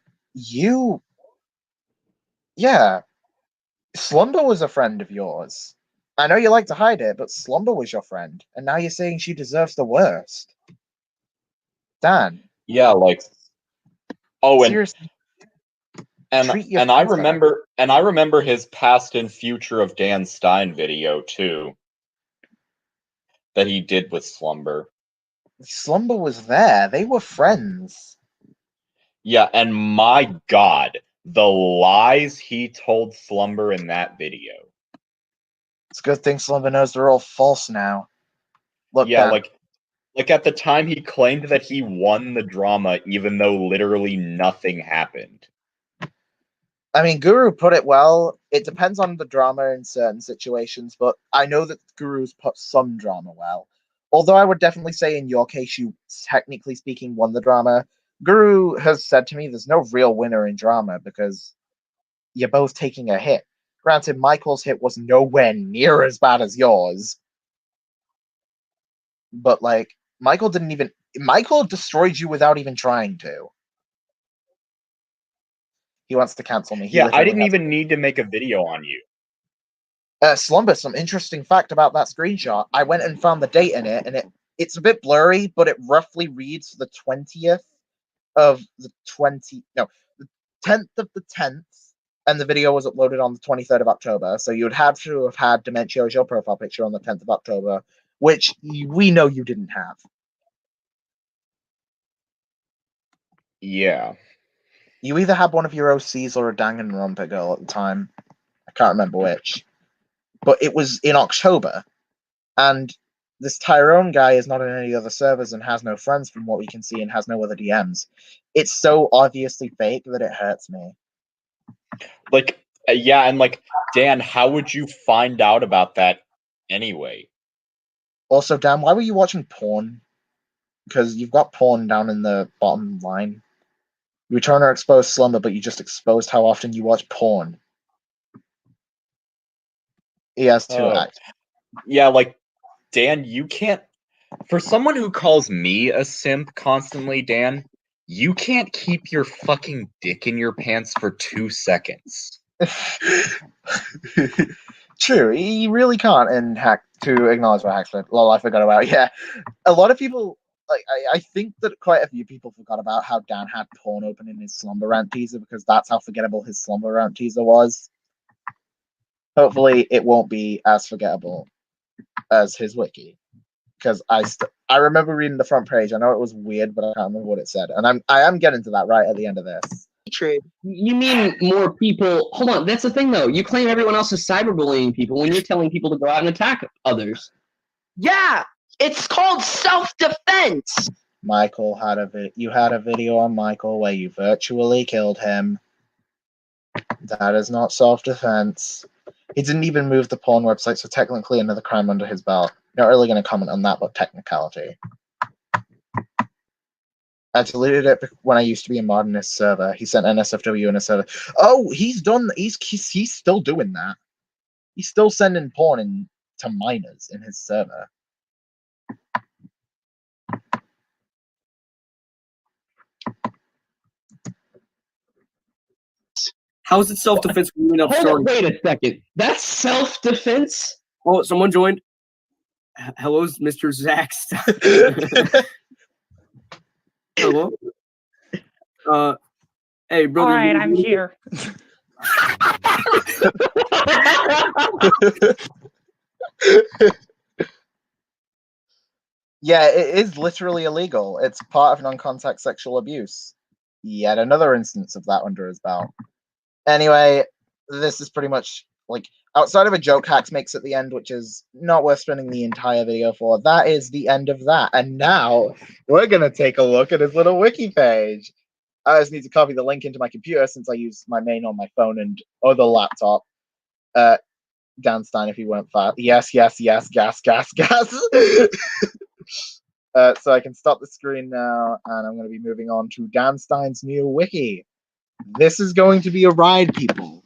Slumber was a friend of yours. I know you like to hide it, but Slumber was your friend, and now you're saying she deserves the worst. Dan. Yeah, seriously. And I remember his past and future of Dan Stein video too. That he did with Slumber. Slumber was there. They were friends. Yeah, and my God, the lies he told Slumber in that video. It's a good thing Slumber knows they're all false now. Look, yeah, Dan. like at the time he claimed that he won the drama even though literally nothing happened. I mean, Guru put it well. It depends on the drama in certain situations, but I know that Guru's put some drama well. Although I would definitely say in your case, you, technically speaking, won the drama. Guru has said to me there's no real winner in drama because you're both taking a hit. Granted, Michael's hit was nowhere near as bad as yours. But, Michael destroyed you without even trying to. He wants to cancel me. Yeah, I didn't even need to make a video on you. Slumber, some interesting fact about that screenshot. I went and found the date in it, and it's a bit blurry, but it roughly reads the 20th of the 10th of the 10th, and the video was uploaded on the 23rd of October, so you would have to have had Dementio as your profile picture on the 10th of October, which we know you didn't have. Yeah. You either had one of your OCs or a Danganronpa girl at the time. I can't remember which. But it was in October. And this Tyrone guy is not in any other servers and has no friends from what we can see and has no other DMs. It's so obviously fake that it hurts me. Yeah, and Dan, how would you find out about that anyway? Also, Dan, why were you watching porn? Because you've got porn down in the bottom line. You were trying to expose Slumber, but you just exposed how often you watch porn. He has two acts. Yeah, Dan, you can't... For someone who calls me a simp constantly, Dan, you can't keep your fucking dick in your pants for 2 seconds. True, he really can't. And to acknowledge what Hack said. Well, I forgot about. Yeah, a lot of people. I think that quite a few people forgot about how Dan had porn open in his Slumber Rant teaser because that's how forgettable his Slumber Rant teaser was. Hopefully, it won't be as forgettable as his wiki. because I remember reading the front page. I know it was weird, but I can't remember what it said. And I am getting to that right at the end of this. Trade. You mean more people? Hold on, that's the thing though. You claim everyone else is cyberbullying people when you're telling people to go out and attack others. Yeah, it's called self-defense. Michael you had a video on Michael where you virtually killed him. That is not self-defense. He didn't even move the porn website, so technically another crime under his belt. Not really going to comment on that, but technicality. I deleted it when I used to be a modernist server. He sent NSFW in a server. Oh, he's done. He's still doing that. He's still sending porn to minors in his server. How is it self-defense when you end up Hold on, starting? wait a second. That's self-defense? Oh, someone joined. Hello, Mr. Zach. Hello. Hey, brother. All right, I'm here. Yeah, it is literally illegal. It's part of non-contact sexual abuse. Yet another instance of that under his belt. Anyway, this is pretty much like outside of a joke Hacks makes at the end, which is not worth spending the entire video for. That is the end of that. And now we're gonna take a look at his little wiki page. I just need to copy the link into my computer since I use my main on my phone and other laptop. Dan Stein, if you weren't fast. Yes, gas. So I can stop the screen now, and I'm going to be moving on to Dan Stein's new wiki. This is going to be a ride, people.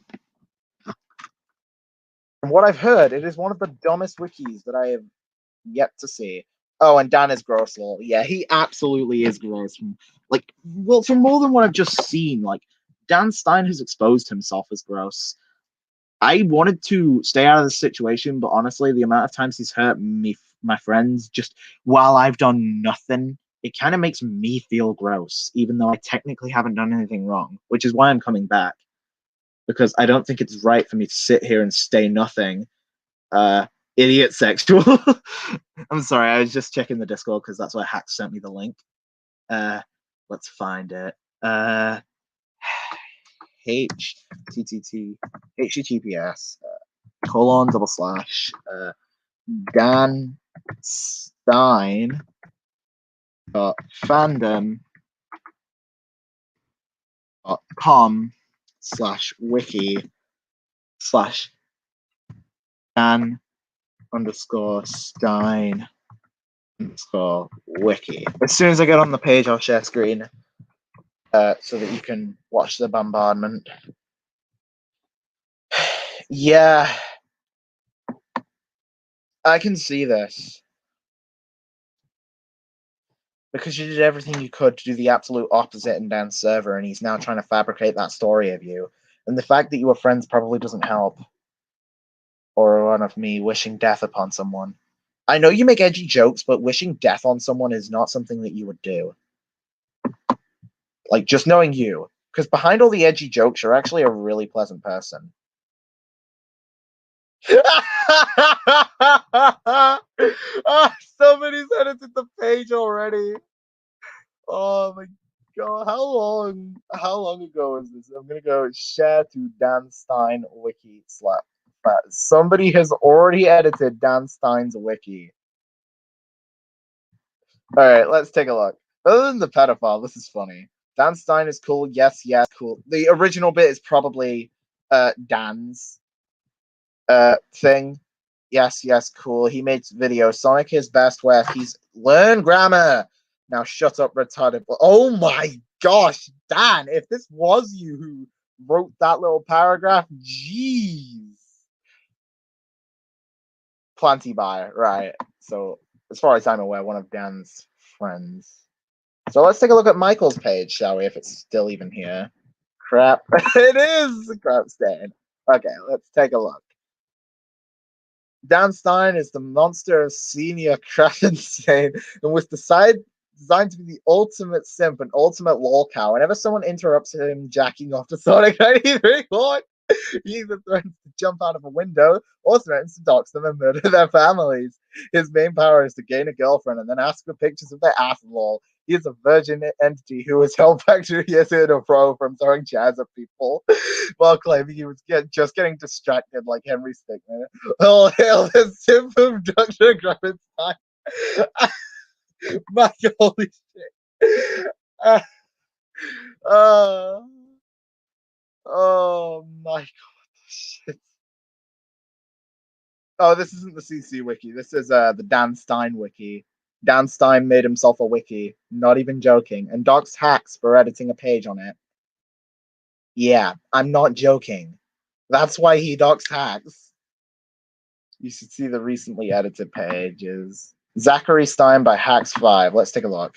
From what I've heard, it is one of the dumbest wikis that I have yet to see. Oh, and Dan is gross, lol. Yeah, he absolutely is gross. From more than what I've just seen, like, Dan Stein has exposed himself as gross. I wanted to stay out of the situation, but honestly, the amount of times he's hurt me, my friends, just while I've done nothing, it kind of makes me feel gross, even though I technically haven't done anything wrong, which is why I'm coming back. Because I don't think it's right for me to sit here and stay nothing. Idiot sexual. I'm sorry, I was just checking the Discord because that's why Hacks sent me the link. Let's find it. HTTPS :/Dan Stein fandom.com/wiki/Dan_Stein_wiki. As soon as I get on the page, I'll share screen so that you can watch the bombardment. Yeah, I can see this. Because you did everything you could to do the absolute opposite in Dan's server, and he's now trying to fabricate that story of you. And the fact that you were friends probably doesn't help. Or one of me wishing death upon someone. I know you make edgy jokes, but wishing death on someone is not something that you would do. Like, just knowing you. Because behind all the edgy jokes, you're actually a really pleasant person. Somebody's edited the page already. Oh my god, how long ago is this? I'm gonna go share to Dan Stein wiki /. Somebody has already edited Dan Stein's wiki. Alright, let's take a look. Other than the pedophile, this is funny. Dan Stein is cool, yes, cool. The original bit is probably Dan's thing. Yes, cool. He makes videos. Sonic is best where he's learn grammar. Now shut up, retarded. Oh my gosh, Dan, if this was you who wrote that little paragraph, jeez. Plenty by, right. So as far as I'm aware, one of Dan's friends. So let's take a look at Michael's page, shall we, if it's still even here. Crap. It is a crap stand. Okay, let's take a look. Dan Stein is the monster of senior crap insane and was designed to be the ultimate simp and ultimate lol cow. Whenever someone interrupts him jacking off to Sonic 93, what? He either threatens to jump out of a window or threatens to dox them and murder their families. His main power is to gain a girlfriend and then ask for pictures of their ass lol. He is a virgin entity who was held back 2 years in a row from throwing jazz at people while claiming he was just getting distracted like Henry Stickmin. Oh, hail the simp of Dr. Grafenstein. My holy shit. Oh my god, shit. Oh, this isn't the CC wiki. This is the Dan Stein wiki. Dan Stein made himself a wiki. Not even joking. And doxed hacks for editing a page on it. Yeah, I'm not joking. That's why he doxed hacks. You should see the recently edited pages. Zachary Stein by Hacks5. Let's take a look.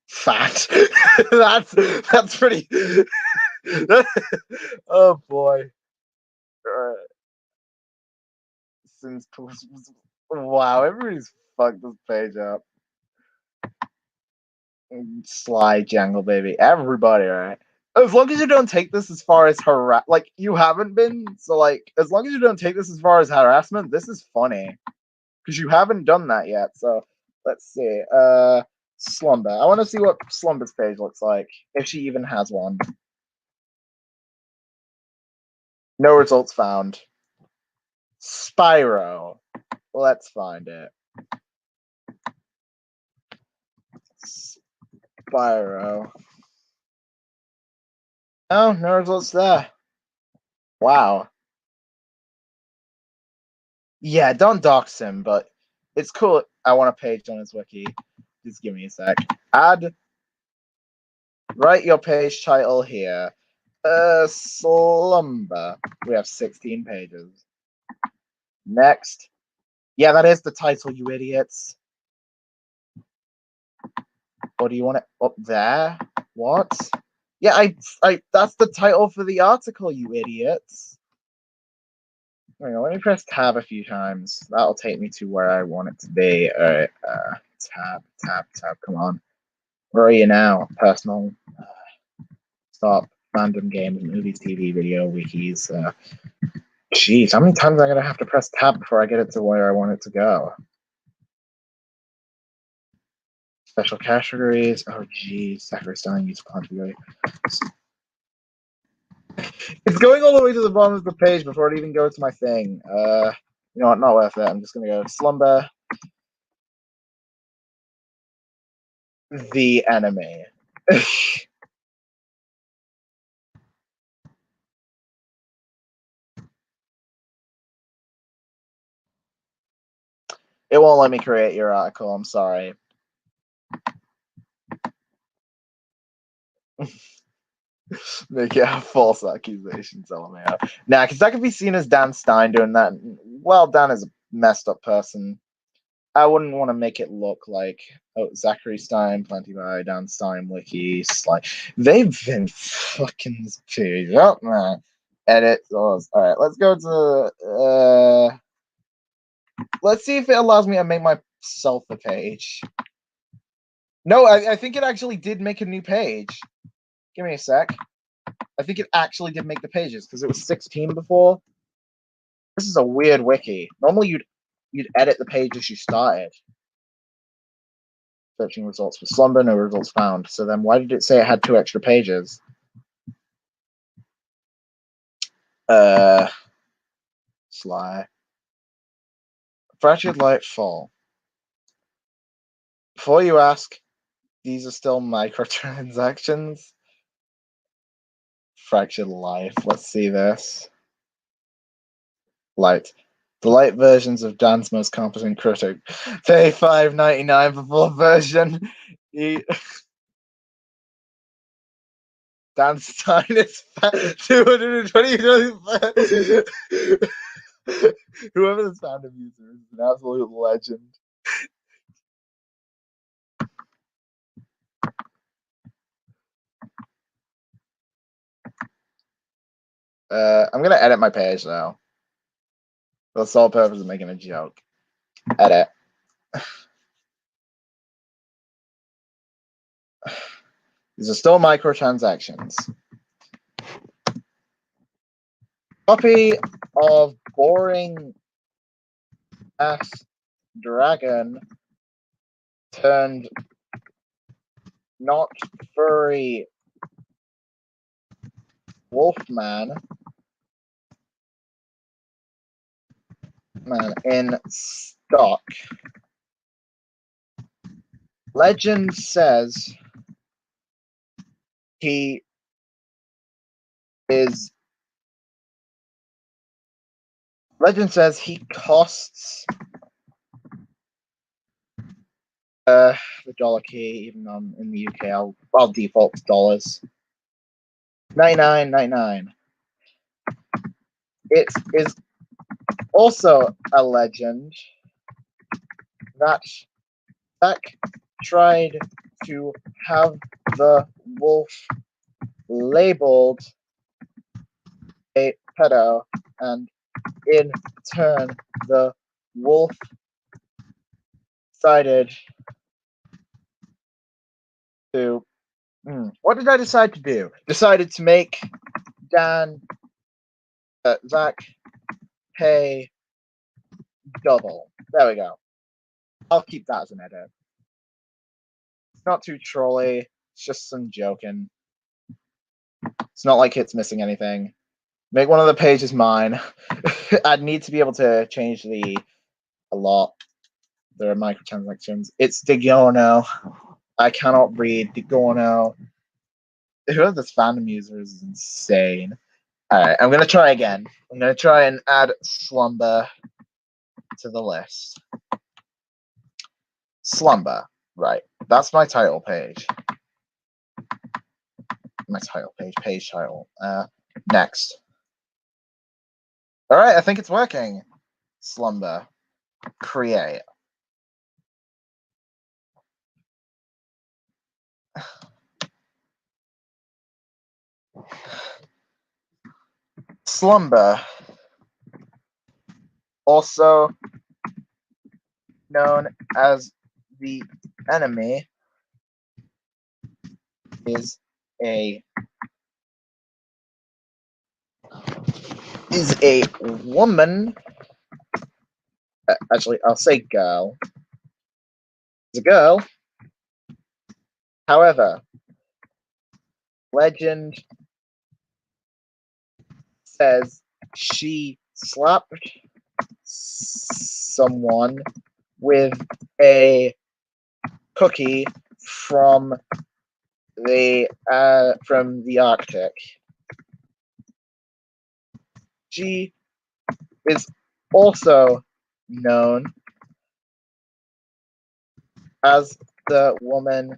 Fact. that's pretty. Oh boy. Since wow, everybody's fucked this page up. Sly Jangle baby, everybody, right? As long as you don't take this as far as like you haven't been, so like as long as you don't take this as far as harassment, this is funny because you haven't done that yet. So let's see. Slumber. I want to see what Slumber's page looks like if she even has one. No results found. Spyro. Let's find it. Spyro. Oh, no results there. Wow. Yeah, don't dox him, but it's cool. I want a page on his wiki. Just give me a sec. Write your page title here. Slumber. We have 16 pages. Next. Yeah, that is the title, you idiots. Or do you want it up there? What? Yeah, I that's the title for the article, you idiots. Hang on, let me press tab a few times. That'll take me to where I want it to be. Alright, tab, come on. Where are you now? Personal. Stop. Random games, movies, TV, video, wikis. Jeez, how many times am I gonna have to press tab before I get it to where I want it to go? Special categories. Oh, geez. Zachary Stein used quantity. It's going all the way to the bottom of the page before it even goes to my thing. You know what? Not worth it. I'm just gonna go Slumber. The enemy. It won't let me create your article. I'm sorry. Make it false accusations, LMAO. Nah, because that could be seen as Dan Stein doing that. Well, Dan is a messed up person. I wouldn't want to make it look like Zachary Stein, Plenty by Dan Stein, Wiki, like they've been fucking this page up, man. Edit. All right, let's go to. Let's see if it allows me to make myself a page. No, I think it actually did make a new page. Give me a sec. I think it actually did make the pages because it was 16 before. This is a weird wiki. Normally you'd edit the pages you started. Searching results for Slumber, no results found. So then why did it say it had 2 extra pages? Sly. Fractured Light Fall. Before you ask, these are still microtransactions. Fractured Life. Let's see this. Light. The light versions of Dan's most competent critic. Pay $5.99 for full version. Dan Stein is 220. Whoever this fandom user is an absolute legend. I'm gonna edit my page though. For the sole purpose of making a joke. Edit. These are still microtransactions. Copy of boring ass dragon turned not furry wolfman in stock. Legend says he is. Legend says he costs the dollar key. Even though I'm in the UK, I'll default to dollars. $99.99. It is also a legend that Zach tried to have the wolf labeled a pedo, and in turn, the wolf decided to. What did I decide to do? Decided to make Zach pay double. There we go. I'll keep that as an edit. It's not too trolly. It's just some joking. It's not like it's missing anything. Make one of the pages mine. I'd need to be able to change a lot. There are microtransactions. It's Digorno. I cannot read Digorno. Whoever this fandom user is insane. Alright, I'm gonna try again. I'm gonna try and add Slumber to the list. Slumber. Right. That's my title page. My title page. Page title. Next. Alright, I think it's working. Slumber. Create. Slumber. Also known as the enemy, is a woman. Actually, I'll say girl. It's a girl. However, legend says she slapped someone with a cookie from the Arctic. She is also known as the woman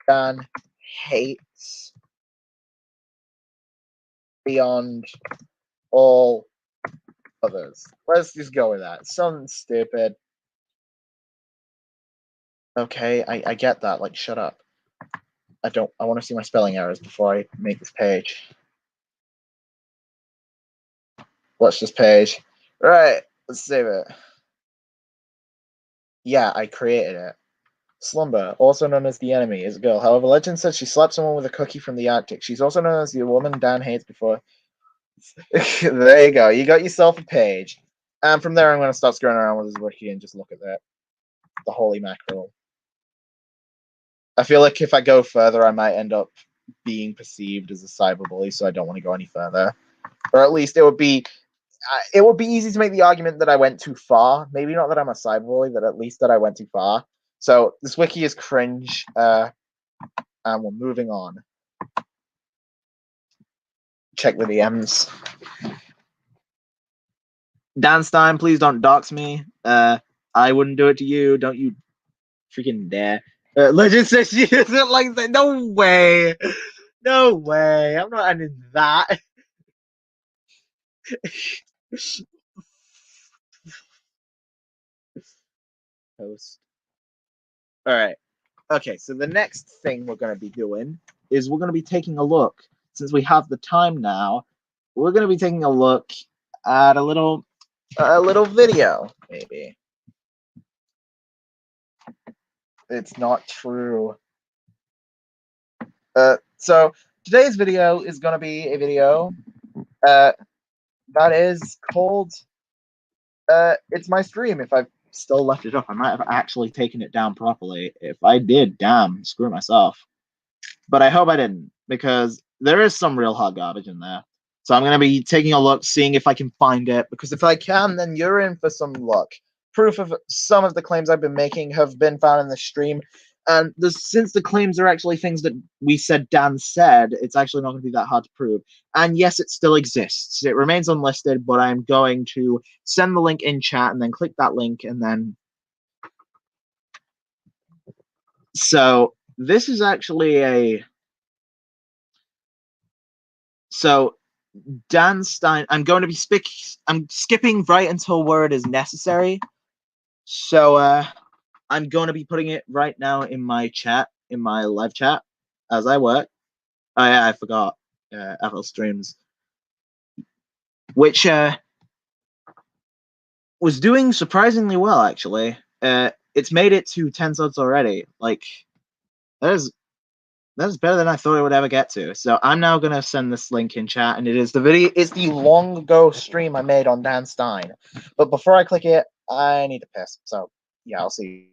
Dan hates beyond all others. Let's just go with that. Something stupid. Okay, I get that. Like, shut up. I want to see my spelling errors before I make this page. Watch this page. Right, let's save it. Yeah, I created it. Slumber, also known as the enemy, is a girl. However, legend says she slapped someone with a cookie from the Arctic. She's also known as the woman Dan hates before. There you go. You got yourself a page. And from there, I'm going to start screwing around with this wiki and just look at that. The holy mackerel. I feel like if I go further, I might end up being perceived as a cyberbully, so I don't want to go any further. Or at least it would be easy to make the argument that I went too far. Maybe not that I'm a cyberbully, but at least that I went too far. So this wiki is cringe, and we're moving on. Check the DMs. Dan Stein, please don't dox me. I wouldn't do it to you. Don't you freaking dare. Legend says she doesn't like that. No way. No way. I'm not ending that. Post. Alright. Okay, so the next thing we're going to be doing is we're going to be taking a look. Since we have the time now, we're going to be taking a look at a little video, maybe. It's not true. So today's video is going to be a video that is called it's my stream. If I've still left it up, I might have actually taken it down properly. If I did, damn, screw myself. But I hope I didn't, because there is some real hot garbage in there. So I'm going to be taking a look, seeing if I can find it, because if I can, then you're in for some luck. Proof of some of the claims I've been making have been found in the stream. And since the claims are actually things that we said Dan said, it's actually not going to be that hard to prove. And yes, it still exists. It remains unlisted, but I'm going to send the link in chat and then click that link and then... So this is actually a... So Dan Stein, I'm going to be I'm skipping right until where it is necessary. So I'm going to be putting it right now in my chat, in my live chat, as I work. Oh yeah, I forgot. FL Streams, which was doing surprisingly well, actually. It's made it to 10 subs already. Like, that's better than I thought it would ever get to. So I'm now gonna send this link in chat, and it is the video. It's the long ago stream I made on Dan Stein. But before I click it, I need to piss. So yeah, I'll see you.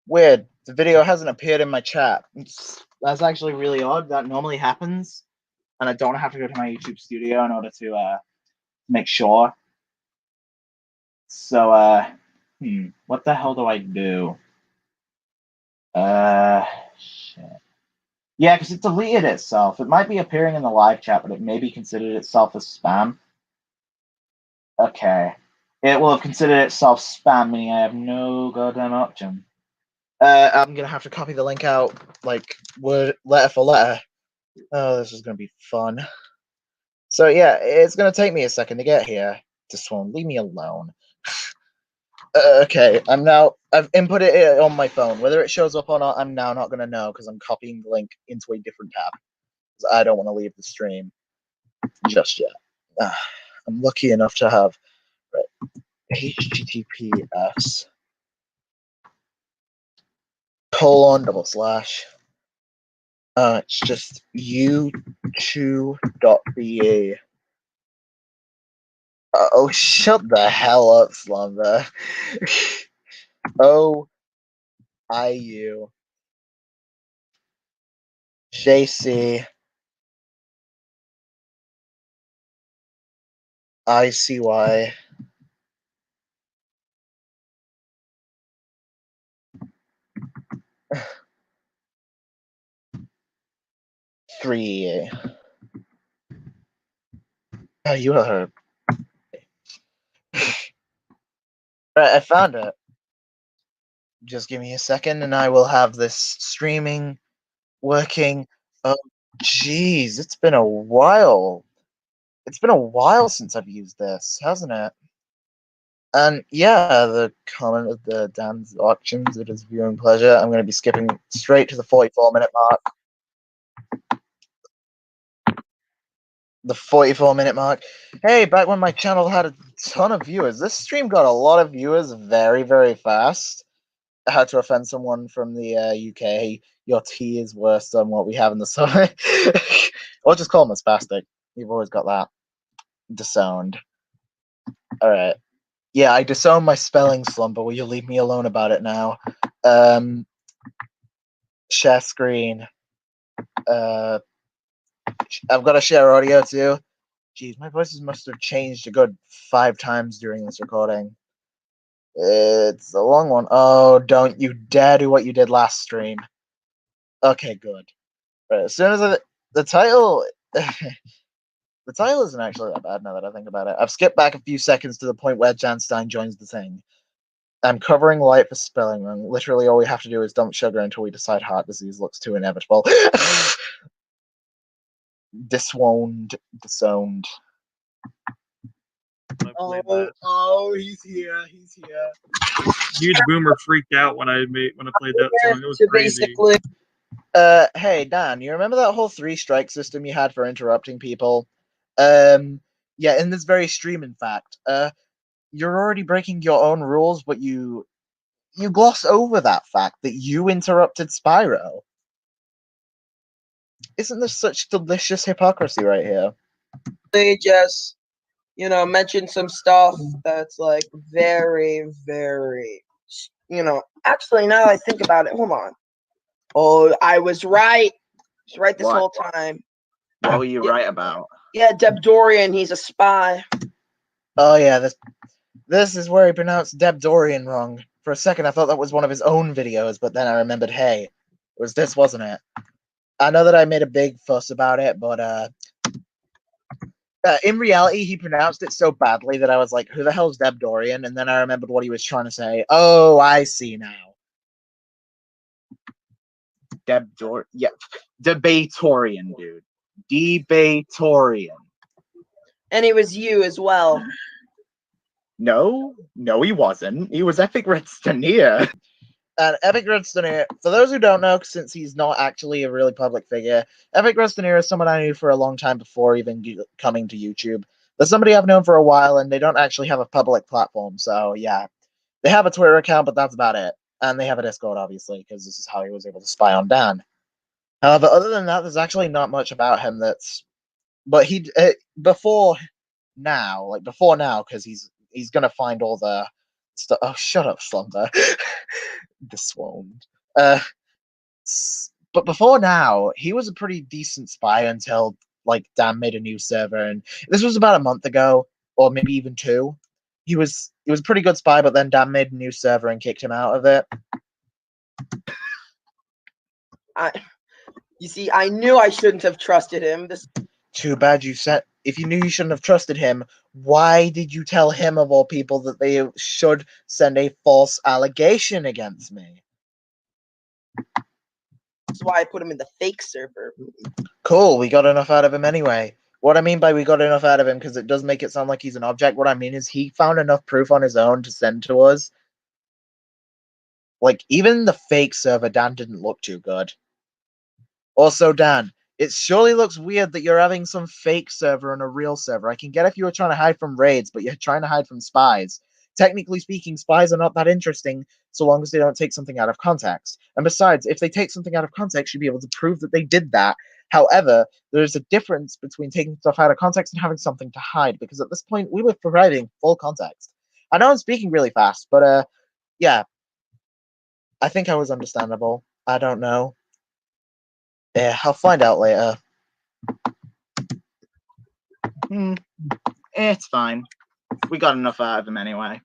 Weird. The video hasn't appeared in my chat. That's actually really odd. That normally happens, and I don't have to go to my YouTube studio in order to make sure. So what the hell do I do? Shit. Yeah, because it deleted itself. It might be appearing in the live chat, but it may be considered itself as spam. Okay. It will have considered itself spam, meaning I have no goddamn option. I'm gonna have to copy the link out, like, word letter for letter. Oh, this is gonna be fun. So yeah, it's gonna take me a second to get here. This one, leave me alone. Okay, I've input it on my phone. Whether it shows up or not, I'm now not gonna know because I'm copying the link into a different tab. Because I don't want to leave the stream just yet. I'm lucky enough to have HTTPS :/. It's just u2.be. Oh, shut the hell up, Slumber. OIU JC ICY 3. Oh, you are. Right, I found it. Just give me a second and I will have this streaming working. Oh, jeez, it's been a while. It's been a while since I've used this, hasn't it? And yeah, the comment of the Dan's auctions, it is viewing pleasure. I'm going to be skipping straight to the 44-minute mark. The 44-minute mark. Hey, back when my channel had a ton of viewers. This stream got a lot of viewers very, very fast. I had to offend someone from the UK. your T is worse than what we have in the song. Or just call him a spastic. You've always got that. Disowned. Alright. Yeah, I disown my spelling slumber. Will you leave me alone about it now? Share screen. I've got to share audio too. Jeez, my voices must have changed a good 5 times during this recording. It's a long one. Oh, don't you dare do what you did last stream. Okay, good. Right, as soon as the title... The title isn't actually that bad now that I think about it. I've skipped back a few seconds to the point where Jan Stein joins the thing. I'm covering light for spelling wrong. Literally all we have to do is dump sugar until we decide heart disease looks too inevitable. Disowned. Oh, he's here. Huge boomer freaked out when I played that song. It was crazy. Basically, hey Dan, you remember that whole 3-strike system you had for interrupting people? Yeah, in this very stream, in fact, you're already breaking your own rules, but you gloss over that fact that you interrupted Spyro. Isn't this such delicious hypocrisy right here? they just, mention some stuff that's like very, very, Actually, now that I think about it, hold on. Oh, I was right. I was right this What? whole time. What were you right about? Yeah, Deb Dorian, he's a spy. Oh yeah, this is where he pronounced Deb Dorian wrong. For a second, I thought that was one of his own videos, but then I remembered, hey, it was this, wasn't it? I know that I made a big fuss about it, but in reality, he pronounced it so badly that I was like, who the hell's Deb Dorian? And then I remembered what he was trying to say. Oh, I see now. Yeah, Debatorian, dude. Debatorian. And it was you as well. No, he wasn't. He was Epic Red Stanier. And Epic Red Stanier, for those who don't know, since he's not actually a really public figure, Epic Red Stanier is someone I knew for a long time before even coming to YouTube. They're somebody I've known for a while, and they don't actually have a public platform, so yeah. They have a Twitter account, but that's about it. And they have a Discord, obviously, because this is how he was able to spy on Dan. However, other than that, there's actually not much about him that's... But he... before now, because he's gonna find all the stuff... Oh, shut up, Slumber. Diswound. But before now, he was a pretty decent spy until, Dan made a new server, and this was about a month ago, or maybe even 2. He was a pretty good spy, but then Dan made a new server and kicked him out of it. You see, I knew I shouldn't have trusted him. Too bad you said. If you knew you shouldn't have trusted him, why did you tell him, of all people, that they should send a false allegation against me? That's why I put him in the fake server. Cool, we got enough out of him anyway. What I mean by we got enough out of him, because it does make it sound like he's an object, what I mean is he found enough proof on his own to send to us. Even the fake server, Dan didn't look too good. Also, Dan, it surely looks weird that you're having some fake server and a real server. I can get if you were trying to hide from raids, but you're trying to hide from spies. Technically speaking, spies are not that interesting so long as they don't take something out of context. And besides, if they take something out of context, you'd be able to prove that they did that. However, there's a difference between taking stuff out of context and having something to hide, because at this point, we were providing full context. I know I'm speaking really fast, but, yeah. I think I was understandable. I don't know. Yeah, I'll find out later. It's fine. We got enough out of him anyway.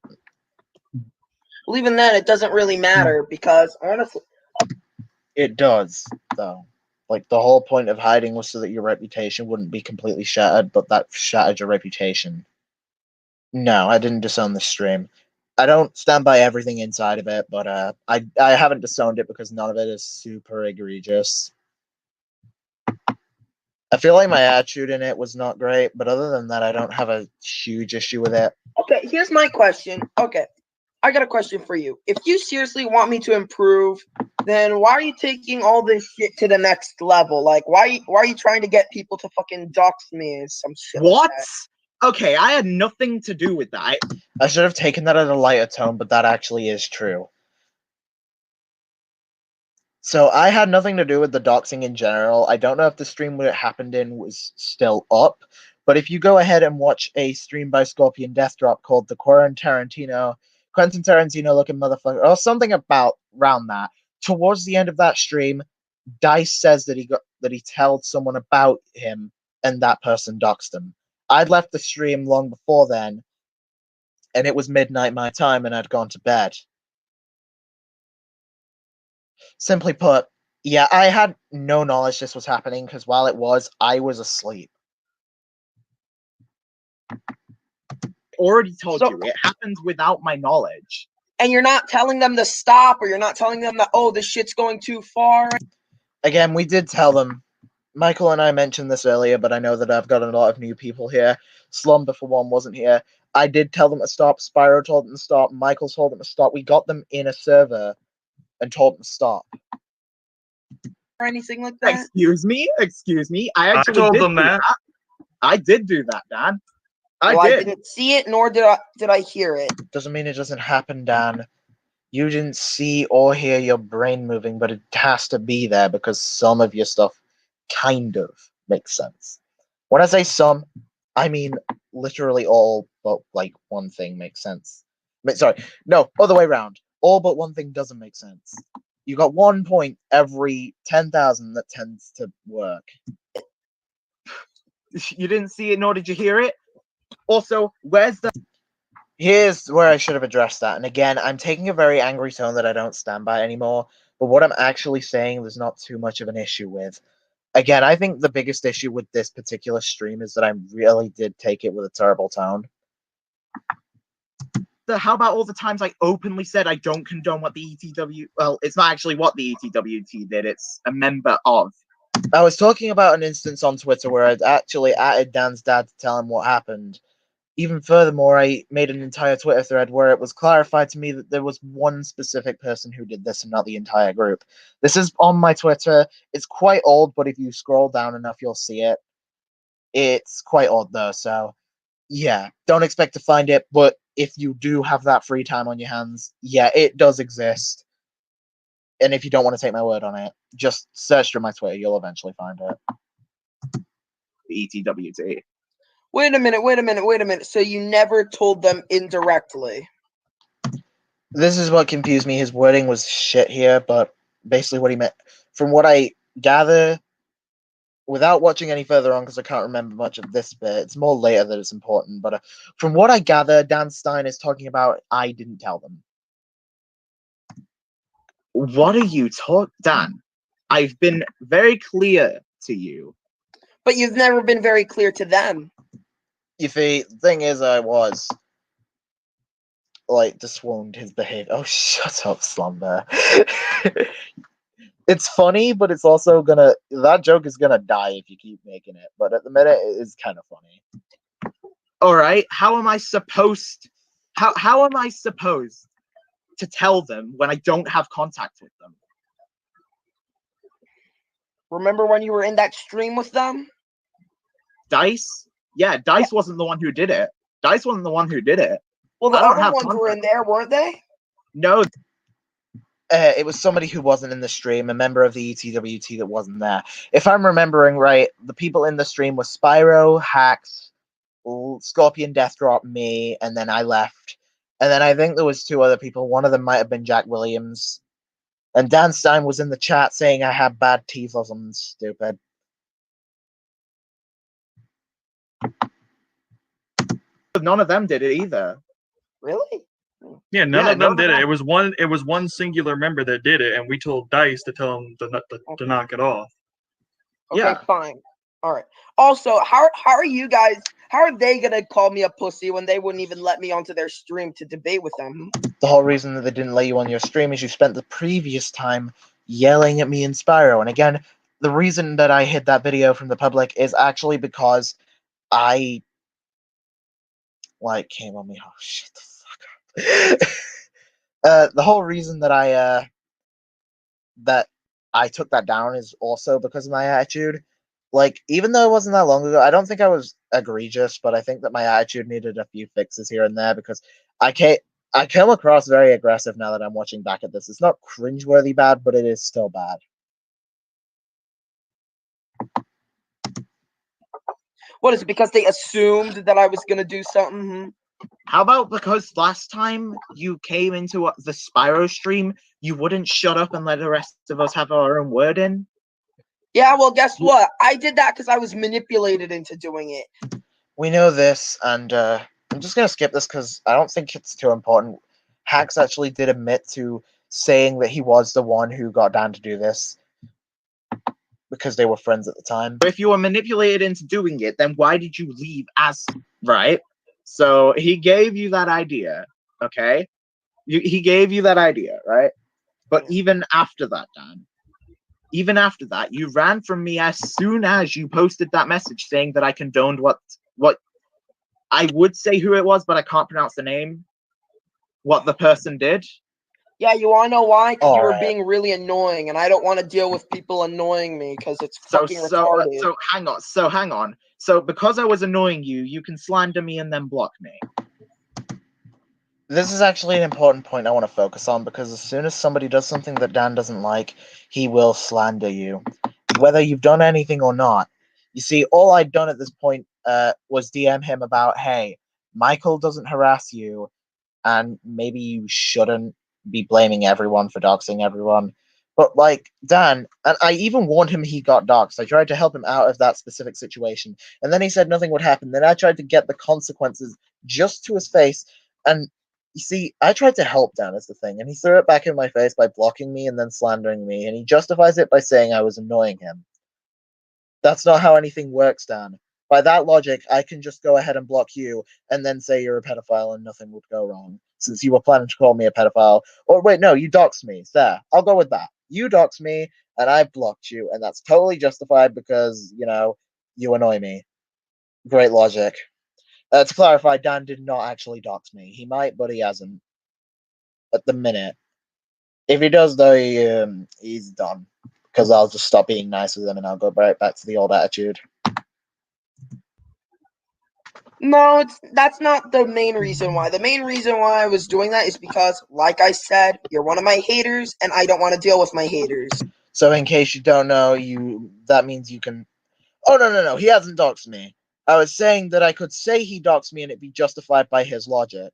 Well, even then, it doesn't really matter, because, honestly... It does, though. The whole point of hiding was so that your reputation wouldn't be completely shattered, but that shattered your reputation. No, I didn't disown the stream. I don't stand by everything inside of it, but I haven't disowned it because none of it is super egregious. I feel like my attitude in it was not great, but other than that, I don't have a huge issue with it. Okay, here's my question. Okay, I got a question for you. If you seriously want me to improve, then why are you taking all this shit to the next level? Why are you trying to get people to fucking dox me or some shit? What? Like Okay, I had nothing to do with that. I should have taken that at a lighter tone, but that actually is true. So I had nothing to do with the doxing in general. I don't know if the stream where it happened in was still up, but if you go ahead and watch a stream by Scorpion Deathdrop called the Quentin Tarantino looking motherfucker, or something about around that, towards the end of that stream, Dice says that he told someone about him and that person doxed him. I'd left the stream long before then, and it was midnight my time, and I'd gone to bed. Simply put, yeah, I had no knowledge this was happening because while it was, I was asleep. Already told you, it happens without my knowledge. And you're not telling them to stop, or you're not telling them that, oh, this shit's going too far. Again, we did tell them. Michael and I mentioned this earlier, but I know that I've got a lot of new people here. Slumber, for one, wasn't here. I did tell them to stop. Spyro told them to stop. Michael told them to stop. We got them in a server and told them to stop. Or anything like that. Excuse me? I actually told did them do that. I did do that, Dan. I didn't see it, nor did I hear it. Doesn't mean it doesn't happen, Dan. You didn't see or hear your brain moving, but it has to be there because some of your stuff kind of makes sense. When I say some, I mean literally all but like one thing makes sense. Sorry, no, other way around. All but one thing doesn't make sense. You got 1 point every 10,000 that tends to work. You didn't see it, nor did you hear it? Also, where's the... Here's where I should have addressed that. And again, I'm taking a very angry tone that I don't stand by anymore. But what I'm actually saying, there's not too much of an issue with. Again, I think the biggest issue with this particular stream is that I really did take it with a terrible tone. How about all the times I openly said I don't condone what the ETW... Well, it's not actually what the ETWT did. It's a member of. I was talking about an instance on Twitter where I'd actually added Dan's dad to tell him what happened. Even furthermore, I made an entire Twitter thread where it was clarified to me that there was one specific person who did this and not the entire group. This is on my Twitter. It's quite old, but if you scroll down enough, you'll see it. It's quite old, though, so yeah, don't expect to find it, but if you do have that free time on your hands, yeah, it does exist. And if you don't want to take my word on it, just search through my Twitter. You'll eventually find it. The ETWT. Wait a minute. So you never told them indirectly? This is what confused me. His wording was shit here, but basically what he meant, from what I gather, without watching any further on, because I can't remember much of this bit, it's more later that it's important, but from what I gather, Dan Stein is talking about, I didn't tell them. What are you talking, Dan? I've been very clear to you. But you've never been very clear to them. You see, the thing is, I was like swooned his behavior. Oh, shut up, Slumber. It's funny, but it's also that joke is gonna die if you keep making it. But at the minute, it is kind of funny. All right, how am I supposed to tell them when I don't have contact with them? Remember when you were in that stream with them? Dice? Yeah, Dice wasn't the one who did it. Well, the other ones were in there, weren't they? No. It was somebody who wasn't in the stream, a member of the ETWT that wasn't there. If I'm remembering right, the people in the stream were Spyro, Hax, Scorpion Deathdrop, me, and then I left. And then I think there was 2 other people. One of them might have been Jack Williams. And Dan Stein was in the chat saying I had bad teeth or something stupid. None of them did it either. Really? Yeah, none of them did it. It was one singular member that did it, and we told Dice to tell him to knock it off. Okay, fine. All right. Also, how are they gonna call me a pussy when they wouldn't even let me onto their stream to debate with them? The whole reason that they didn't let you on your stream is you spent the previous time yelling at me and Spyro. And again, the reason that I hid that video from the public is actually because I came on me. Oh, shut the fuck up. The whole reason that I took that down is also because of my attitude. Like, even though it wasn't that long ago, I don't think I was egregious, but I think that my attitude needed a few fixes here and there because I come across very aggressive now that I'm watching back at this. It's not cringeworthy bad, but it is still bad. What is it? Because they assumed that I was gonna do something? How about because last time you came into the Spyro stream, you wouldn't shut up and let the rest of us have our own word in? Yeah, well, guess what? I did that because I was manipulated into doing it. We know this, and I'm just going to skip this because I don't think it's too important. Hax actually did admit to saying that he was the one who got Dan to do this because they were friends at the time. If you were manipulated into doing it, then why did you leave as... Right? So he gave you that idea, okay? He gave you that idea, right? But even after that, Dan, even after that, you ran from me as soon as you posted that message saying that I condoned what I would say who it was, but I can't pronounce the name. What the person did. Yeah, you want to know why? Because you were Alright. being really annoying, and I don't want to deal with people annoying me because it's fucking retarded. So hang on. So because I was annoying you, you can slander me and then block me. This is actually an important point I want to focus on because as soon as somebody does something that Dan doesn't like, he will slander you, whether you've done anything or not. You see, all I'd done at this point was DM him about, hey, Michael doesn't harass you, and maybe you shouldn't be blaming everyone for doxing everyone. But, like, Dan, and I even warned him he got doxed. I tried to help him out of that specific situation, and then he said nothing would happen. Then I tried to get the consequences just to his face, and you see, I tried to help Dan is the thing, and he threw it back in my face by blocking me and then slandering me, and he justifies it by saying I was annoying him. That's not how anything works, Dan. By that logic, I can just go ahead and block you, and then say you're a pedophile and nothing would go wrong, since you were planning to call me a pedophile. Or wait, no, you doxed me. There, I'll go with that. You doxed me, and I blocked you, and that's totally justified because, you know, you annoy me. Great logic. To clarify, Dan did not actually dox me. He might, but he hasn't. At the minute. If he does, though, he's done. Because I'll just stop being nice with him and I'll go right back to the old attitude. No, that's not the main reason why. The main reason why I was doing that is because, like I said, you're one of my haters, and I don't want to deal with my haters. So in case you don't know, that means you can... Oh, no, he hasn't doxed me. I was saying that I could say he doxed me and it'd be justified by his logic.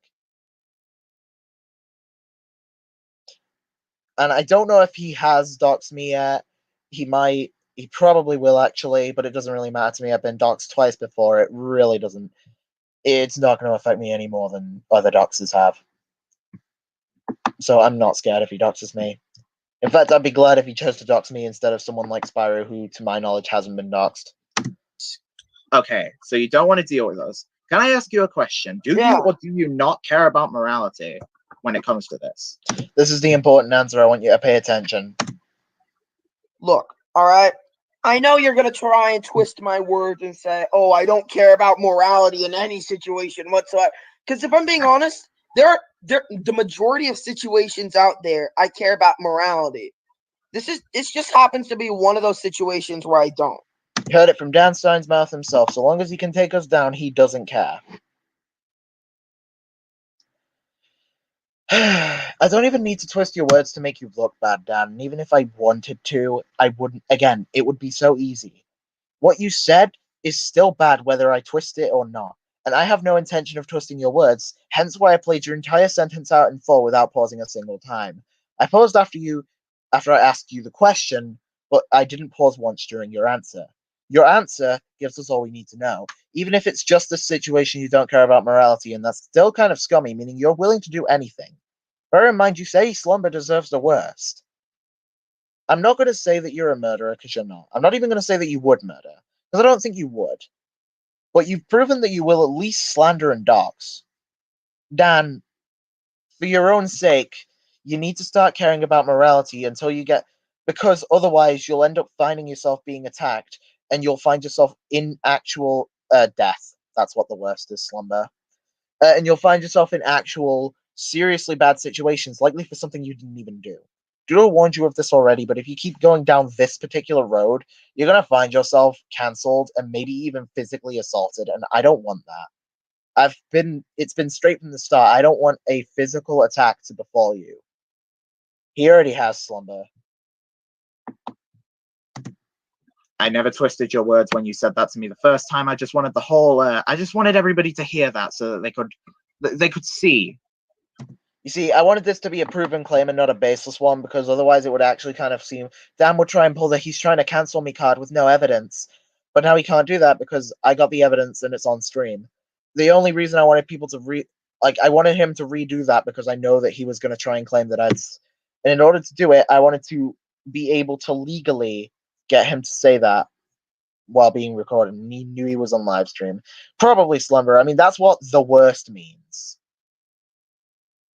And I don't know if he has doxed me yet. He might. He probably will, actually, but it doesn't really matter to me. I've been doxed twice before. It really doesn't. It's not going to affect me any more than other doxes have. So I'm not scared if he doxes me. In fact, I'd be glad if he chose to dox me instead of someone like Spyro, who, to my knowledge, hasn't been doxed. Okay, so you don't want to deal with us. Can I ask you a question? Do you or do you not care about morality when it comes to this? This is the important answer. I want you to pay attention. Look, all right? I know you're going to try and twist my words and say, oh, I don't care about morality in any situation whatsoever. Because if I'm being honest, the majority of situations out there, I care about morality. This just happens to be one of those situations where I don't. You heard it from Dan Stein's mouth himself. So long as he can take us down, he doesn't care. I don't even need to twist your words to make you look bad, Dan. And even if I wanted to, I wouldn't. Again, it would be so easy. What you said is still bad whether I twist it or not. And I have no intention of twisting your words, hence why I played your entire sentence out in full without pausing a single time. I paused after I asked you the question, but I didn't pause once during your answer. Your answer gives us all we need to know. Even if it's just a situation you don't care about morality, and that's still kind of scummy, meaning you're willing to do anything. Bear in mind, you say Slumber deserves the worst. I'm not going to say that you're a murderer, because you're not. I'm not even going to say that you would murder, because I don't think you would. But you've proven that you will at least slander and dox. Dan, for your own sake, you need to start caring about morality until you get... Because otherwise, you'll end up finding yourself being attacked, and you'll find yourself in actual death. That's what the worst is, Slumber. And you'll find yourself in actual... seriously bad situations, likely for something you didn't even do. Duo warned you of this already, but if you keep going down this particular road, you're going to find yourself cancelled and maybe even physically assaulted, and I don't want that. It's been straight from the start. I don't want a physical attack to befall you. He already has Slumber. I never twisted your words when you said that to me the first time. I just wanted I just wanted everybody to hear that so that they could see. You see, I wanted this to be a proven claim and not a baseless one, because otherwise it would actually kind of seem Dan would try and pull the he's trying to cancel me card with no evidence. But now he can't do that because I got the evidence and it's on stream. The only reason I wanted people to I wanted him to redo that because I know that he was going to try and claim that and in order to do it, I wanted to be able to legally get him to say that while being recorded. And he knew he was on live stream. Probably Slumber. I mean, that's what the worst means.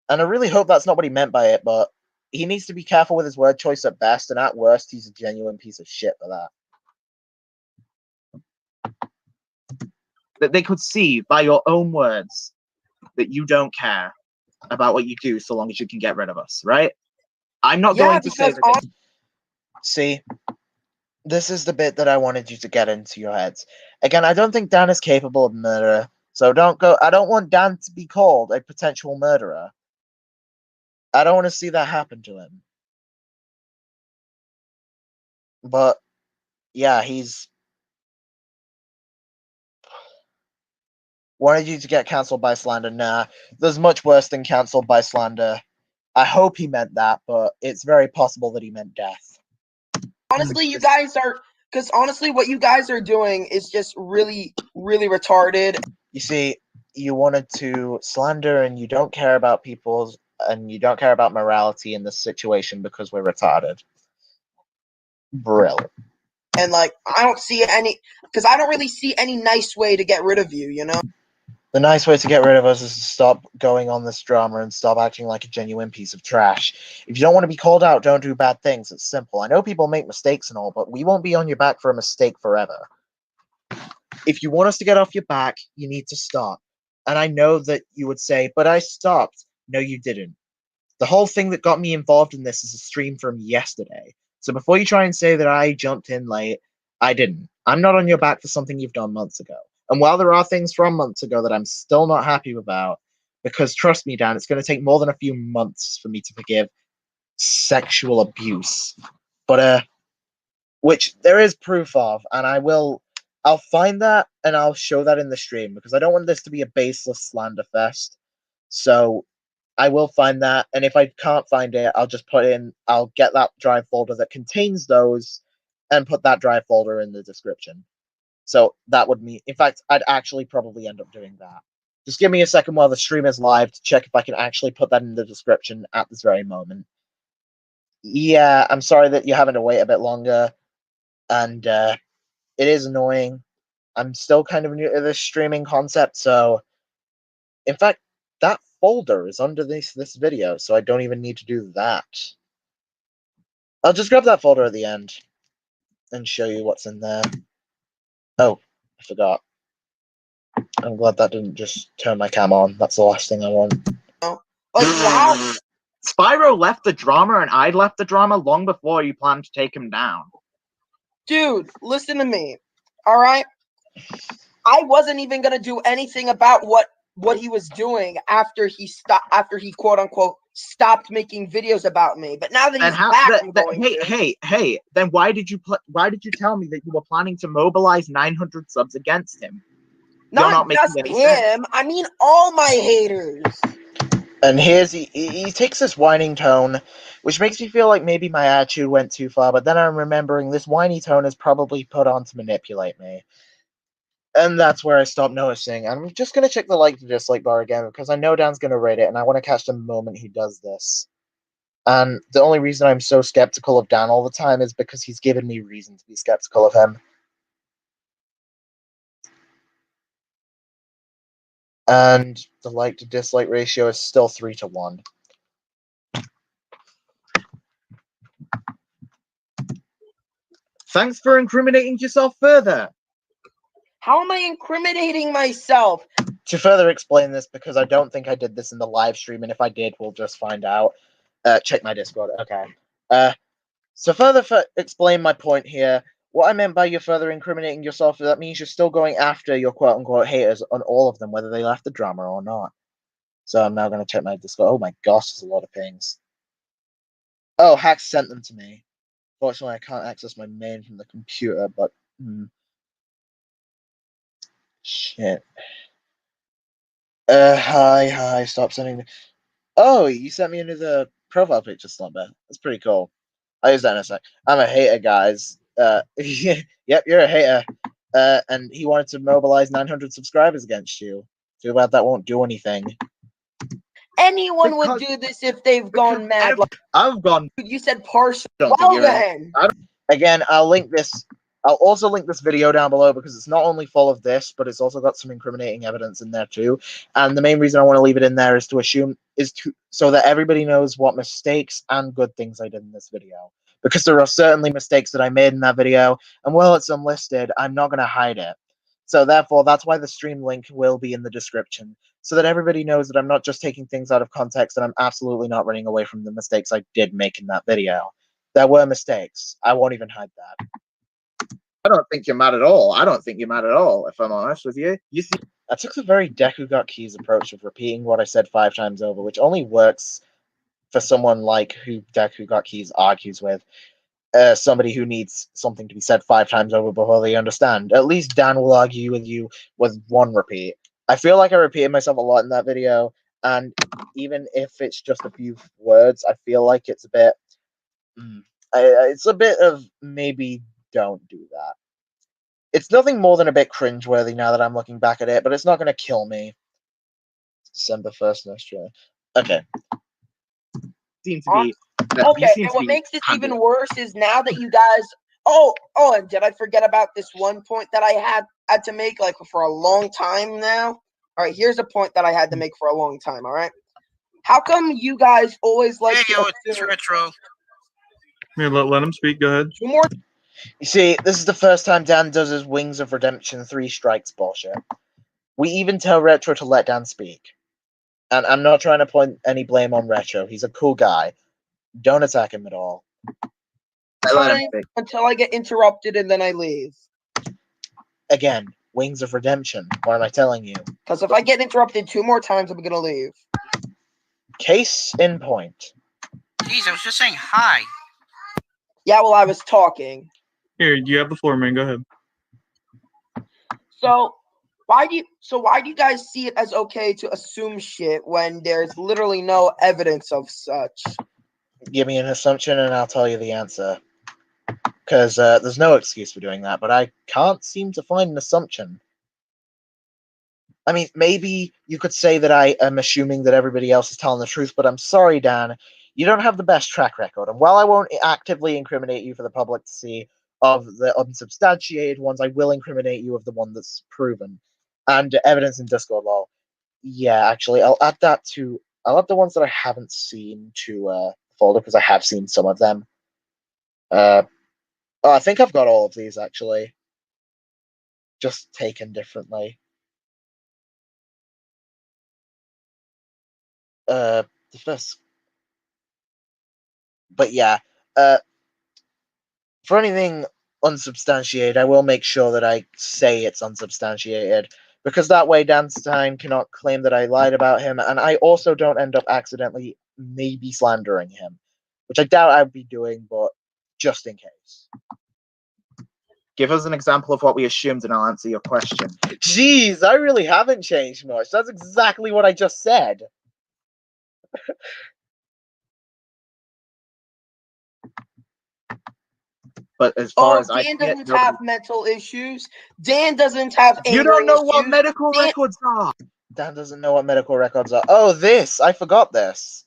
And I really hope that's not what he meant by it, but he needs to be careful with his word choice at best, and at worst, he's a genuine piece of shit for that. That they could see by your own words that you don't care about what you do so long as you can get rid of us, right? I'm not going to say that. See, this is the bit that I wanted you to get into your heads. Again, I don't think Dan is capable of murder, so I don't want Dan to be called a potential murderer. I don't want to see that happen to him. But, yeah, he's wanted you to get cancelled by slander. Nah, there's much worse than cancelled by slander. I hope he meant that, but it's very possible that he meant death. Honestly, you guys are, because honestly, what you guys are doing is just really, really retarded. You see, you wanted to slander and you don't care about people's, and you don't care about morality in this situation because we're retarded. Brilliant. And like, I don't see any, because I don't really see any nice way to get rid of you, you know? The nice way to get rid of us is to stop going on this drama and stop acting like a genuine piece of trash. If you don't want to be called out, don't do bad things. It's simple. I know people make mistakes and all, but we won't be on your back for a mistake forever. If you want us to get off your back, you need to stop. And I know that you would say, but I stopped. No, you didn't. The whole thing that got me involved in this is a stream from yesterday. So before you try and say that I jumped in late, I didn't. I'm not on your back for something you've done months ago. And while there are things from months ago that I'm still not happy about, because trust me, Dan, it's going to take more than a few months for me to forgive sexual abuse. But, which there is proof of, and I'll find that and I'll show that in the stream, because I don't want this to be a baseless slander fest. So I will find that, and if I can't find it, I'll just I'll get that drive folder that contains those and put that drive folder in the description. So that would mean, in fact, I'd actually probably end up doing that. Just give me a second while the stream is live to check if I can actually put that in the description at this very moment. Yeah, I'm sorry that you're having to wait a bit longer, and it is annoying. I'm still kind of new to this streaming concept, so in fact, that folder is under this video, so I don't even need to do that. I'll just grab that folder at the end and show you what's in there. Oh, I forgot. I'm glad that didn't just turn my cam on. That's the last thing I want. Like, wow. Spyro left the drama and I'd left the drama long before you planned to take him down. Dude, Listen to me, all right? I wasn't even going to do anything about what he was doing after he quote unquote stopped making videos about me. But now that he's back, I'm going to. Hey, then why did you tell me that you were planning to mobilize 900 subs against him? Not just him. I mean all my haters. And he takes this whining tone, which makes me feel like maybe my attitude went too far, but then I'm remembering this whiny tone is probably put on to manipulate me. And that's where I stopped noticing. I'm just going to check the like to dislike bar again, because I know Dan's going to rate it, and I want to catch the moment he does this. And the only reason I'm so skeptical of Dan all the time is because he's given me reason to be skeptical of him. And the like to dislike ratio is still 3-1. Thanks for incriminating yourself further. How am I incriminating myself? To further explain this, because I don't think I did this in the live stream, and if I did, we'll just find out. Check my Discord. Okay. So further explain my point here. What I meant by you're further incriminating yourself, that means you're still going after your quote-unquote haters on all of them, whether they left the drama or not. So I'm now going to check my Discord. Oh my gosh, there's a lot of pings. Oh, Hack sent them to me. Fortunately, I can't access my main from the computer, but... Shit. Hi, stop sending me... Oh, you sent me another profile picture, Slumber. That's pretty cool. I'll use that in a sec. I'm a hater, guys. Yep, you're a hater. And he wanted to mobilize 900 subscribers against you. Too bad that won't do anything. Anyone would do this if they've gone mad. I've gone. You said partial. Don't think Well you're then. Again, I'll link this. I'll also link this video down below because it's not only full of this, but it's also got some incriminating evidence in there too. And the main reason I want to leave it in there is so that everybody knows what mistakes and good things I did in this video. Because there are certainly mistakes that I made in that video, and while it's unlisted, I'm not going to hide it. So therefore, that's why the stream link will be in the description, so that everybody knows that I'm not just taking things out of context, and I'm absolutely not running away from the mistakes I did make in that video. There were mistakes. I won't even hide that. I don't think you're mad at all. I don't think you're mad at all, if I'm honest with you. You see, I took the very Deku Got Keys approach of repeating what I said 5 times over, which only works for someone like who Deku Got Keys argues with. Somebody who needs something to be said 5 times over before they understand. At least Dan will argue with you with 1 repeat. I feel like I repeated myself a lot in that video, and even if it's just a few words, I feel like it's a bit... it's a bit of maybe don't do that. It's nothing more than a bit cringeworthy now that I'm looking back at it, but it's not going to kill me. December 1st in Australia. Okay. Seem to be... Okay, and what makes this even worse is now that you guys... Oh, and did I forget about this one point that I had to make, like, for a long time now? All right, here's a point that I had to make for a long time, all right? How come you guys always like to it's Retro. Yeah, let him speak. Go ahead. Two more. You see, this is the first time Dan does his Wings of Redemption 3 strikes bullshit. We even tell Retro to let Dan speak. And I'm not trying to point any blame on Retro. He's a cool guy. Don't attack him at all. Until I get interrupted and then I leave. Again, Wings of Redemption. What am I telling you? Because if I get interrupted 2 more times, I'm going to leave. Case in point. Jeez, I was just saying hi. Yeah, well, I was talking. Here, you have the floor, man. Go ahead. So why do you guys see it as okay to assume shit when there's literally no evidence of such? Give me an assumption and I'll tell you the answer. Because there's no excuse for doing that, but I can't seem to find an assumption. I mean, maybe you could say that I am assuming that everybody else is telling the truth, but I'm sorry, Dan. You don't have the best track record. And while I won't actively incriminate you for the public to see of the unsubstantiated ones, I will incriminate you of the one that's proven. And evidence in Discord law. Yeah, actually, I'll add the ones that I haven't seen to folder, because I have seen some of them. I think I've got all of these, actually. Just taken differently. The first... But yeah, for anything unsubstantiated, I will make sure that I say it's unsubstantiated, because that way Dan Stein cannot claim that I lied about him, and I also don't end up accidentally maybe slandering him, which I doubt I'd be doing, but just in case. Give us an example of what we assumed and I'll answer your question. Jeez, I really haven't changed much. That's exactly what I just said. But as far as Dan doesn't have mental issues. Dan doesn't have anger. You don't know what issues. medical records are. Dan doesn't know what medical records are. Oh, this! I forgot this.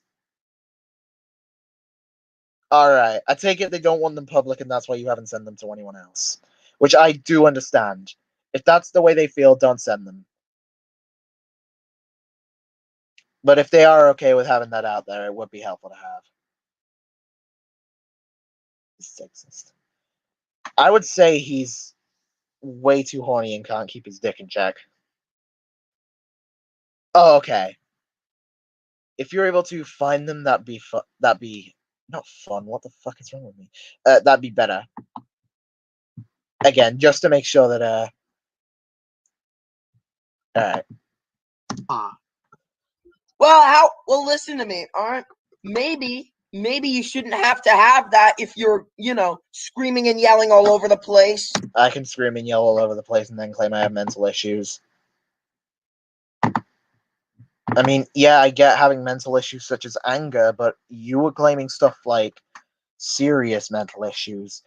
Alright, I take it they don't want them public and that's why you haven't sent them to anyone else. Which I do understand. If that's the way they feel, don't send them. But if they are okay with having that out there, it would be helpful to have. Sexist. I would say he's way too horny and can't keep his dick in check. Oh, okay. If you're able to find them, that'd be not fun. What the fuck is wrong with me? That'd be better. again, just to make sure that all right. Well, listen to me, all right? Maybe you shouldn't have to have that if you're, screaming and yelling all over the place. I can scream and yell all over the place and then claim I have mental issues. I mean, yeah, I get having mental issues such as anger, but you were claiming stuff like serious mental issues,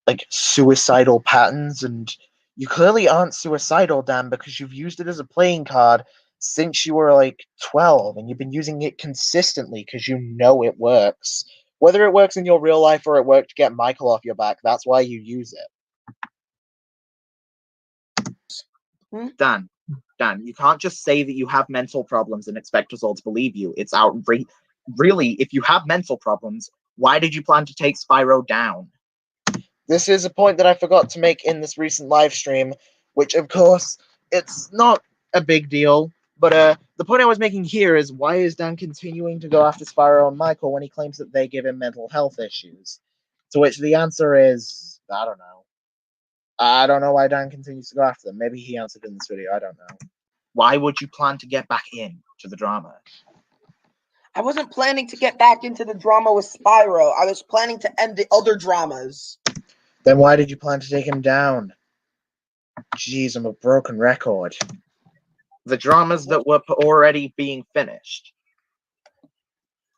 like suicidal patterns, and you clearly aren't suicidal, Dan, because you've used it as a playing card since you were like 12, and you've been using it consistently because you know it works. Whether it works in your real life or it worked to get Michael off your back, that's why you use it. Dan, you can't just say that you have mental problems and expect us all to believe you. It's outrageous. Really, if you have mental problems, why did you plan to take Spyro down? This is a point that I forgot to make in this recent live stream, which, of course, it's not a big deal. But the point I was making here is, why is Dan continuing to go after Spyro and Michael when he claims that they give him mental health issues? To which the answer is, I don't know. I don't know why Dan continues to go after them. Maybe he answered in this video. I don't know. Why would you plan to get back in to the drama? I wasn't planning to get back into the drama with Spyro. I was planning to end the other dramas. Then why did you plan to take him down? Jeez, I'm a broken record. The dramas that were already being finished.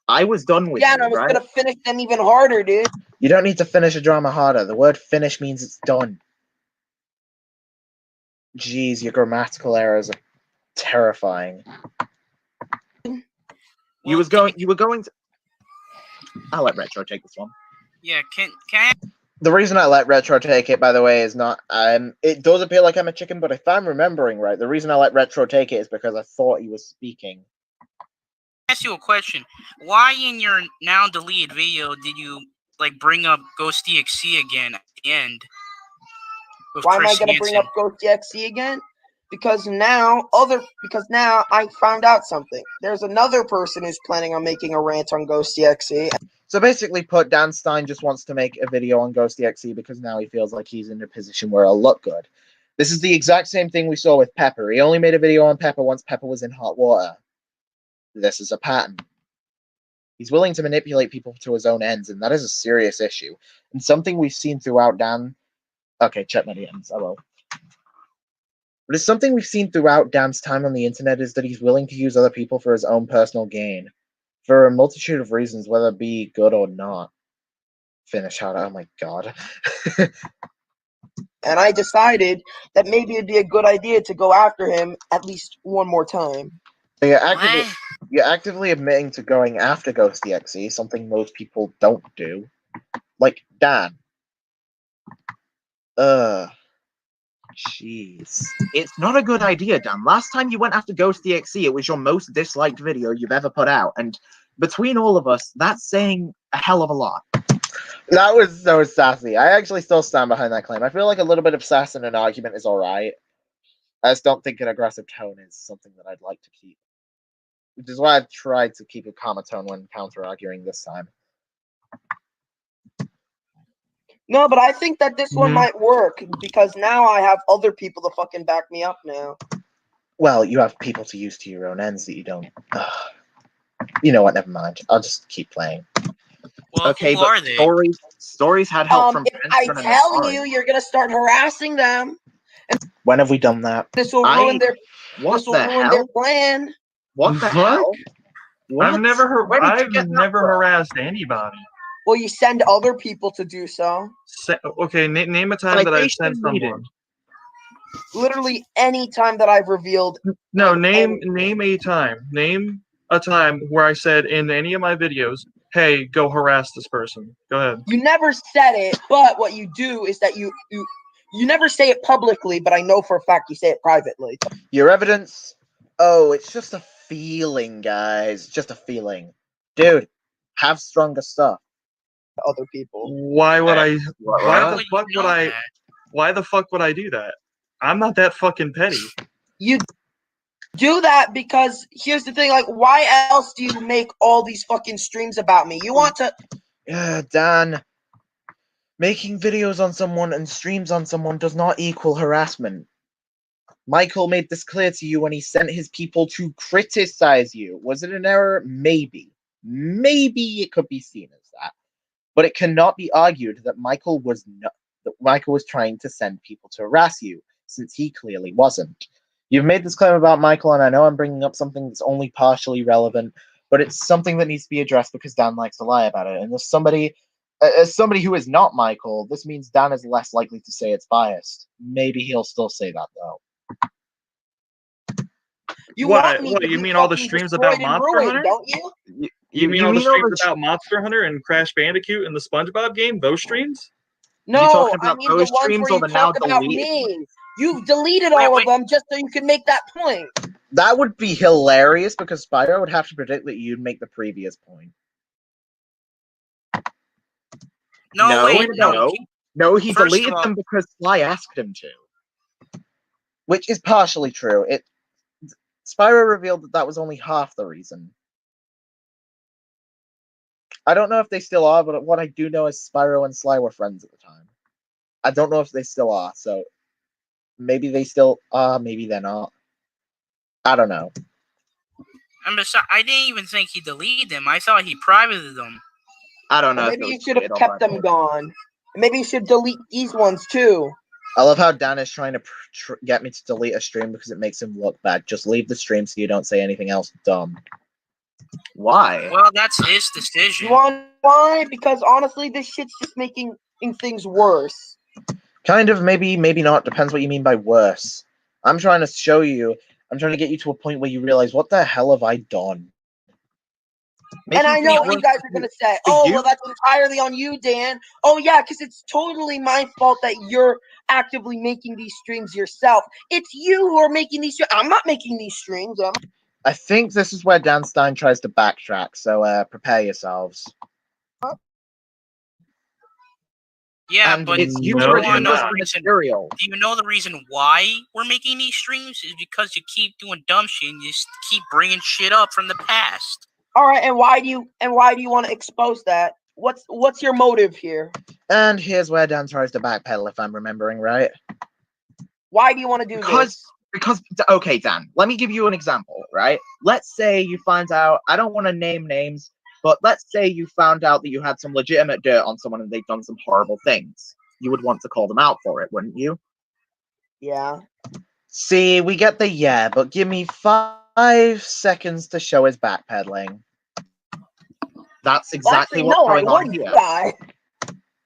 I was done with and I was gonna finish them even harder, dude. You don't need to finish a drama harder. The word finish means it's done. Jeez, your grammatical errors are terrifying. You were going to. I'll let Retro take this one. Yeah, can I? The reason I let Retro take it, by the way, is not. It does appear like I'm a chicken, but if I'm remembering right, the reason I let Retro take it is because I thought he was speaking. Ask you a question. Why in your now deleted video did you bring up Ghost DXC again at the end? Why am I gonna bring up Ghost DXC again? Because now I found out something. There's another person who's planning on making a rant on Ghost DXC. So basically put, Dan Stein just wants to make a video on Ghost DXC because now he feels like he's in a position where it'll look good. This is the exact same thing we saw with Pepper. He only made a video on Pepper once Pepper was in hot water. This is a pattern. He's willing to manipulate people to his own ends, and that is a serious issue. And something we've seen throughout Dan... Okay, check my DMs, I will. But it's something we've seen throughout Dan's time on the internet is that he's willing to use other people for his own personal gain. For a multitude of reasons, whether it be good or not. Finish out. Oh my god. And I decided that maybe it'd be a good idea to go after him at least one more time. You're actively admitting to going after Ghost DXC, something most people don't do. Like Dan. Jeez. It's not a good idea, Dan. Last time you went after Ghost DXC, it was your most disliked video you've ever put out. And between all of us, that's saying a hell of a lot. That was so sassy. I actually still stand behind that claim. I feel like a little bit of sass in an argument is alright. I just don't think an aggressive tone is something that I'd like to keep. Which is why I've tried to keep a calmer tone when counter-arguing this time. No, but I think that this one might work because now I have other people to fucking back me up now. Well, you have people to use to your own ends that you don't. You know what? Never mind. I'll just keep playing. Well, okay, who but are they? Stories had help from. If I tell you, you're gonna start harassing them. And when have we done that? This will ruin their. This will ruin their plan. What the hell? I've never harassed anybody. Well, you send other people to do so. Okay, name a time that I've sent someone. Literally any time that I've revealed. No, name a time. Name a time where I said in any of my videos, "Hey, go harass this person." Go ahead. You never said it, but what you do is that you never say it publicly, but I know for a fact you say it privately. Your evidence? Oh, it's just a feeling, guys. Just a feeling. Dude, have stronger stuff. Other people. Why would I? Why the fuck would I do that? I'm not that fucking petty. You do that because here's the thing. Like, why else do you make all these fucking streams about me? You want to? Yeah, Dan. Making videos on someone and streams on someone does not equal harassment. Michael made this clear to you when he sent his people to criticize you. Was it an error? Maybe. Maybe it could be seen as that. But it cannot be argued that Michael was trying to send people to harass you, since he clearly wasn't. You've made this claim about Michael, and I know I'm bringing up something that's only partially relevant, but it's something that needs to be addressed because Dan likes to lie about it. And as somebody who is not Michael, this means Dan is less likely to say it's biased. Maybe he'll still say that, though. You What? want me What? to You be mean all the fucking streams about destroyed and Monster ruined, Hunter? don't you? You mean all the streams about Monster Hunter and Crash Bandicoot and the SpongeBob game? Those streams? No, talking I about mean the those ones streams where or you the now talk about deleted me. You've deleted all of them just so you can make that point. That would be hilarious because Spyro would have to predict that you'd make the previous point. No, he First deleted of all- them because Sly asked him to. Which is partially true. Spyro revealed that was only half the reason. I don't know if they still are, but what I do know is Spyro and Sly were friends at the time. I don't know if they still are, so maybe they still are, maybe they're not. I don't know. I didn't even think he deleted them. I thought he privated them. I don't know. Maybe you should have kept them gone. Maybe you should delete these ones too. I love how Dan is trying to get me to delete a stream because it makes him look bad. Just leave the stream so you don't say anything else dumb. Why? Well, that's his decision. You want why? Because honestly, this shit's just making things worse. Kind of, maybe not. Depends what you mean by worse. I'm trying to show you. I'm trying to get you to a point where you realize, what the hell have I done? And I know what you guys are going to say. Oh, well, that's entirely on you, Dan. Oh, yeah, because it's totally my fault that you're actively making these streams yourself. It's you who are making these streams. I'm not making these streams. I think this is where Dan Stein tries to backtrack, so prepare yourselves. Yeah, And but it's do you you who are wanna know doing the this reason- material. Do you know the reason why we're making these streams? Is because you keep doing dumb shit and you just keep bringing shit up from the past. All right, and why do you want to expose that? What's your motive here? And here's where Dan tries to backpedal, if I'm remembering right. Why do you want to do this? Because okay, Dan, let me give you an example, right? Let's say you find out, I don't want to name names, but let's say you found out that you had some legitimate dirt on someone and they've done some horrible things. You would want to call them out for it, wouldn't you? Yeah. See, we get the yeah, but give me 5 seconds to show his backpedaling. That's exactly what's going on here.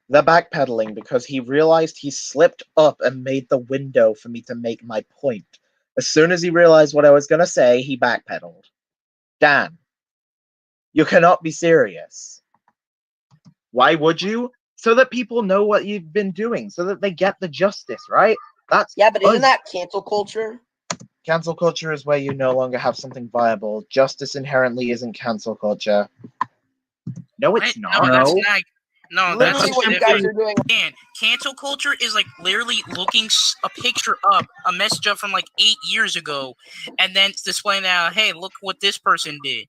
The backpedaling because he realized he slipped up and made the window for me to make my point. As soon as he realized what I was going to say, he backpedaled. Dan, you cannot be serious. Why would you? So that people know what you've been doing, so that they get the justice, right? That's yeah, but isn't that cancel culture? Cancel culture is where you no longer have something viable. Justice inherently isn't cancel culture. No, it's not. No, that's not. No, Literally that's what you guys are doing. Man, cancel culture is like literally looking a picture up, a message up from like 8 years ago, and then displaying that, hey, look what this person did.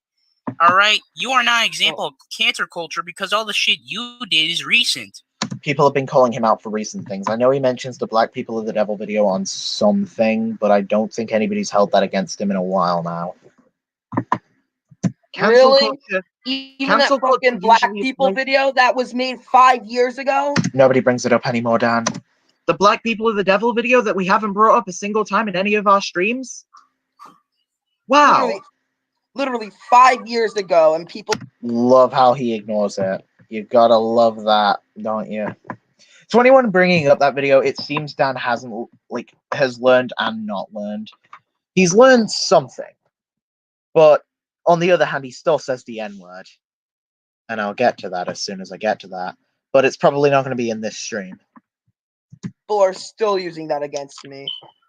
All right, you are not an example of cancel culture because all the shit you did is recent. People have been calling him out for recent things. I know he mentions the Black People of the Devil video on something, but I don't think anybody's held that against him in a while now. Really? Even that fucking Black People video that was made 5 years ago? Nobody brings it up anymore, Dan. The Black People of the Devil video that we haven't brought up a single time in any of our streams? Wow. Literally 5 years ago, and people love how he ignores it. You gotta love that, don't you? To anyone bringing up that video, it seems Dan has learned and not learned. He's learned something, but on the other hand, he still says the N-word. And I'll get to that as soon as I get to that. But it's probably not going to be in this stream. People are still using that against me.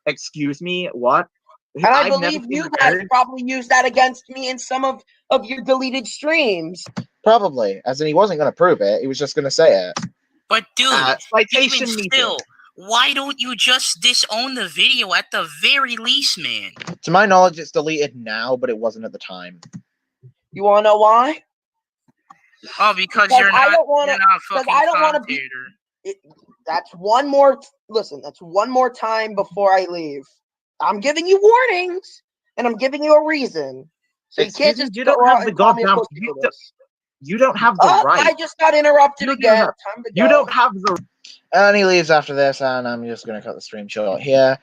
Excuse me? What? And I believe you guys probably used that against me in some of your deleted streams. Probably. As in, he wasn't going to prove it. He was just going to say it. But dude, citation even meeting. still, why don't you just disown the video at the very least, man? To my knowledge, it's deleted now, but it wasn't at the time. You want to know why? Oh, because you're not. I don't want you're not a fucking I don't want to be. commentator. That's one more. Listen, that's one more time before I leave. I'm giving you warnings, and I'm giving you a reason. So you can't just you go don't out have the and call me a goddamn. pussy for this. You don't have the Oh, right. I just got interrupted You don't again. have- Time to go. You don't have the. And he leaves after this, and I'm just going to cut the stream short here.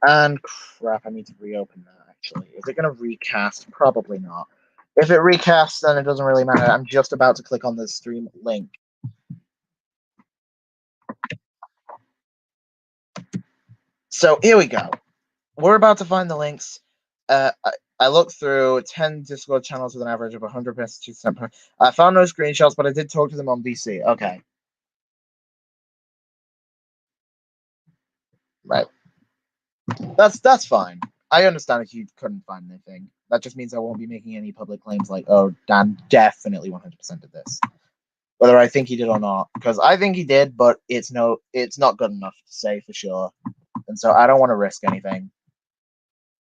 And crap, I need to reopen that, actually. Is it going to recast? Probably not. If it recasts, then it doesn't really matter. I'm just about to click on the stream link. So here we go. We're about to find the links. I looked through 10 Discord channels with an average of 100 messages sent per. I found no screenshots, but I did talk to them on VC. Okay. Right. That's fine. I understand if you couldn't find anything. That just means I won't be making any public claims like, oh, Dan definitely 100% did this. Whether I think he did or not, because I think he did, but it's not good enough to say for sure, and so I don't want to risk anything.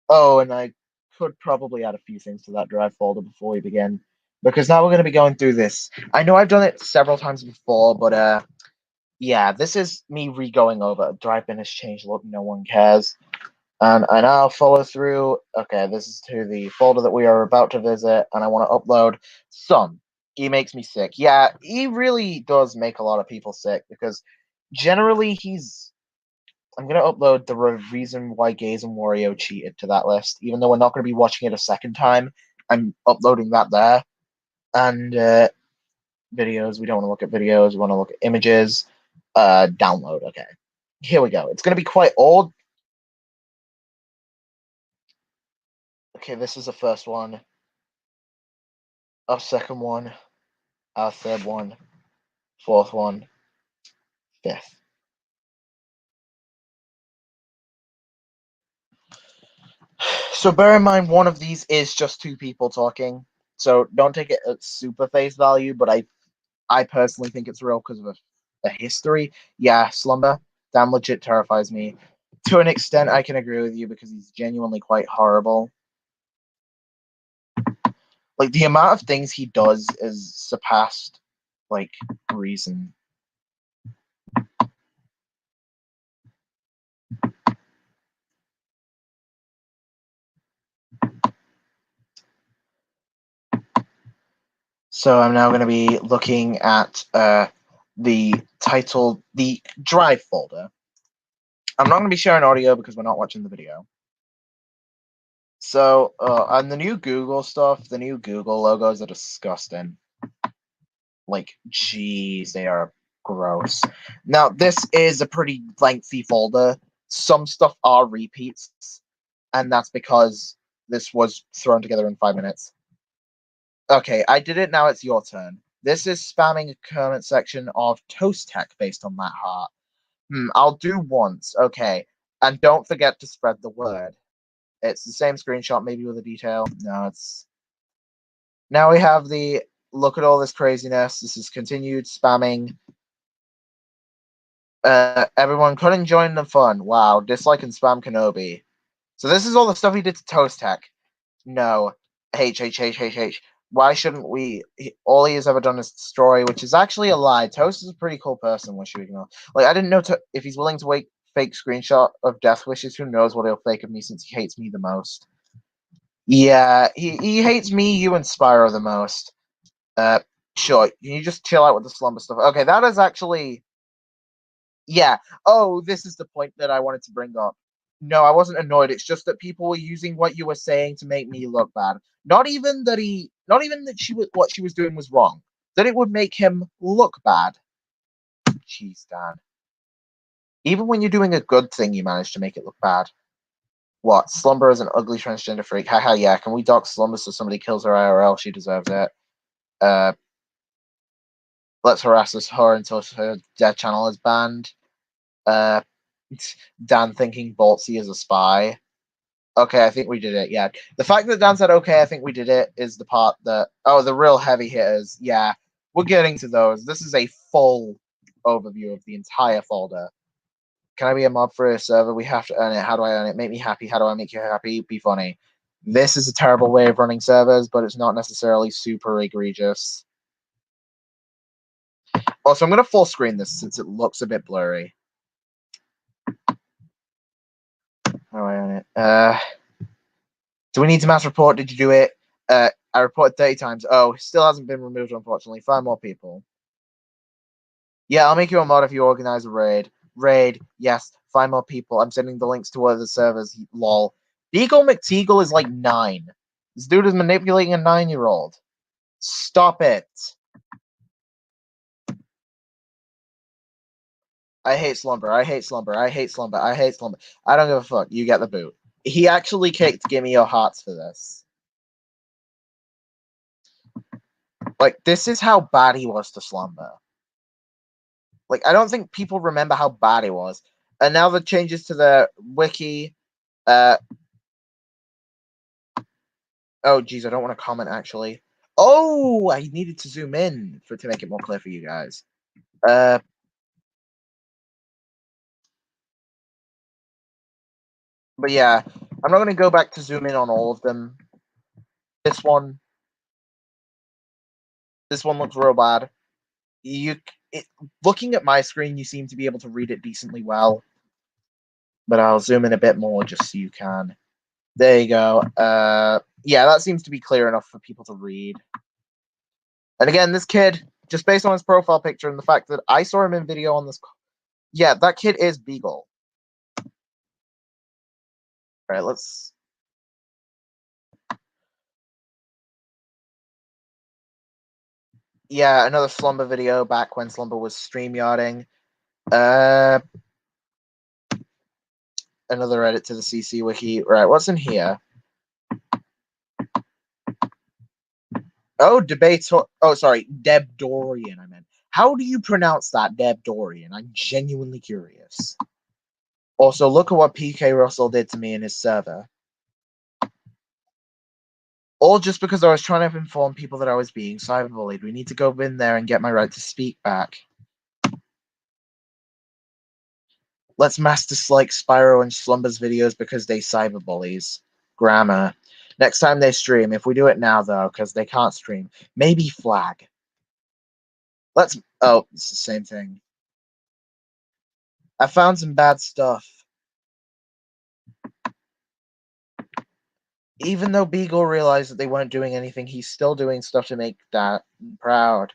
Oh, and I could probably add a few things to that drive folder before we begin, because now we're going to be going through this. I know I've done it several times before, but yeah, this is me re-going over. Drive bin has changed. Look, no one cares. And I now follow through. Okay, this is to the folder that we are about to visit, and I want to upload some. He makes me sick. Yeah, he really does make a lot of people sick, because generally I'm going to upload the reason why Gaze and Wario cheated to that list. Even though we're not going to be watching it a second time, I'm uploading that there. And videos, we don't want to look at videos, we want to look at images. Download, okay. Here we go. It's going to be quite old. Okay, this is the first one. Our second one. Our third one. Fourth one. Fifth. So bear in mind, one of these is just two people talking. So don't take it at super face value, but I personally think it's real because of a history. Yeah, Slumber, damn legit terrifies me. To an extent, I can agree with you because he's genuinely quite horrible. Like, the amount of things he does is surpassed, like, reason. So I'm now going to be looking at the title, the Drive folder. I'm not going to be sharing audio because we're not watching the video. So on the new Google stuff, the new Google logos are disgusting. Like, geez, they are gross. Now, this is a pretty lengthy folder. Some stuff are repeats, and that's because this was thrown together in 5 minutes. Okay, I did it. Now it's your turn. This is spamming a comment section of Toast Tech based on that heart. I'll do once. Okay, and don't forget to spread the word. It's the same screenshot, maybe with a detail. No, it's... Now we have the... Look at all this craziness. This is continued spamming. Everyone couldn't join the fun. Wow, dislike and spam Kenobi. So this is all the stuff he did to Toast Tech. No. H. Why shouldn't we? All he has ever done is destroy, which is actually a lie. Toast is a pretty cool person, which you ignore. Like, I didn't know if he's willing to fake screenshot of death wishes, who knows what he'll fake of me since he hates me the most. Yeah, he hates me, you, and Spyro the most. Sure, can you just chill out with the slumber stuff? Okay, that is actually... Yeah. Oh, this is the point that I wanted to bring up. No, I wasn't annoyed. It's just that people were using what you were saying to make me look bad. Not even that what she was doing was wrong. That it would make him look bad. Jeez, Dan. Even when you're doing a good thing, you manage to make it look bad. What? Slumber is an ugly transgender freak. Haha, yeah. Can we dox Slumber so somebody kills her IRL? She deserves it. Let's harass her until her death channel is banned. Dan thinking Boltsy is a spy. Okay, I think we did it, yeah. The fact that Dan said, okay, I think we did it, is the part that... Oh, the real heavy hitters. Yeah, we're getting to those. This is a full overview of the entire folder. Can I be a mob for a server? We have to earn it. How do I earn it? Make me happy. How do I make you happy? Be funny. This is a terrible way of running servers, but it's not necessarily super egregious. Also, I'm gonna full screen this since it looks a bit blurry. How am I on it? Do we need to mass report? Did you do it? I reported 30 times. Oh, still hasn't been removed, unfortunately. 5 more people. Yeah, I'll make you a mod if you organize a raid. Raid, yes. 5 more people. I'm sending the links to other servers. Lol. Beagle McTeagle is like 9. This dude is manipulating a 9-year-old. Stop it. I hate Slumber. I hate Slumber. I hate Slumber. I hate Slumber. I don't give a fuck. You get the boot. He actually kicked Give Me Your Hearts for this. Like, this is how bad he was to Slumber. Like, I don't think people remember how bad he was. And now the changes to the wiki. Oh, geez, I don't want to comment, actually. Oh, I needed to zoom in to make it more clear for you guys. But yeah, I'm not going to go back to zoom in on all of them. This one looks real bad. Looking at my screen, you seem to be able to read it decently well. But I'll zoom in a bit more just so you can. There you go. Yeah, that seems to be clear enough for people to read. And again, this kid, just based on his profile picture and the fact that I saw him in video on this. Yeah, that kid is Beagle. All right, let's. Yeah, another Slumber video back when Slumber was StreamYarding. Another edit to the CC wiki. Right, what's in here? Oh, sorry, Deb Dorian, I meant. How do you pronounce that, Deb Dorian? I'm genuinely curious. Also, look at what PK Russell did to me in his server. All just because I was trying to inform people that I was being cyberbullied. We need to go in there and get my right to speak back. Let's mass dislike Spyro and Slumber's videos because they cyberbullies. Grammar. Next time they stream, if we do it now, though, because they can't stream, maybe flag. Oh, it's the same thing. I found some bad stuff. Even though Beagle realized that they weren't doing anything, he's still doing stuff to make that proud.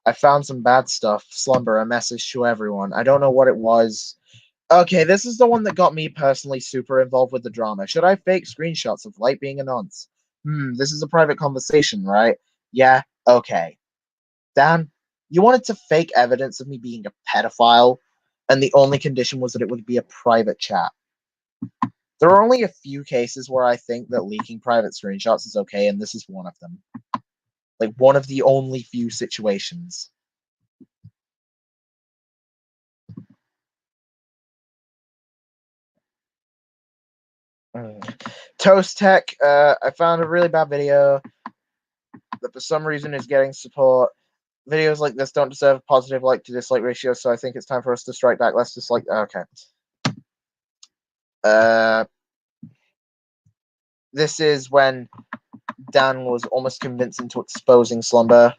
I found some bad stuff. Slumber, a message to everyone. I don't know what it was. Okay, this is the one that got me personally super involved with the drama. Should I fake screenshots of Light being a nonce? This is a private conversation, right? Yeah, okay. Dan, you wanted to fake evidence of me being a pedophile, and the only condition was that it would be a private chat. There are only a few cases where I think that leaking private screenshots is okay, and this is one of them. Like, one of the only few situations. Toast Tech, I found a really bad video that for some reason is getting support. Videos like this don't deserve a positive like to dislike ratio, so I think it's time for us to strike back. Let's dislike. Okay. This is when Dan was almost convinced into exposing Slumber.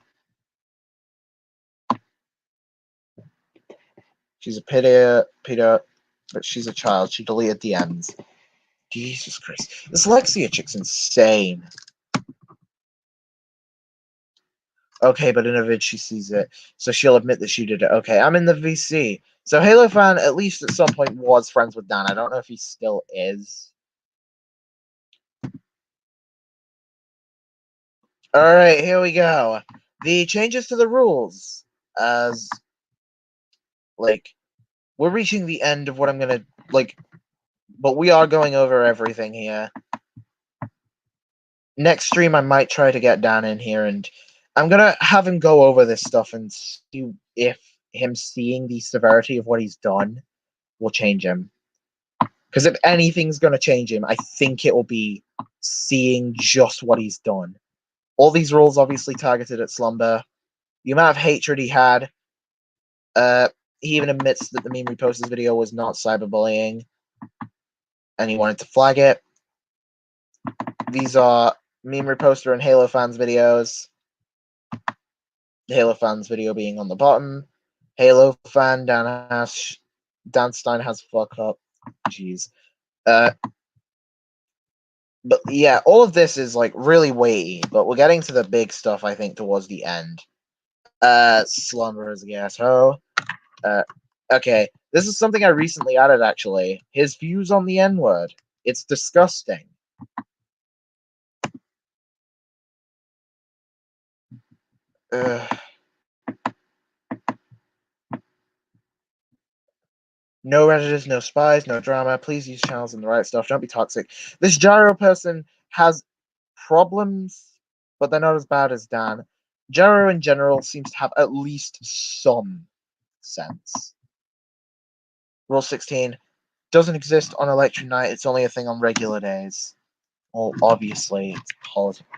She's a pedo, but she's a child. She deleted the ends. Jesus Christ. This Lexia chick's insane. Okay, but in a vid she sees it, so she'll admit that she did it. Okay, I'm in the VC. So Halo Fan, at least at some point, was friends with Dan. I don't know if he still is. Alright, here we go. The changes to the rules. As, like, we're reaching the end of what I'm gonna, like, but we are going over everything here. Next stream, I might try to get Dan in here, and I'm gonna have him go over this stuff and see if him seeing the severity of what he's done will change him. Because if anything's gonna change him, I think it will be seeing just what he's done. All these rules obviously targeted at Slumber. The amount of hatred he had. He even admits that the meme reposted video was not cyberbullying, and he wanted to flag it. These are meme reposter and Halo Fans videos. The Halo Fans video being on the bottom. Halo fan Dan Stein has fuck up. Jeez. But yeah, all of this is like really weighty, but we're getting to the big stuff, I think, towards the end. Slumber is a asshole. Okay, this is something I recently added, actually. His views on the N-word. It's disgusting. No Redditors, no spies, no drama. Please use channels and the right stuff. Don't be toxic. This Gyro person has problems, but they're not as bad as Dan. Gyro in general seems to have at least some sense. Rule 16 doesn't exist on election night. It's only a thing on regular days. Well, obviously, it's politics.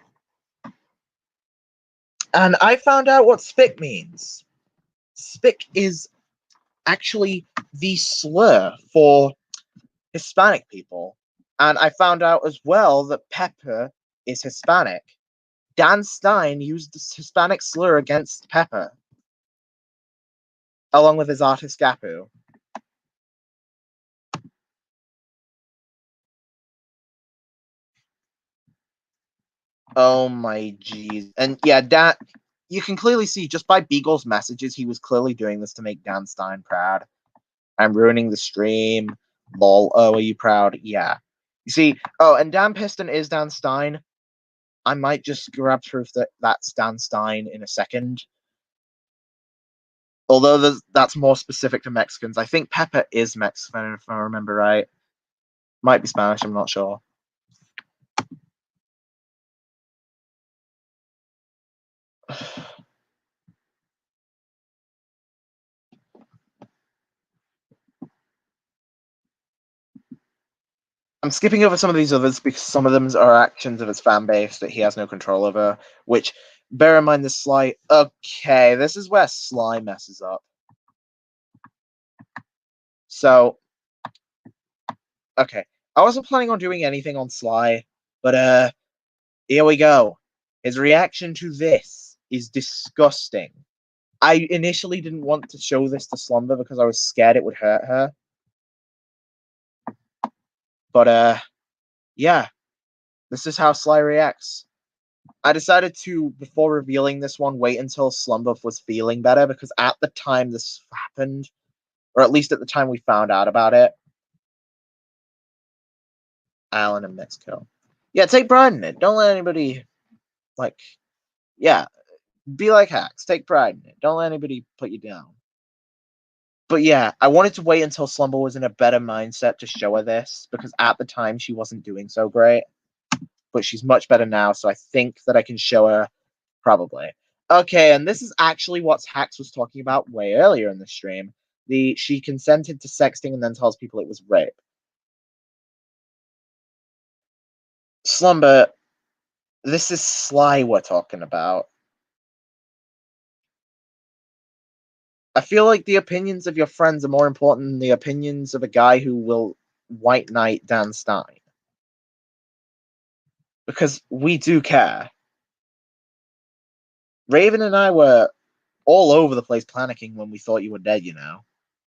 And I found out what spick means. Spick is actually the slur for Hispanic people. And I found out as well that Pepper is Hispanic. Dan Stein used this Hispanic slur against Pepper, along with his artist Gapu. Oh my jeez. And yeah, Dan, you can clearly see just by Beagle's messages, he was clearly doing this to make Dan Stein proud. I'm ruining the stream. Lol. Oh, are you proud? Yeah. You see, oh, and Dan Piston is Dan Stein. I might just grab proof that that's Dan Stein in a second. Although that's more specific to Mexicans. I think Pepper is Mexican, if I remember right. Might be Spanish, I'm not sure. I'm skipping over some of these others because some of them are actions of his fan base that he has no control over, which, bear in mind, this Sly... Okay, this is where Sly messes up. So, okay. I wasn't planning on doing anything on Sly, but, here we go. His reaction to this is disgusting. I initially didn't want to show this to Slumber because I was scared it would hurt her. But, yeah. This is how Sly reacts. I decided to, before revealing this one, wait until Slumber was feeling better, because at the time this happened, or at least at the time we found out about it, Alan in Mexico. Yeah, take pride in it. Don't let anybody, like, yeah, be like Hacks. Take pride in it. Don't let anybody put you down. But yeah, I wanted to wait until Slumber was in a better mindset to show her this, because at the time she wasn't doing so great. But she's much better now, so I think that I can show her, probably. Okay, and this is actually what Hacks was talking about way earlier in the stream. She consented to sexting and then tells people it was rape. Slumber, this is Sly we're talking about. I feel like the opinions of your friends are more important than the opinions of a guy who will white knight Dan Stein. Because we do care. Raven and I were all over the place panicking when we thought you were dead, you know.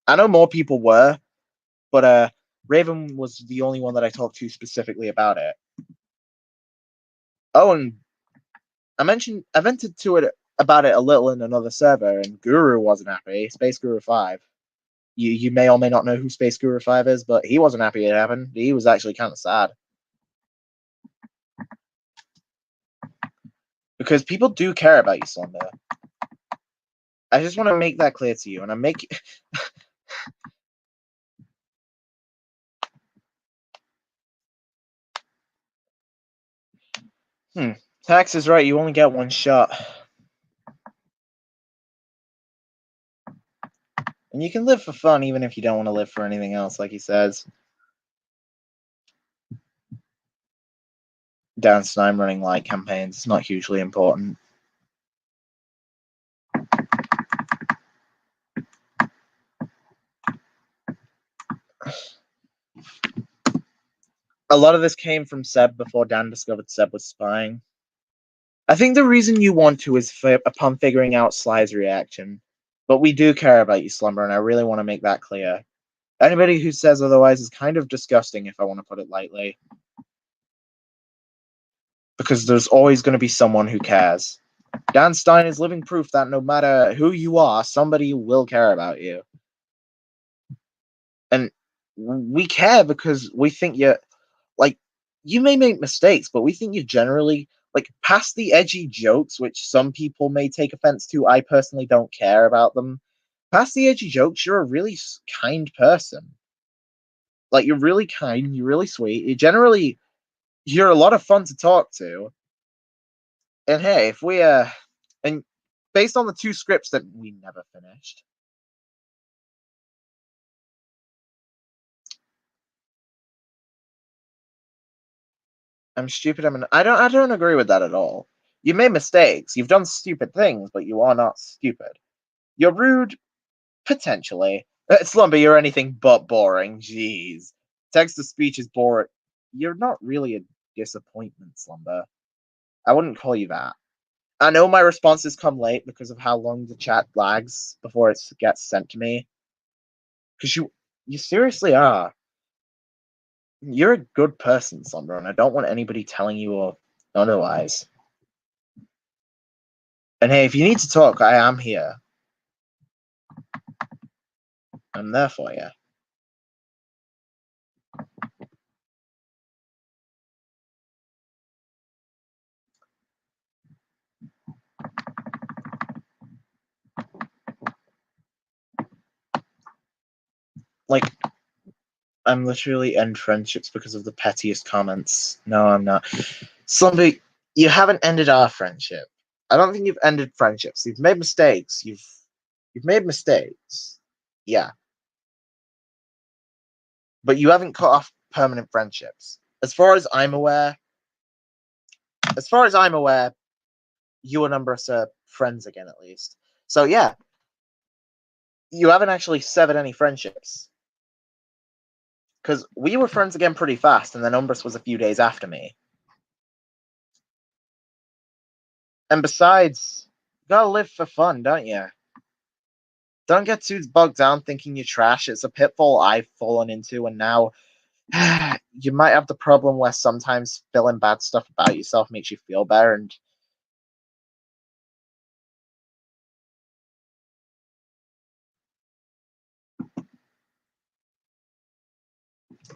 I know more people were, but Raven was the only one that I talked to specifically about it. Oh, and I vented to it about it a little in another server, and Guru wasn't happy. Space Guru 5. You may or may not know who Space Guru 5 is, but he wasn't happy it happened. He was actually kind of sad. Because people do care about you, Slumber. I just want to make that clear to you, and I'm making... Tax is right, you only get one shot. And you can live for fun even if you don't want to live for anything else, like he says. Dan Stein running like campaigns, it's not hugely important. A lot of this came from Seb before Dan discovered Seb was spying. I think the reason you want to is upon figuring out Sly's reaction. But we do care about you, Slumber, and I really want to make that clear. Anybody who says otherwise is kind of disgusting, if I want to put it lightly. Because there's always going to be someone who cares. Dan Stein is living proof that no matter who you are, somebody will care about you. And we care because we think you're, like, you may make mistakes, but we think you're generally, like, past the edgy jokes, which some people may take offense to. I personally don't care about them. Past the edgy jokes, you're a really kind person. Like, you're really kind, you're really sweet. You're a lot of fun to talk to. And hey, if we, and based on the 2 scripts that we never finished, I'm stupid. I don't agree with that at all. You made mistakes. You've done stupid things, but you are not stupid. You're rude, potentially. Slumber, you're anything but boring. Jeez. Text-to-speech is boring. You're not really a disappointment, Slumber. I wouldn't call you that. I know my responses come late because of how long the chat lags before it gets sent to me. Because you seriously are. You're a good person, Slumber, and I don't want anybody telling you otherwise. And hey, if you need to talk, I am here. I'm there for you. Like, I'm literally end friendships because of the pettiest comments. No, I'm not. Slumber, you haven't ended our friendship. I don't think you've ended friendships. You've made mistakes. You've made mistakes. Yeah. But you haven't cut off permanent friendships. As far as I'm aware, you and Umbrus are friends again, at least. So yeah. You haven't actually severed any friendships. Because we were friends again pretty fast, and then Umbrus was a few days after me. And besides, you gotta live for fun, don't you? Don't get too bogged down thinking you're trash. It's a pitfall I've fallen into, and now you might have the problem where sometimes feeling bad stuff about yourself makes you feel better, and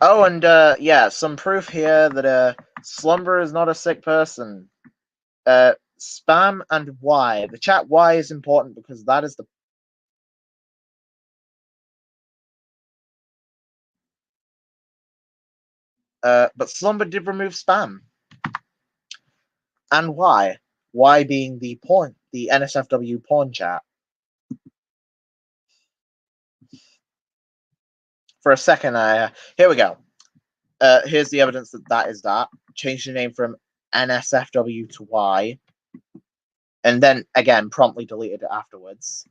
oh, and yeah, some proof here that Slumber is not a sick person. Spam and why. The chat why is important because that is the but Slumber did remove spam. And why? Why being the NSFW porn chat. For a second, here we go. Here's the evidence that is that. Changed the name from NSFW to Y. And then, again, promptly deleted it afterwards.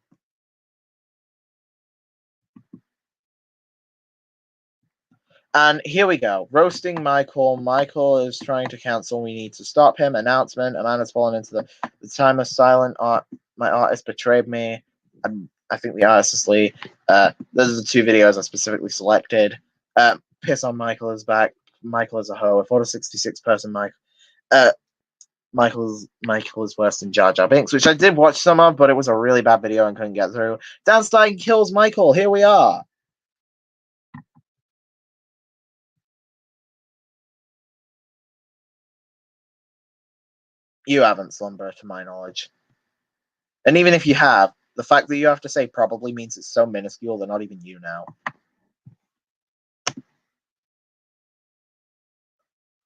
And here we go. Roasting Michael. Michael is trying to cancel. We need to stop him. Announcement. Amanda's fallen into the time of silent art. My artist betrayed me. I think the artist is Lee. Those are the 2 videos I specifically selected. Piss on Michael is back. Michael is a hoe. A 466 person Michael is worse than Jar Jar Binks, which I did watch some of, but it was a really bad video and couldn't get through. Dan Stein kills Michael. Here we are. You haven't, Slumber, to my knowledge. And even if you have, the fact that you have to say probably means it's so minuscule they're not even you now.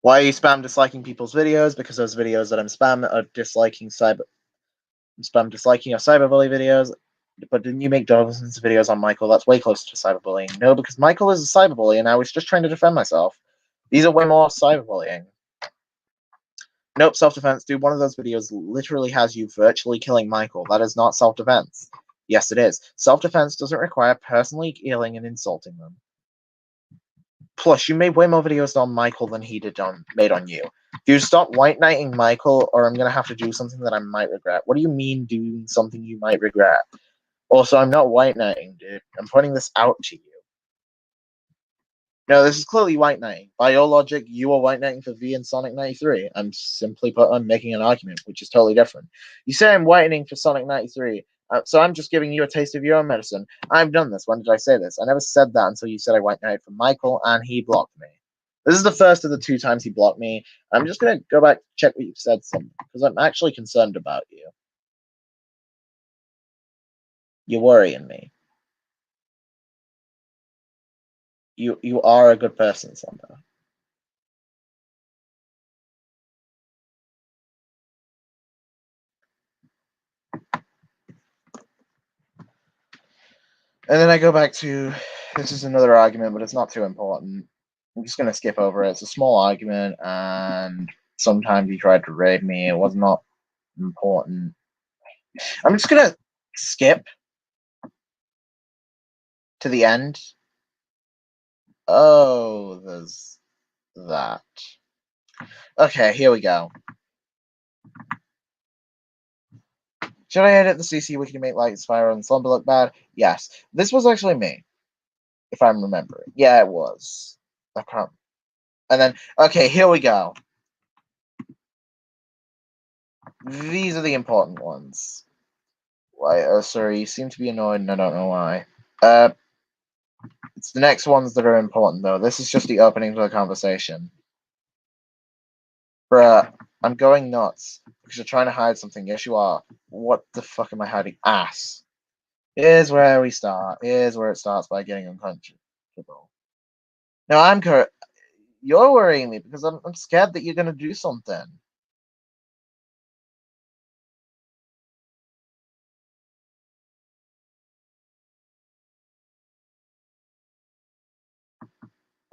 Why are you spam disliking people's videos? Because those videos that I'm spam are disliking spam disliking our cyberbully videos. But didn't you make dozens of videos on Michael? That's way closer to cyberbullying. No, because Michael is a cyberbully and I was just trying to defend myself. These are way more cyberbullying. Nope, self-defense. Dude, one of those videos literally has you virtually killing Michael. That is not self-defense. Yes, it is. Self-defense doesn't require personally killing and insulting them. Plus, you made way more videos on Michael than he made on you. Dude, stop white knighting Michael, or I'm going to have to do something that I might regret. What do you mean doing something you might regret? Also, I'm not white knighting, dude. I'm pointing this out to you. No, this is clearly white knighting. By your logic, you are white knighting for V and Sonic 93. I'm making an argument, which is totally different. You say I'm whitening for Sonic 93, so I'm just giving you a taste of your own medicine. I've done this. When did I say this? I never said that until you said I white knighted for Michael, and he blocked me. This is the first of the 2 times he blocked me. I'm just gonna go back and check what you've said, because I'm actually concerned about you. You're worrying me. You are a good person, Slumber. And then I go back to, this is another argument, but it's not too important. I'm just going to skip over it. It's a small argument, and sometimes he tried to raid me. It was not important. I'm just going to skip to the end. Oh, there's that. Okay, here we go. Should I edit the CC wiki to make Light Spiral and Slumber look bad? Yes. This was actually me, if I'm remembering. Yeah, it was. I can't. And then, okay, here we go. These are the important ones. Why? Sorry, you seem to be annoyed, and I don't know why. It's the next ones that are important, though. This is just the opening to the conversation. Bruh, I'm going nuts because you're trying to hide something. Yes, you are. What the fuck am I hiding? Ass. Here's where we start. Here's where it starts by getting uncomfortable. Now, you're worrying me because I'm scared that you're going to do something.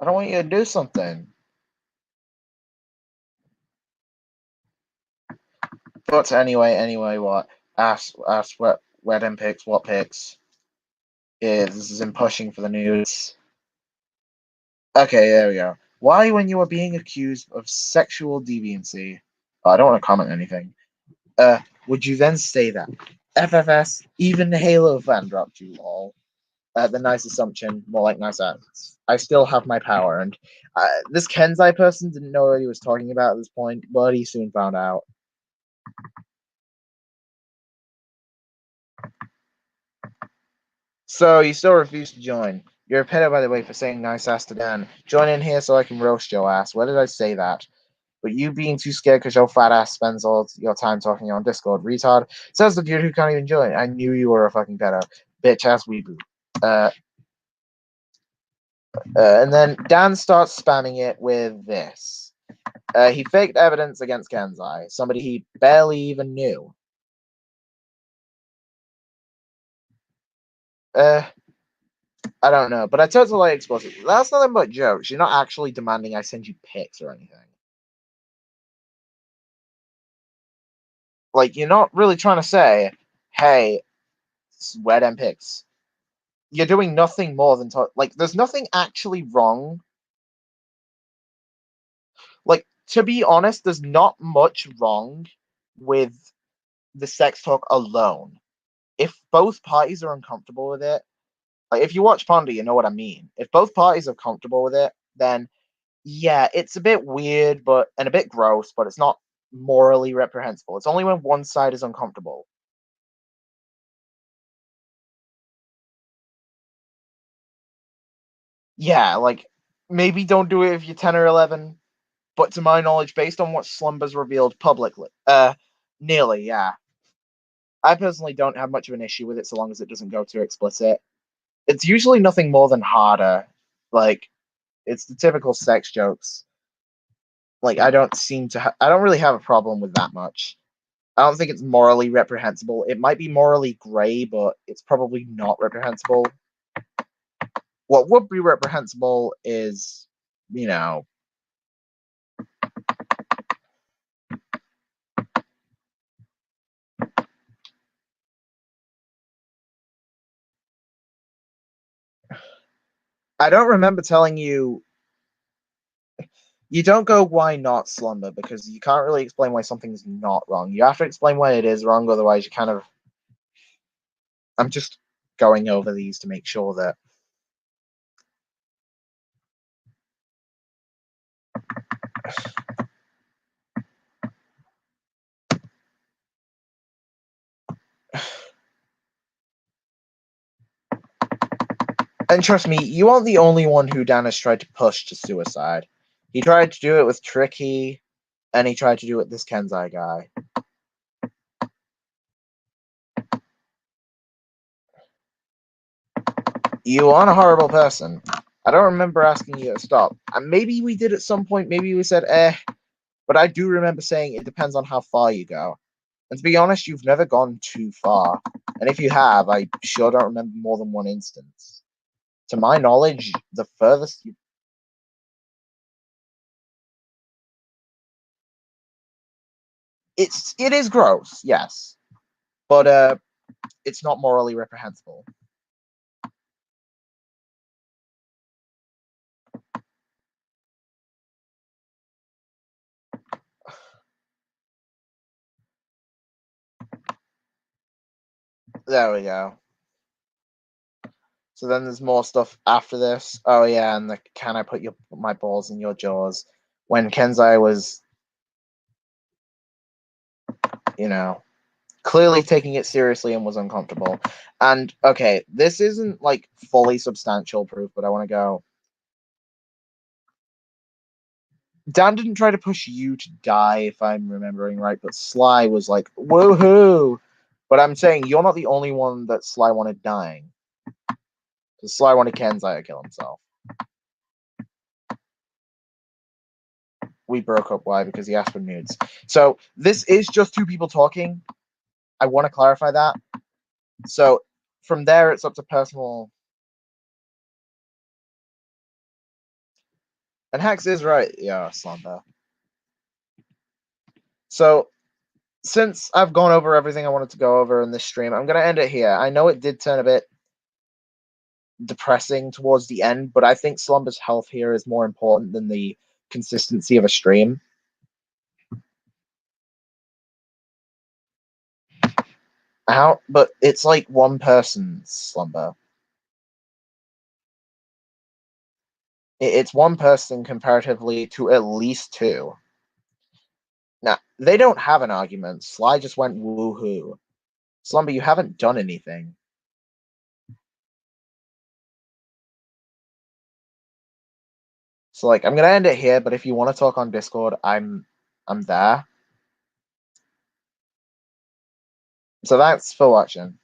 I don't want you to do something. But anyway, what? Ask where them picks, what picks? This is him pushing for the news. Okay, there we go. Why, when you are being accused of sexual deviancy, I don't want to comment anything, would you then say that? FFS, even the Halo fan dropped you all. The nice assumption, more like nice acts. I still have my power, and this Kenzai person didn't know what he was talking about at this point, but he soon found out. So, you still refuse to join. You're a pedo, by the way, for saying nice ass to Dan. Join in here so I can roast your ass. Where did I say that? But you being too scared because your fat ass spends all your time talking on Discord. Retard. Says the dude who can't even join. I knew you were a fucking pedo. Bitch ass weeboo. And then Dan starts spamming it with this. He faked evidence against Kenzai, somebody he barely even knew. I don't know, but I totally explicit. That's nothing but jokes. You're not actually demanding I send you pics or anything. Like, you're not really trying to say, hey, wear them pics. You're doing nothing more than like, there's nothing actually wrong. Like, to be honest, there's not much wrong with the sex talk alone. If both parties are uncomfortable with it, like if you watch Ponder, you know what I mean. If both parties are comfortable with it, then yeah, it's a bit weird, and a bit gross, but it's not morally reprehensible. It's only when one side is uncomfortable. Yeah, like maybe don't do it if you're 10 or 11, but to my knowledge, based on what Slumber's revealed publicly, nearly, yeah. I personally don't have much of an issue with it so long as it doesn't go too explicit. It's usually nothing more than harder. Like, it's the typical sex jokes. Like, I don't really have a problem with that much. I don't think it's morally reprehensible. It might be morally gray, but it's probably not reprehensible. What would be reprehensible is, you know, I don't remember telling you. You don't go, why not, Slumber, because you can't really explain why something's not wrong. You have to explain why it is wrong, otherwise you kind of... I'm just going over these to make sure that and trust me, you aren't the only one who Dan has tried to push to suicide. He tried to do it with Tricky, and he tried to do it with this Kenzai guy. You aren't a horrible person. I don't remember asking you to stop. And maybe we did at some point, maybe we said, but I do remember saying it depends on how far you go. And to be honest, you've never gone too far. And if you have, I sure don't remember more than one instance. To my knowledge, the furthest you... It is gross, yes. But it's not morally reprehensible. There we go. So then there's more stuff after this. Oh yeah, and the can I put my balls in your jaws? When Kenzai was, you know, clearly taking it seriously and was uncomfortable. And okay, this isn't like fully substantial proof, but I want to go. Dan didn't try to push you to die, if I'm remembering right, but Sly was like, woohoo! But I'm saying you're not the only one that Sly wanted dying. Because Sly wanted Kenzai to kill himself. We broke up. Why? Because he asked for nudes. So this is just two people talking. I want to clarify that. So from there, it's up to personal. And Hex is right. Yeah, Slumber. So since I've gone over everything I wanted to go over in this stream, I'm going to end it here. I know it did turn a bit depressing towards the end, but I think Slumber's health here is more important than the consistency of a stream. But it's like one person's Slumber. It's one person comparatively to at least two. Now, they don't have an argument. Sly just went woohoo. Slumber, you haven't done anything. So, like, I'm gonna end it here, but if you want to talk on Discord, I'm there. So thanks for watching.